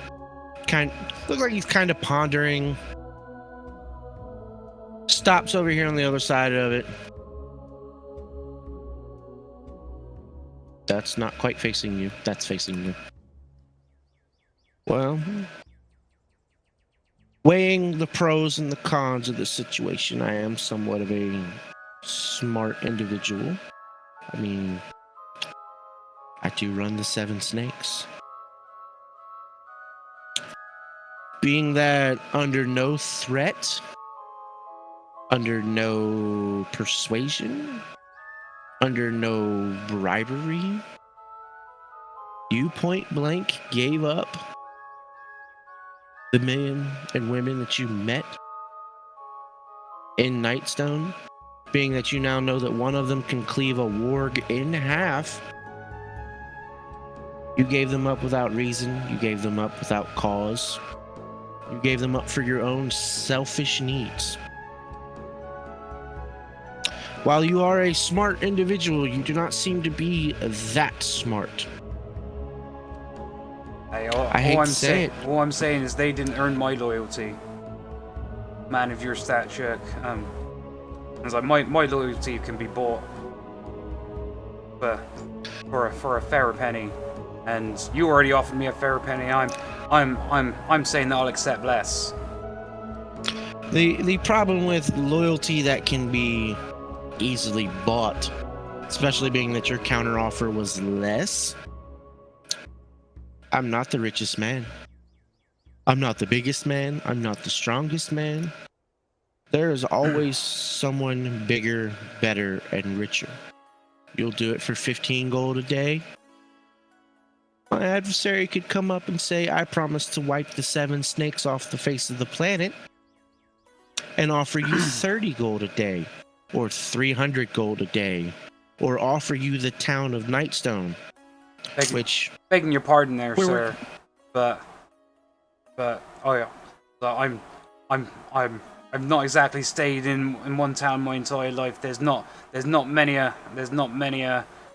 Looks like he's kind of pondering. Stops over here on the other side of it. That's not quite facing you. That's facing you. Well, weighing the pros and the cons of the situation, I am somewhat of a smart individual. I mean, I do run the 7 snakes. Being that under no threat, under no persuasion, under no bribery, you point blank gave up the men and women that you met in Nightstone, being that you now know that one of them can cleave a warg in half. You gave them up without reason. You gave them up without cause. You gave them up for your own selfish needs. While you are a smart individual, you do not seem to be that smart. Hey, I hate to say it. All I'm saying is they didn't earn my loyalty. Man of your stature, it's like my loyalty can be bought for a fair penny, and you already offered me a fair penny. I'm saying that I'll accept less. The problem with loyalty that can be easily bought, especially being that your counteroffer was less. I'm not the richest man. I'm not the biggest man. I'm not the strongest man. There is always someone bigger, better, and richer. You'll do it for 15 gold a day. My adversary could come up and say, I promise to wipe the 7 snakes off the face of the planet, and offer you 30 gold a day, or 300 gold a day, or offer you the town of Nightstone. Begging your pardon there, sir, but oh yeah, so I've not exactly stayed in one town my entire life. There's not many a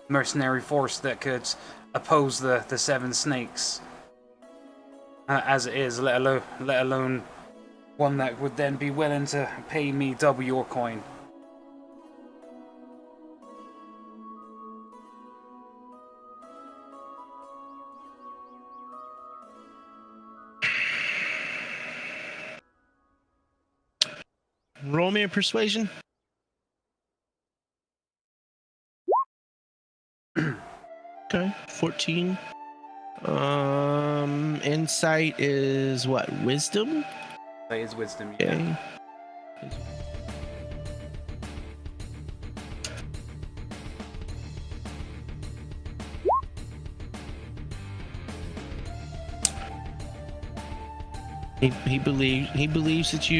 mercenary force that could oppose the 7 snakes as it is, let alone one that would then be willing to pay me double your coin. Roll me a persuasion. Okay, 14. Insight is what? Wisdom? That is wisdom, yeah. Okay. He believes that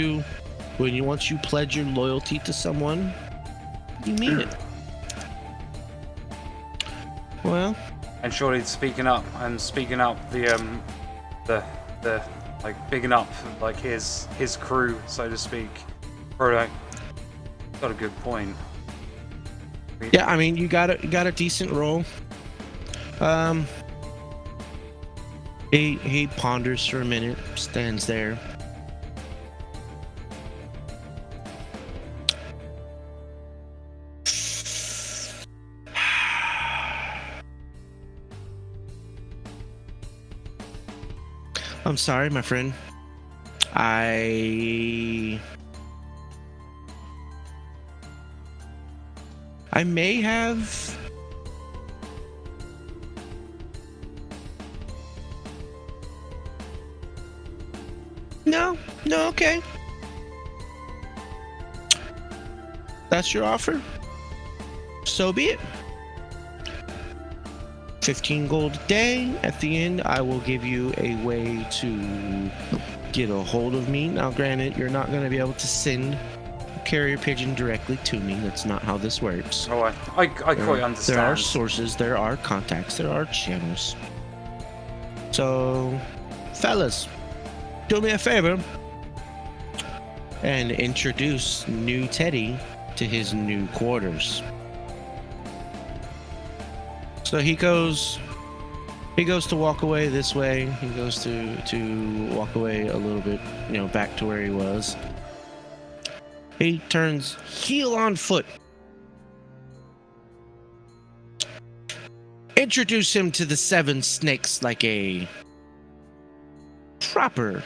once you pledge your loyalty to someone, you mean it. Well, And surely speaking up the like bigging up like his crew, so to speak. Bro, got a good point. yeah, I mean, you got a decent roll. He ponders for a minute, stands there. I'm sorry, my friend. I may have. No, okay. That's your offer? So be it. 15 gold a day. At the end, I will give you a way to get a hold of me. Now, granted, you're not going to be able to send a carrier pigeon directly to me. That's not how this works. Oh, I quite understand. There are sources, there are contacts, there are channels. So, fellas, do me a favor and introduce new Teddy to his new quarters. So he goes to walk away this way. He goes to walk away a little bit, back to where he was. He turns heel on foot. Introduce him to the 7 snakes like a proper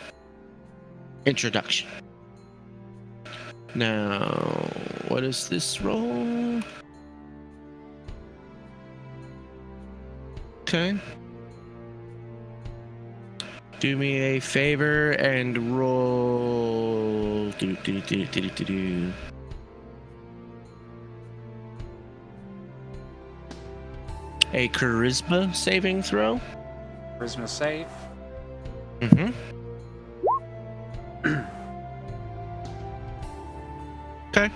introduction. Now, what is this roll? Okay. Do me a favor and roll. A charisma saving throw. Charisma save. Mm-hmm. Okay.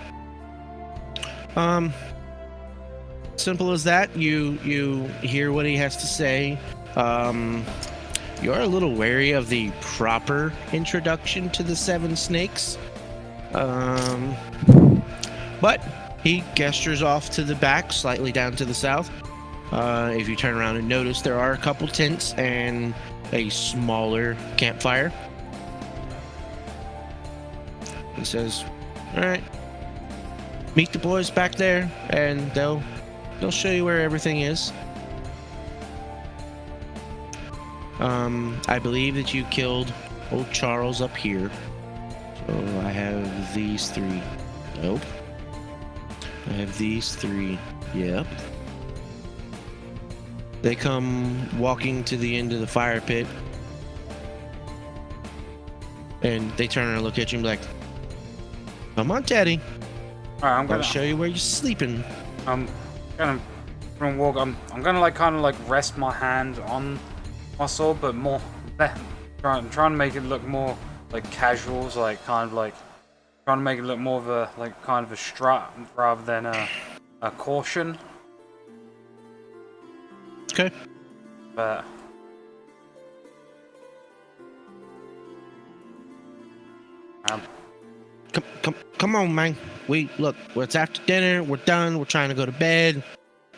Simple as that. You hear what he has to say. You're a little wary of the proper introduction to the 7 snakes. But he gestures off to the back, slightly down to the south. If you turn around and notice, there are a couple tents and a smaller campfire. He says, all right, meet the boys back there and they'll show you where everything is. I believe that you killed old Charles up here. So I have these 3. Nope. I have these 3. Yep. They come walking to the end of the fire pit. And they turn and look at you and be like, come on, Teddy. Alright, I'm gonna show you where you're sleeping. I'm gonna walk. I'm gonna kind of rest my hand on my sword, but more trying to make it look more like casual, so trying to make it look more of a kind of a strut rather than a caution. Okay. But Come on, man. Look, it's after dinner. We're done. We're trying to go to bed.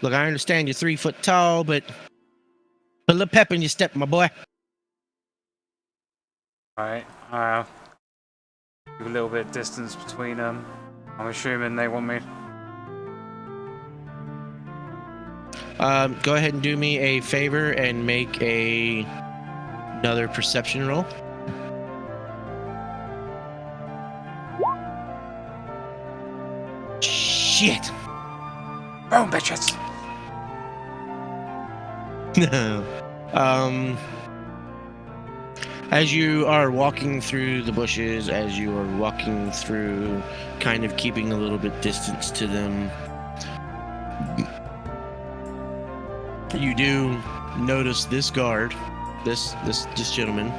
Look, I understand you're 3 foot tall, but put a little pep in your step, my boy. alright, give a little bit of distance between them. I'm assuming they want me. Go ahead and do me a favor and make another perception roll. Shit. Boom, bitches. As you are walking through the bushes, as you are walking through, kind of keeping a little bit distance to them, you do notice this guard, this gentleman.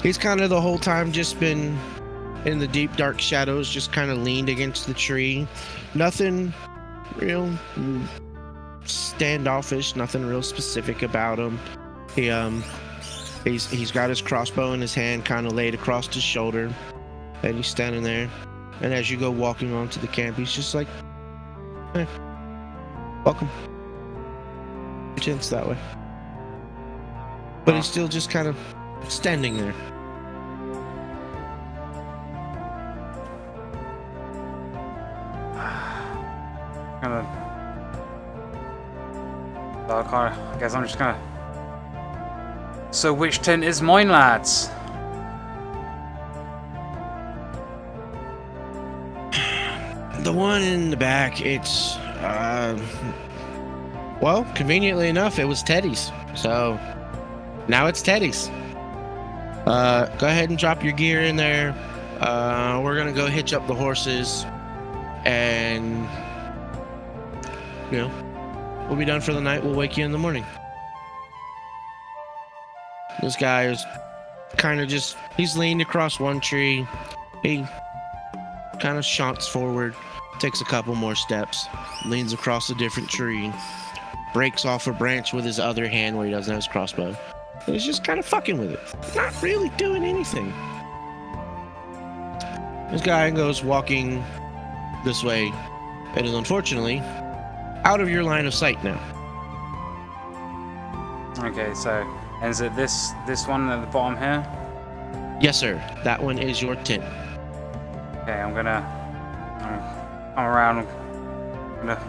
He's kind of the whole time just been in the deep dark shadows, just kind of leaned against the tree. Nothing real standoffish. Nothing real specific about him. He's got his crossbow in his hand, kind of laid across his shoulder, and he's standing there. And as you go walking onto the camp, he's just like, "Hey, welcome." Your tent's that way. But he's still just kind of standing there. I guess I'm just gonna. So which tent is mine, lads? The one in the back, it's well, conveniently enough, it was Teddy's. So now it's Teddy's. Go ahead and drop your gear in there. We're gonna go hitch up the horses, and we'll be done for the night. We'll wake you in the morning. This guy is kind of he's leaned across one tree. He kind of shunts forward, takes a couple more steps, leans across a different tree, breaks off a branch with his other hand where he doesn't have his crossbow. And he's just kind of fucking with it. Not really doing anything. This guy goes walking this way and is unfortunately out of your line of sight now. Okay, so is it this one at the bottom here? Yes, sir. That one is your tent. Okay, I'm gonna come around. I'm gonna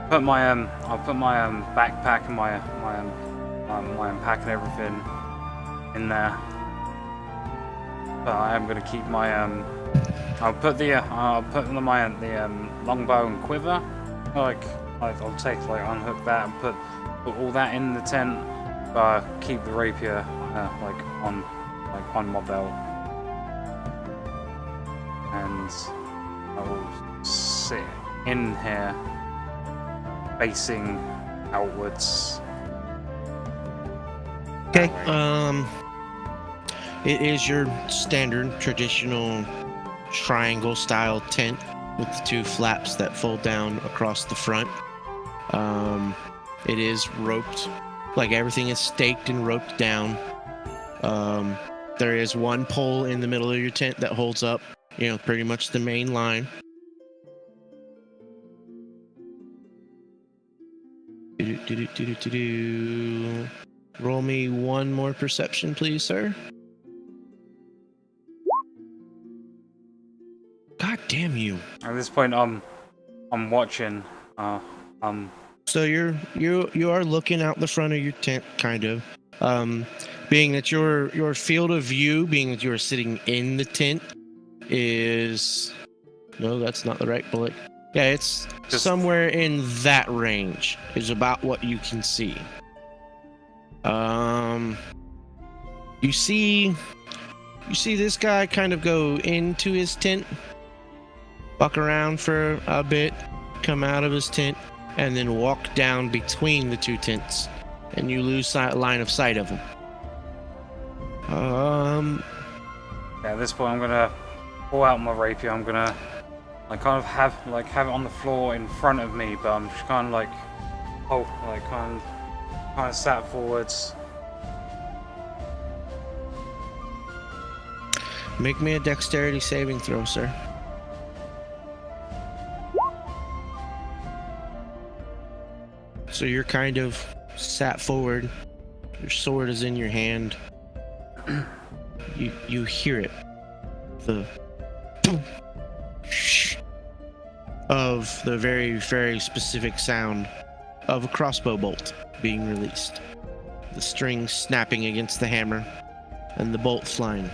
put my I'll put my backpack and my pack and everything in there. But I am gonna keep my I'll put my longbow and quiver. I'll take unhook that and put all that in the tent. But keep the rapier on my belt. And I will sit in here, facing outwards. Okay. It is your standard traditional triangle-style tent with the two flaps that fold down across the front. It is roped, like everything is staked and roped down. There is one pole in the middle of your tent that holds up, pretty much the main line. Roll me one more perception, please, sir. God damn you! At this point, I'm watching. So you are looking out the front of your tent, kind of. Being that your field of view, being that you are sitting in the tent, is no, that's not the right bullet. Yeah, it's somewhere in that range is about what you can see. You see this guy kind of go into his tent, walk around for a bit, come out of his tent, and then walk down between the two tents, and you lose line of sight of him. At this point, I'm gonna pull out my rapier. I'm gonna have it on the floor in front of me, but I'm just kind of sat forwards. Make me a dexterity saving throw, sir. So you're kind of sat forward. Your sword is in your hand. You hear it. The of the very, very specific sound of a crossbow bolt being released. The string snapping against the hammer and the bolt flying.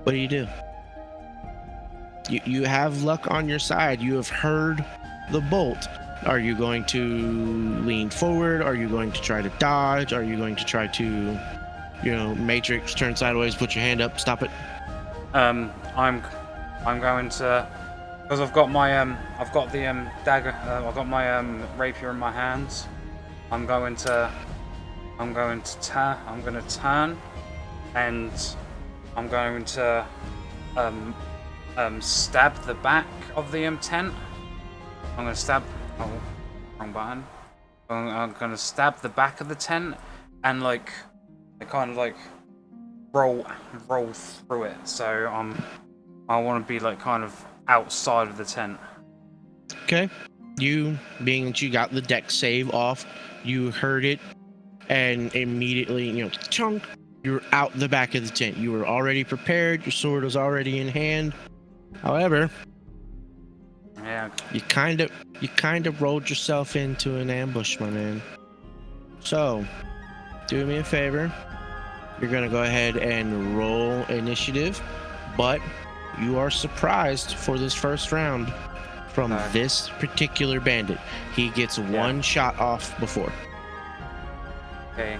What do? You have luck on your side. You have heard the bolt. Are you going to lean forward? Are you going to try to dodge? Are you going to try to, matrix, turn sideways, put your hand up, stop it? I'm going to, because I've got my the dagger. I've got my rapier in my hands. I'm going to turn, and I'm going to stab the back of the tent I'm gonna stab. Oh, wrong button. I'm gonna stab the back of the tent and like, I kind of like roll through it. So I want to be like kind of outside of the tent. Okay. You, being that you got the deck save off, you heard it, and immediately, chunk, you're out the back of the tent. You were already prepared. Your sword was already in hand. However, Yeah. you kind of rolled yourself into an ambush, my man. So, do me a favor. You're gonna go ahead and roll initiative, but you are surprised for this first round from this particular bandit. He gets one shot off before. Okay.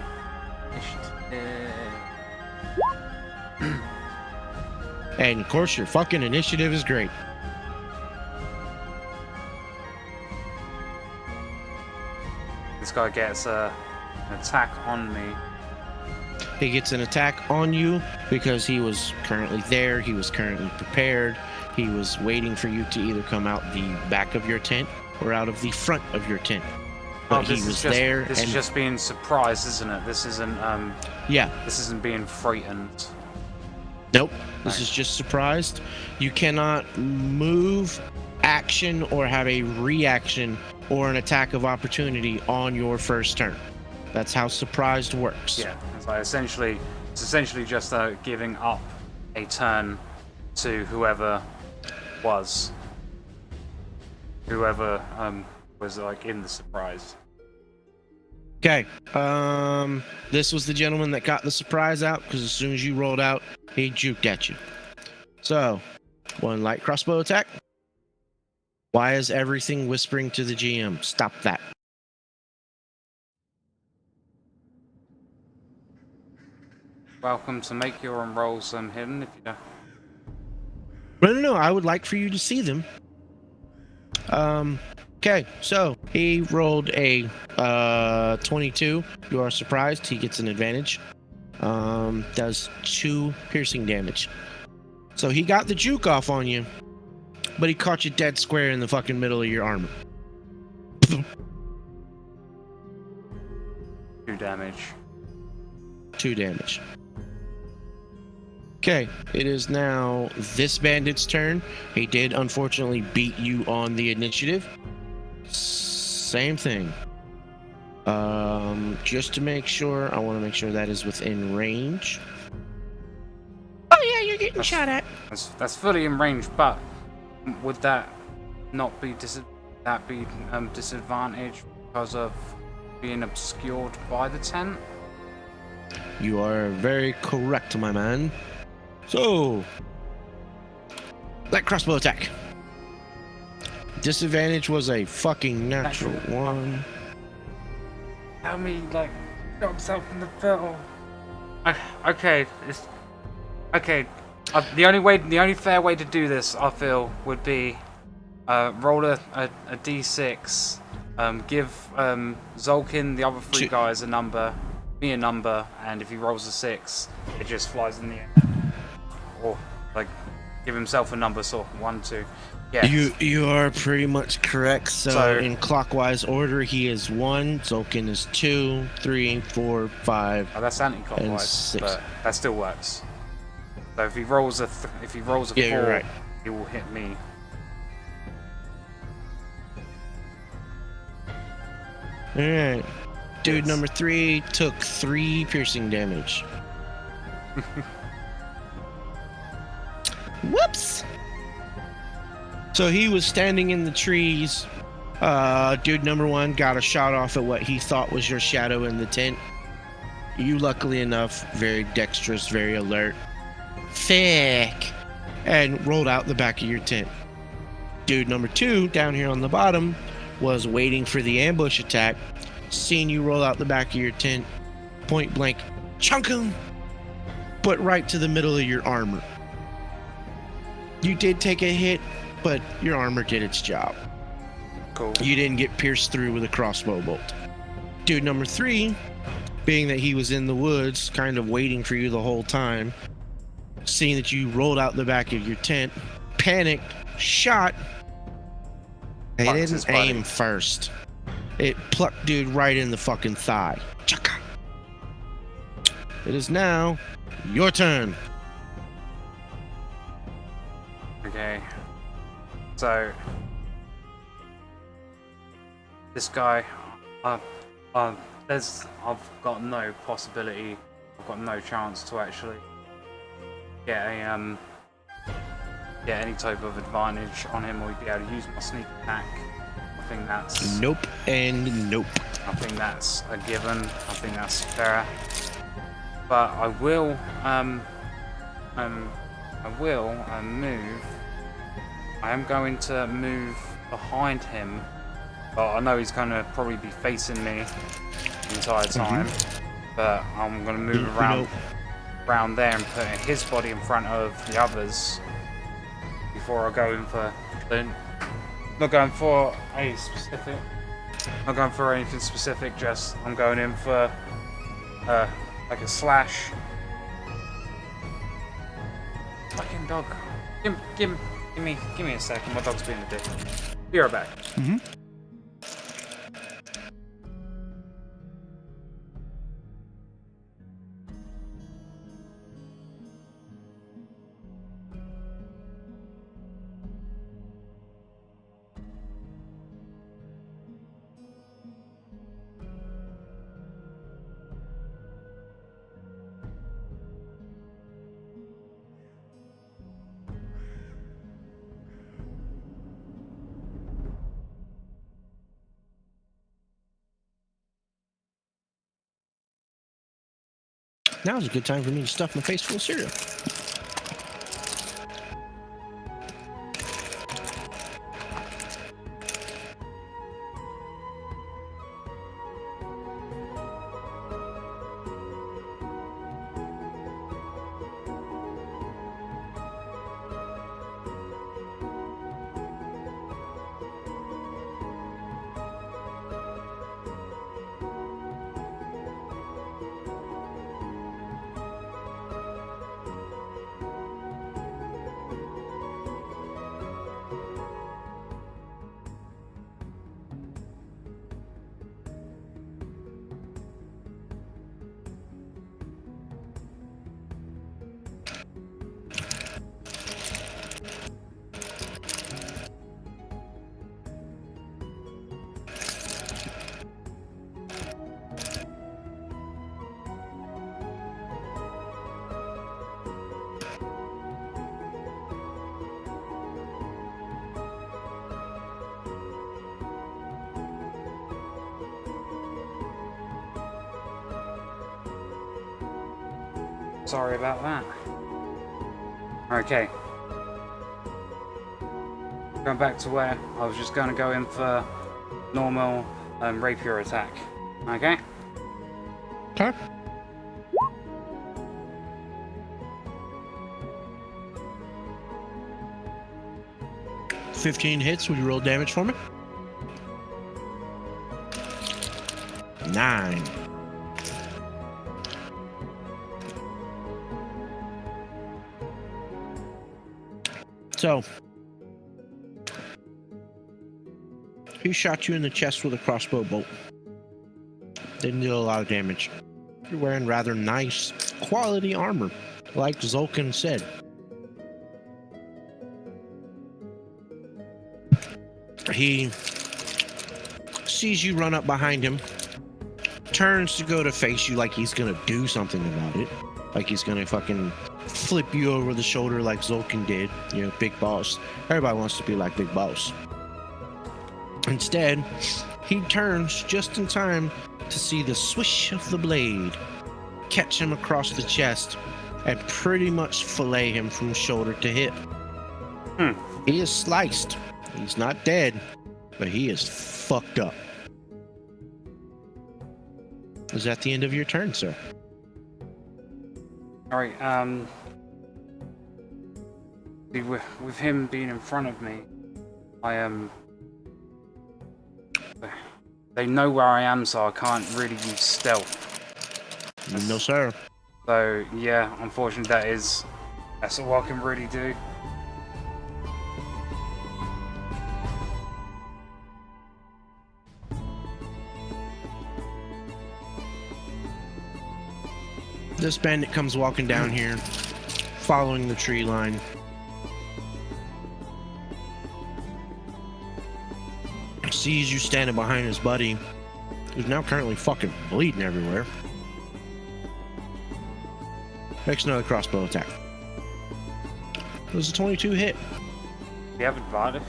And of course, your fucking initiative is great. This guy gets an attack on me. He gets an attack on you because he was currently there. He was currently prepared. He was waiting for you to either come out the back of your tent or out of the front of your tent. But he was there. This is just being surprised, isn't it? This isn't. Yeah. This isn't being frightened. Nope. This is just surprised. You cannot move, action, or have a reaction or an attack of opportunity on your first turn. That's how surprised works. Yeah. It's essentially just giving up a turn to whoever was like in the surprise. Okay. This was the gentleman that got the surprise out because as soon as you rolled out, he juked at you. So, one light crossbow attack. Why is everything whispering to the GM? Stop that. Welcome to make your own rolls hidden if you don't. No. I would like for you to see them. Okay, so he rolled a 22. You are surprised. He gets an advantage. Does 2 piercing damage. So he got the juke off on you, but he caught you dead square in the fucking middle of your armor. 2 damage. 2 damage. Okay, it is now this bandit's turn. He did unfortunately beat you on the initiative. Same thing. Just to make sure, I want to make sure that is within range. Oh yeah, you're getting shot at. That's fully in range, but would that not be disadvantage because of being obscured by the tent? You are very correct, my man. So, light crossbow attack. Disadvantage was a fucking natural 1. Help me, like, got himself in the fiddle. Okay, the only fair way to do this, I feel, would be roll a d6, give Zolkin, the other 3 guys, a number, me a number, and if he rolls a 6, it just flies in the air. Or like give himself a number, so 1, 2. Yeah. You are pretty much correct. So in clockwise order, he is 1, Zolkin is 2, 3, 4, 5. Oh, that's anti-clockwise, but that still works. So if he rolls a 4, right, he will hit me. All right. Dude number 3 took 3 piercing damage. Whoops. So he was standing in the trees. Dude number 1 got a shot off at what he thought was your shadow in the tent. You, luckily enough, very dexterous, very alert, thick, and rolled out the back of your tent. Dude number 2 down here on the bottom was waiting for the ambush attack. Seen you roll out the back of your tent, point blank, chunk him, but right to the middle of your armor. You did take a hit, but your armor did its job. Cool. You didn't get pierced through with a crossbow bolt. Dude number 3, being that he was in the woods, kind of waiting for you the whole time, seeing that you rolled out the back of your tent, panicked, shot, They Plucked his didn't buddy. aim first. It plucked dude right in the fucking thigh. Chaka. It is now your turn. Okay. So this guy, I've got no possibility. I've got no chance to actually get a get any type of advantage on him, or be able to use my sneak attack. I think that's Nope and nope. I think that's a given. I think that's fair. But I will move. I am going to move behind him. But I know he's going to probably be facing me the entire time. But I'm going to move around there and put his body in front of the others before I go in for. Not going for a specific. Not going for anything specific. Just I'm going in for like a slash. Fucking dog. Give me a second. My dog's being a dick. Be right back. Now's a good time for me to stuff my face full of cereal. Sorry about that. Okay. Going back to where I was just going to go in for normal rapier attack. Okay? Okay. $15 hits. Would you roll damage for me? 9. So, he shot you in the chest with a crossbow bolt. Didn't deal a lot of damage. You're wearing rather nice quality armor, like Zolkin said. He sees you run up behind him, turns to go to face you like he's gonna do something about it, like he's gonna fucking flip you over the shoulder like Zolkin did, you know, Big Boss. Everybody wants to be like Big Boss. Instead, he turns just in time to see the swish of the blade catch him across the chest and pretty much fillet him from shoulder to hip. He is sliced. He's not dead, but he is fucked up. Is that the end of your turn, sir? Alright, with him being in front of me, I am... They know where I am, so I can't really use stealth. No, sir. So, yeah, unfortunately that's all I can really do. This bandit comes walking down here, following the tree line. Sees you standing behind his buddy, who's now currently fucking bleeding everywhere. Makes another crossbow attack. It was a 22 hit. Do you have advantage?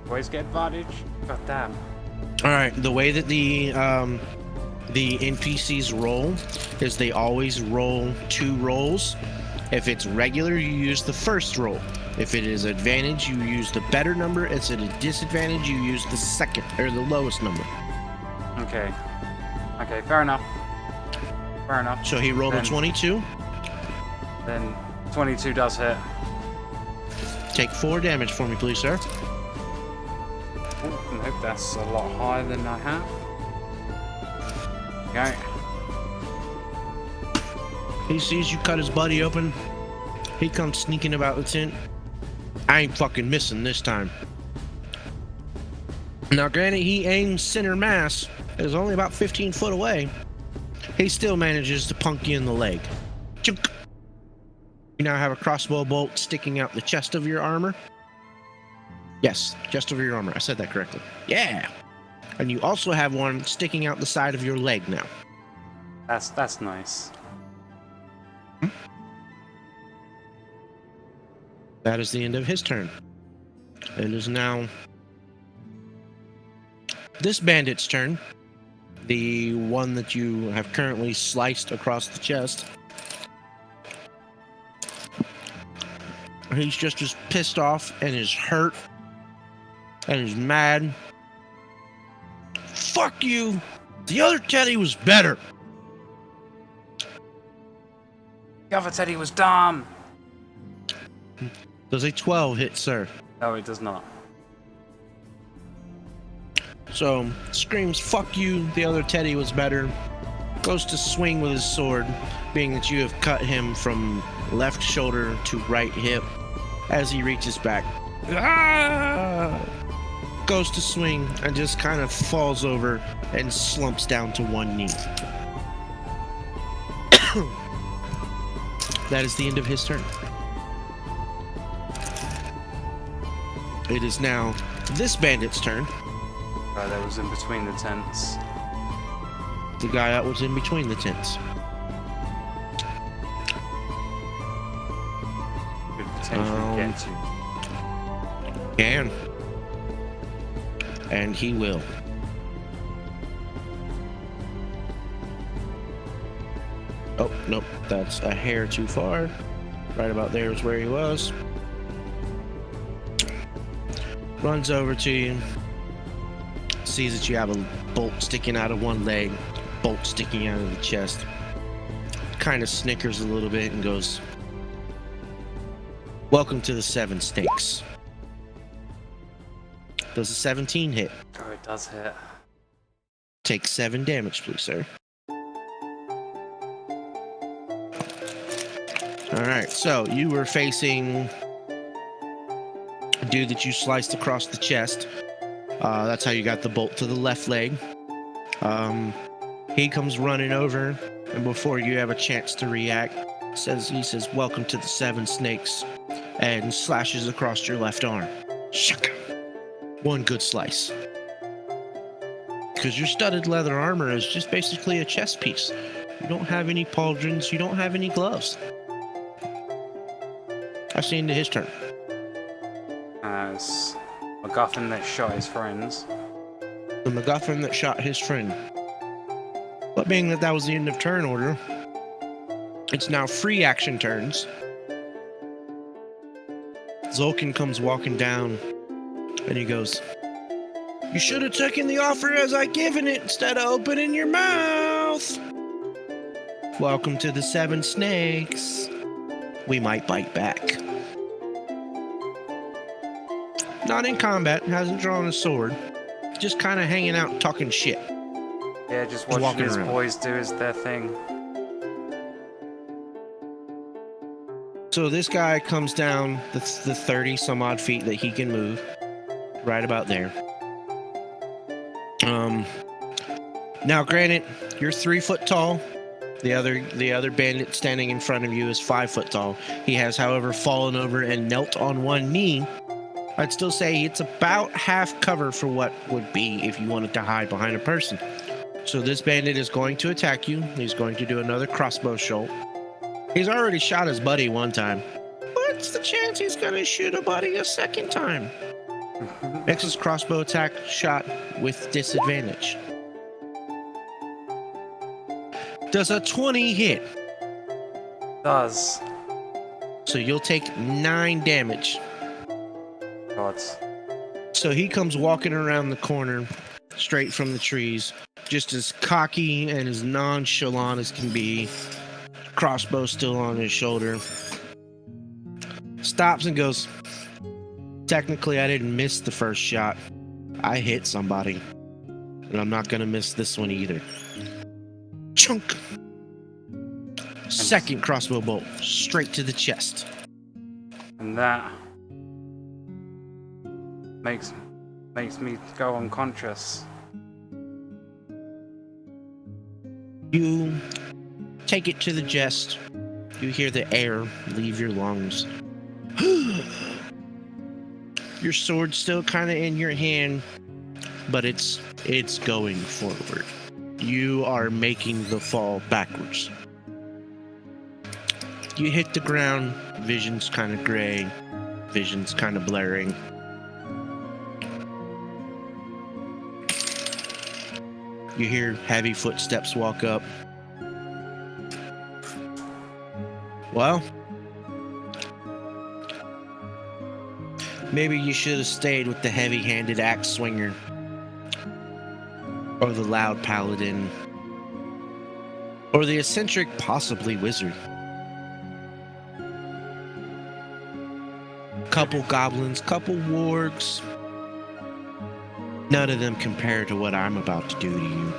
Always get advantage? God damn. Alright, the way that the NPCs roll is they always roll 2 rolls. If it's regular, you use the first roll. If it is advantage, you use the better number. If it's at a disadvantage, you use the second, or the lowest number. Okay. Okay, fair enough. Fair enough. So he rolled a 22. Then 22 does hit. Take 4 damage for me, please, sir. Oh, nope, that's a lot higher than I have. Okay. He sees you cut his buddy open. He comes sneaking about the tent. I ain't fucking missing this time. Now, granted, he aims center mass. Is only about 15 foot away. He still manages to punk you in the leg. Chunk. You now have a crossbow bolt sticking out the chest of your armor. Yes, chest of your armor. I said that correctly. Yeah. And you also have one sticking out the side of your leg now. That's nice. That is the end of his turn. It is now this bandit's turn. The one that you have currently sliced across the chest. He's just as pissed off and is hurt and is mad. Fuck you! The other Teddy was better! The other Teddy was dumb! Does a 12 hit, sir? No, it does not. So, screams, fuck you, the other Teddy was better. Goes to swing with his sword, being that you have cut him from left shoulder to right hip as he reaches back. Ah! Goes to swing and just kind of falls over and slumps down to one knee. That is the end of his turn. It is now this bandit's turn. That was in between the tents. The guy that was in between the tents. Could potentially get you. Can. And he will. Oh, nope. That's a hair too far. Right about there is where he was. Runs over to you. Sees that you have a bolt sticking out of one leg. Bolt sticking out of the chest. Kind of snickers a little bit and goes, "Welcome to the 7 Snakes." Does a 17 hit? Oh, it does hit. Take 7 damage, please, sir. Alright, so you were facing a dude that you sliced across the chest. That's how you got the bolt to the left leg. He comes running over, and before you have a chance to react, he says, "Welcome to the 7 Snakes," and slashes across your left arm. Shaka. One good slice. Because your studded leather armor is just basically a chest piece. You don't have any pauldrons, you don't have any gloves. I've seen to his turn. As MacGuffin that shot his friends. The MacGuffin that shot his friend. But being that that was the end of turn order, it's now free action turns. Zolkin comes walking down, and he goes, "You should have taken the offer as I given it instead of opening your mouth. Welcome to the 7 Snakes. We might bite back." Not in combat, hasn't drawn a sword. Just kind of hanging out and talking shit. Yeah, just watching his around. boys do their thing. So this guy comes down the 30 some odd feet that he can move. Right about there. Now granted, you're 3 foot tall. The other bandit standing in front of you is 5 foot tall. He has, however, fallen over and knelt on one knee. I'd still say it's about half cover for what would be if you wanted to hide behind a person. So this bandit is going to attack you. He's going to do another crossbow shot. He's already shot his buddy one time. What's the chance he's going to shoot a buddy a second time? Makes his crossbow attack shot with disadvantage. Does a 20 hit? Does. So you'll take 9 damage. God. So he comes walking around the corner, straight from the trees, just as cocky and as nonchalant as can be. Crossbow still on his shoulder. Stops and goes, technically I didn't miss the first shot. I hit somebody. And I'm not going to miss this one either. Chunk! Second crossbow bolt, straight to the chest. And that makes me go unconscious. You take it to the chest. You hear the air leave your lungs. Your sword's still kind of in your hand, but it's going forward. You are making the fall backwards. You hit the ground, vision's kind of gray, vision's kind of blurring. You hear heavy footsteps walk up. Well, maybe you should have stayed with the heavy-handed axe swinger. Or the loud paladin. Or the eccentric, possibly wizard. Couple goblins, couple wargs. None of them compare to what I'm about to do to you.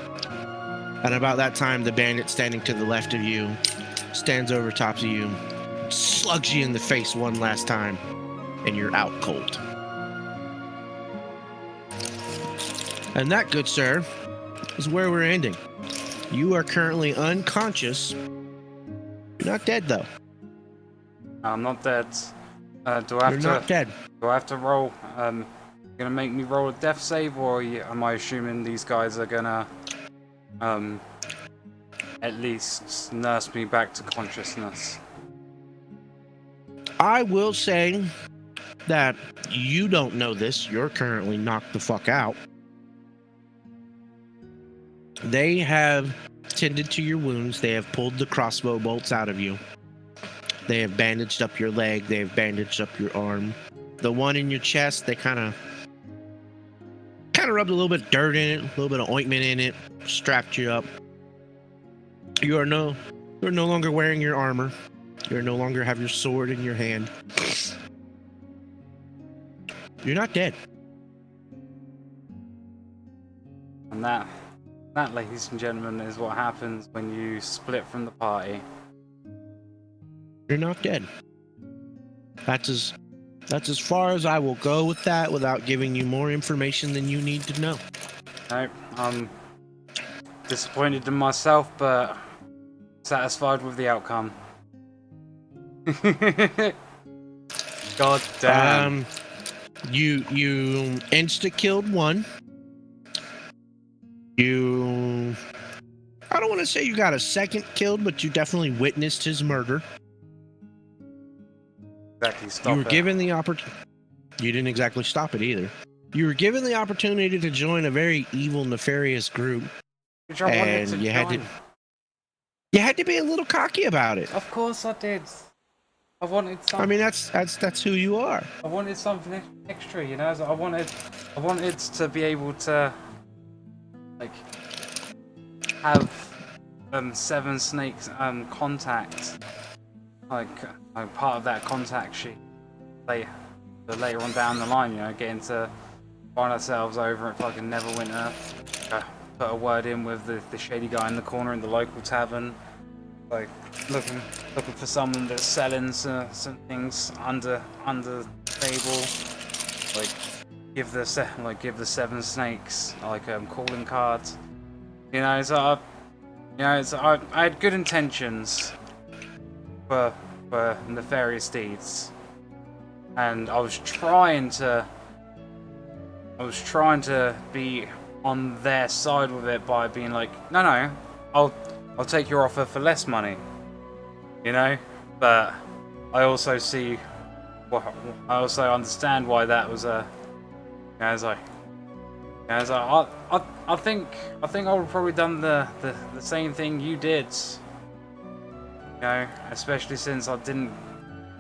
And about that time, the bandit standing to the left of you stands over top of you, slugs you in the face one last time, and you're out cold. And that, good sir, is where we're ending. You are currently unconscious. You're not dead, though. I'm not dead. Do You're I have to? not dead. Do I have to roll? Gonna make me roll a death save, or am I assuming these guys are gonna, at least nurse me back to consciousness? I will say that you don't know this. You're currently knocked the fuck out. They have tended to your wounds. They have pulled the crossbow bolts out of you. They have bandaged up your leg. They have bandaged up your arm. The one in your chest, they kind of rubbed a little bit of dirt in it, a little bit of ointment in it, strapped you up. You're no longer wearing your armor. You no longer have your sword in your hand. You're not dead. And that, ladies and gentlemen, is what happens when you split from the party. You're not dead. That's as far as I will go with that without giving you more information than you need to know. Nope, I'm disappointed in myself, but satisfied with the outcome. God damn. You insta-killed one. I don't want to say you got a second killed, but you definitely witnessed his murder. Exactly, stop You were given the opportunity. You didn't exactly stop it either. You were given the opportunity to join a very evil, nefarious group. Which I wanted to you join. You had to be a little cocky about it. Of course I did. I wanted something. I mean, that's who you are. I wanted something extra, you know. I wanted to be able to, like, have 7 snakes contact, like part of that contact sheet. Later on down the line, you know, getting to find ourselves over at fucking Neverwinter. Put a word in with the shady guy in the corner in the local tavern, like looking for someone that's selling some things under the table, like give the 7 snakes like calling cards, you know. So I had good intentions for nefarious deeds, and I was trying to be on their side with it by being like, no, I'll take your offer for less money, you know. But I also see, I also understand why that was a. I think I would have probably done the same thing you did. You know, especially since I didn't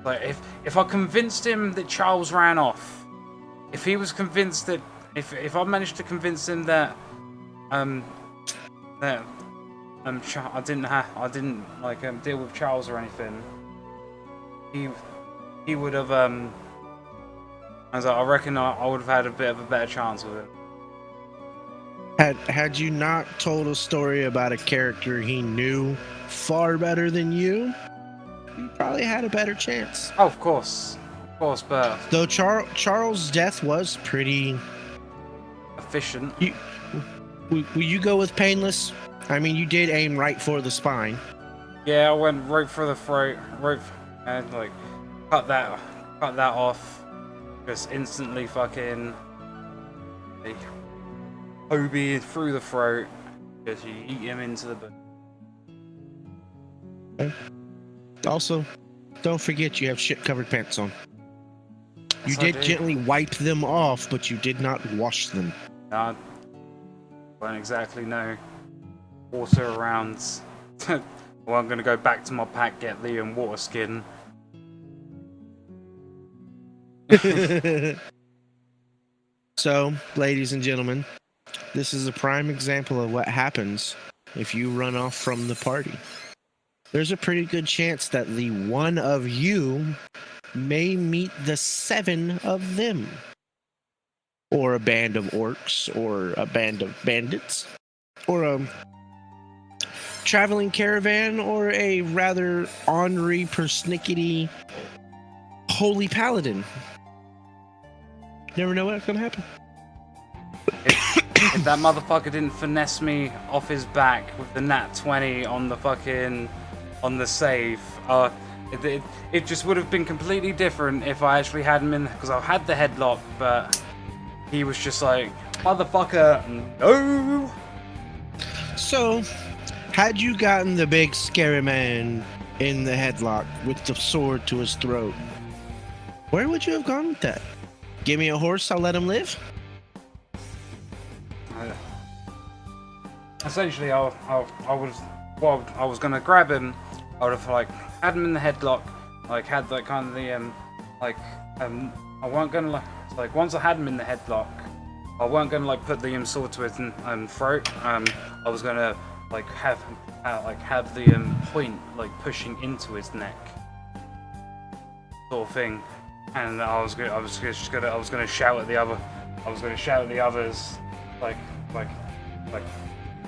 like if I convinced him that Charles ran off, if he was convinced that if I managed to convince him that I didn't like deal with Charles or anything, he would have I reckon I would have had a bit of a better chance with it. Had you not told a story about a character he knew far better than you probably had a better chance. Oh, of course, but Though Charles' death was pretty efficient. Will you go with painless? I mean, you did aim right for the spine. Yeah, I went right for the throat, and like cut that off. Just instantly fucking like, Obi through the throat. Just you eat him into the bone. Okay. Also, don't forget you have shit-covered pants on. You did gently wipe them off, but you did not wash them. I don't exactly know water around. Well, I'm gonna go back to my pack, get the water skin. So, ladies and gentlemen, this is a prime example of what happens if you run off from the party. There's a pretty good chance that the one of you may meet the 7 of them. Or a band of orcs, or a band of bandits, or a traveling caravan, or a rather ornery, persnickety, holy paladin. Never know what's gonna happen. If that motherfucker didn't finesse me off his back with the nat 20 on the fucking on the save, it just would have been completely different if I actually had him in, because I had the headlock, but he was just like, motherfucker, no. So, had you gotten the big scary man in the headlock with the sword to his throat, where would you have gone with that? Give me a horse, I'll let him live? Essentially, I was gonna grab him. I would have like had him in the headlock, like had like kind of the I weren't gonna like once I had him in the headlock, I weren't gonna like put the sword to his throat. I was gonna like have the point like pushing into his neck, sort of thing. And I was gonna shout at the others, like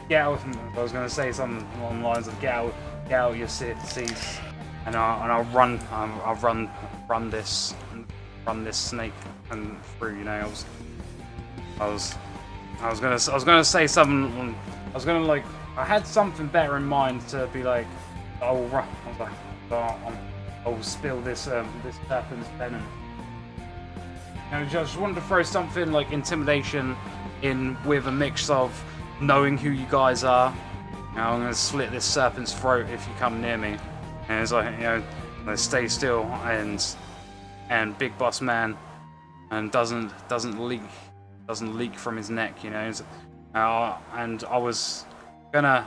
get out. I was gonna say something along the lines of get out your seats, and I'll run this snake and through. You know, I was gonna say something. I was gonna like I had something better in mind to be like I will run. I was like I will spill this serpent's venom. And I just wanted to throw something like intimidation in with a mix of knowing who you guys are. You know, I'm gonna slit this serpent's throat if you come near me. And it's like, you know, stay still and Big Boss Man and doesn't leak from his neck. You know, and I was gonna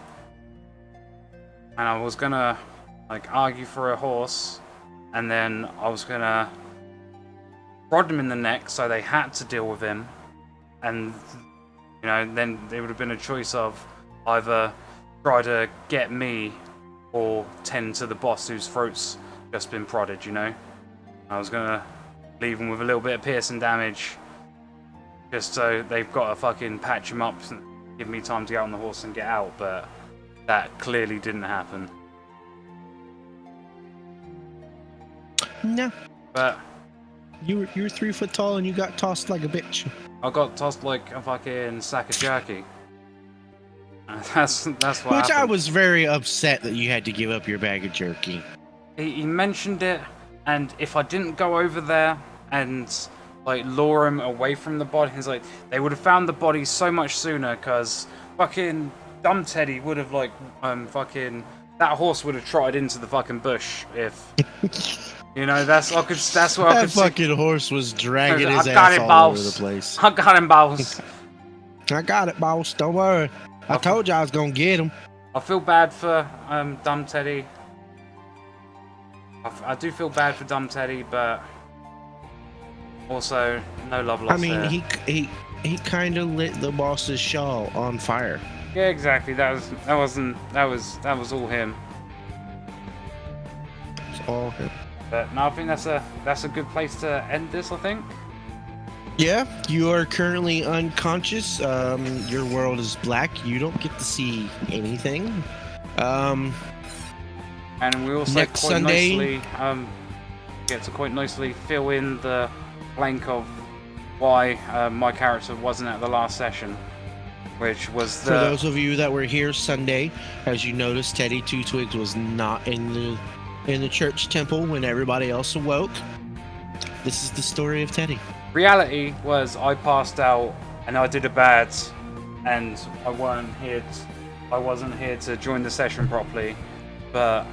like argue for a horse, and then I was gonna prod him in the neck, so they had to deal with him, and you know, then there would have been a choice of either try to get me or tend to the boss whose throat's just been prodded. You know, I was gonna leave him with a little bit of piercing damage, just so they've got to fucking patch him up and give me time to get on the horse and get out, but that clearly didn't happen. No. But you were 3 foot tall and you got tossed like a bitch. I got tossed like a fucking sack of jerky. That's what Which happened. I was very upset that you had to give up your bag of jerky. He mentioned it, and if I didn't go over there and like lure him away from the body, he's like, they would have found the body so much sooner, because fucking dumb Teddy would have like fucking that horse would have trotted into the fucking bush if you know that's what I That could see. fucking horse was dragging his I got ass it, all over the boss. place. I got him, boss. I got it, boss. Don't worry. I told you I was gonna get him. I feel bad for dumb Teddy. I do feel bad for dumb Teddy, but also no love lost. I mean, there. he kind of lit the boss's shawl on fire. Yeah, exactly. That was all him. It's all him. But no, I think that's a good place to end this. I think. Yeah, you are currently unconscious. Your world is black. You don't get to see anything. And we also Next quite Sunday- nicely get to quite nicely fill in the blank of why my character wasn't at the last session, which was For those of you that were here Sunday, as you noticed, Teddy Two Twigs was not in the church temple when everybody else awoke. This is the story of Teddy. reality was I passed out and I did a bad, and I wasn't here to join the session properly, but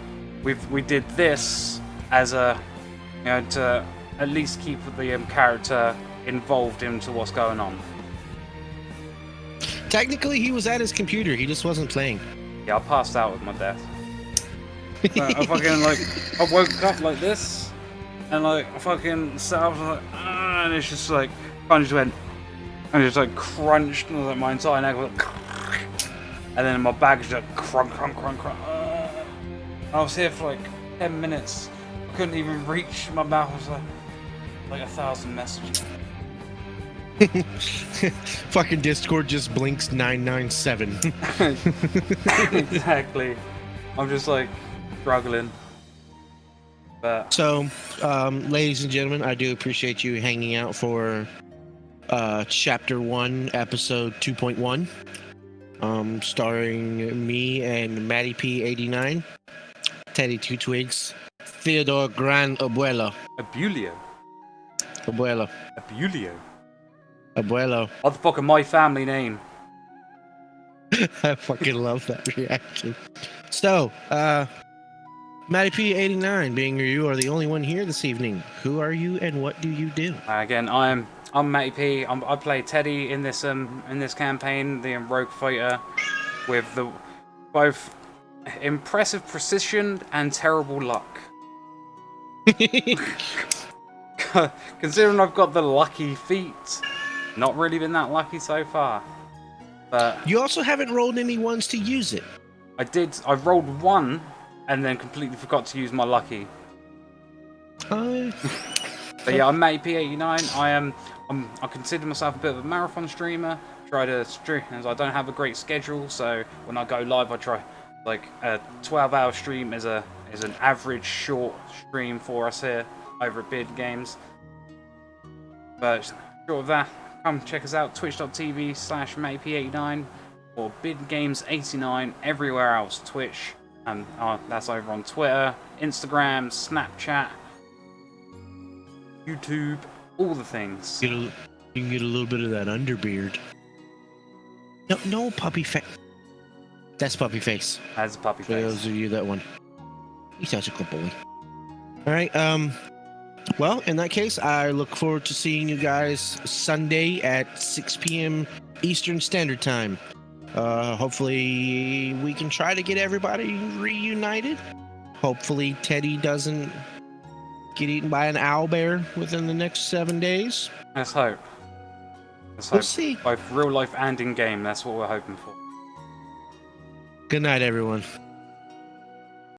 we did this as a to at least keep the character involved into what's going on. Technically, he was at his computer. He just wasn't playing. Yeah, I passed out with my death. I fucking I woke up like this, and I fucking sat up like, and it's just like kind of just went, and it just like crunched, and like my entire neck was like, and then my bag just like crunk, crunk, crunk, crunk. I was here for like 10 minutes. I couldn't even reach my mouth. It was like 1,000 messages. Fucking Discord just blinks 997. Exactly. I'm just like struggling. But So, ladies and gentlemen, I do appreciate you hanging out for Chapter 1, Episode 2.1, starring me and Matty P89, Teddy Two Twigs, Theodore Gran Abuelo. Abulio. Abuelo. Abulio. Abuelo. What the fuck are my family name? I fucking love that reaction. So, Matty P89, being you are the only one here this evening. Who are you and what do you do? Again, I'm Matty P. I play Teddy in this campaign, the rogue fighter, with the both impressive precision and terrible luck. Considering I've got the lucky feat, not really been that lucky so far. But You also haven't rolled any ones to use it. I rolled one and then completely forgot to use my lucky. But yeah, I'm Matty P89. I consider myself a bit of a marathon streamer. Try to stream, as I don't have a great schedule, so when I go live, I try like a 12-hour stream is an average short stream for us here over at BeardedGames. But short of that, come check us out, twitch.tv/MattyP89 or BeardedGames89 everywhere else. Twitch, and that's over on Twitter, Instagram, Snapchat, YouTube, all the things. You can get a little bit of that underbeard. No puppy face. That's puppy face. As a puppy For face. those of you that one. He's such a good boy. All right. Well, in that case, I look forward to seeing you guys Sunday at 6 p.m. Eastern Standard Time. Hopefully, we can try to get everybody reunited. Hopefully, Teddy doesn't get eaten by an owlbear within the next 7 days. Let's hope. We'll see. Both real life and in game, that's what we're hoping for. Good night, everyone.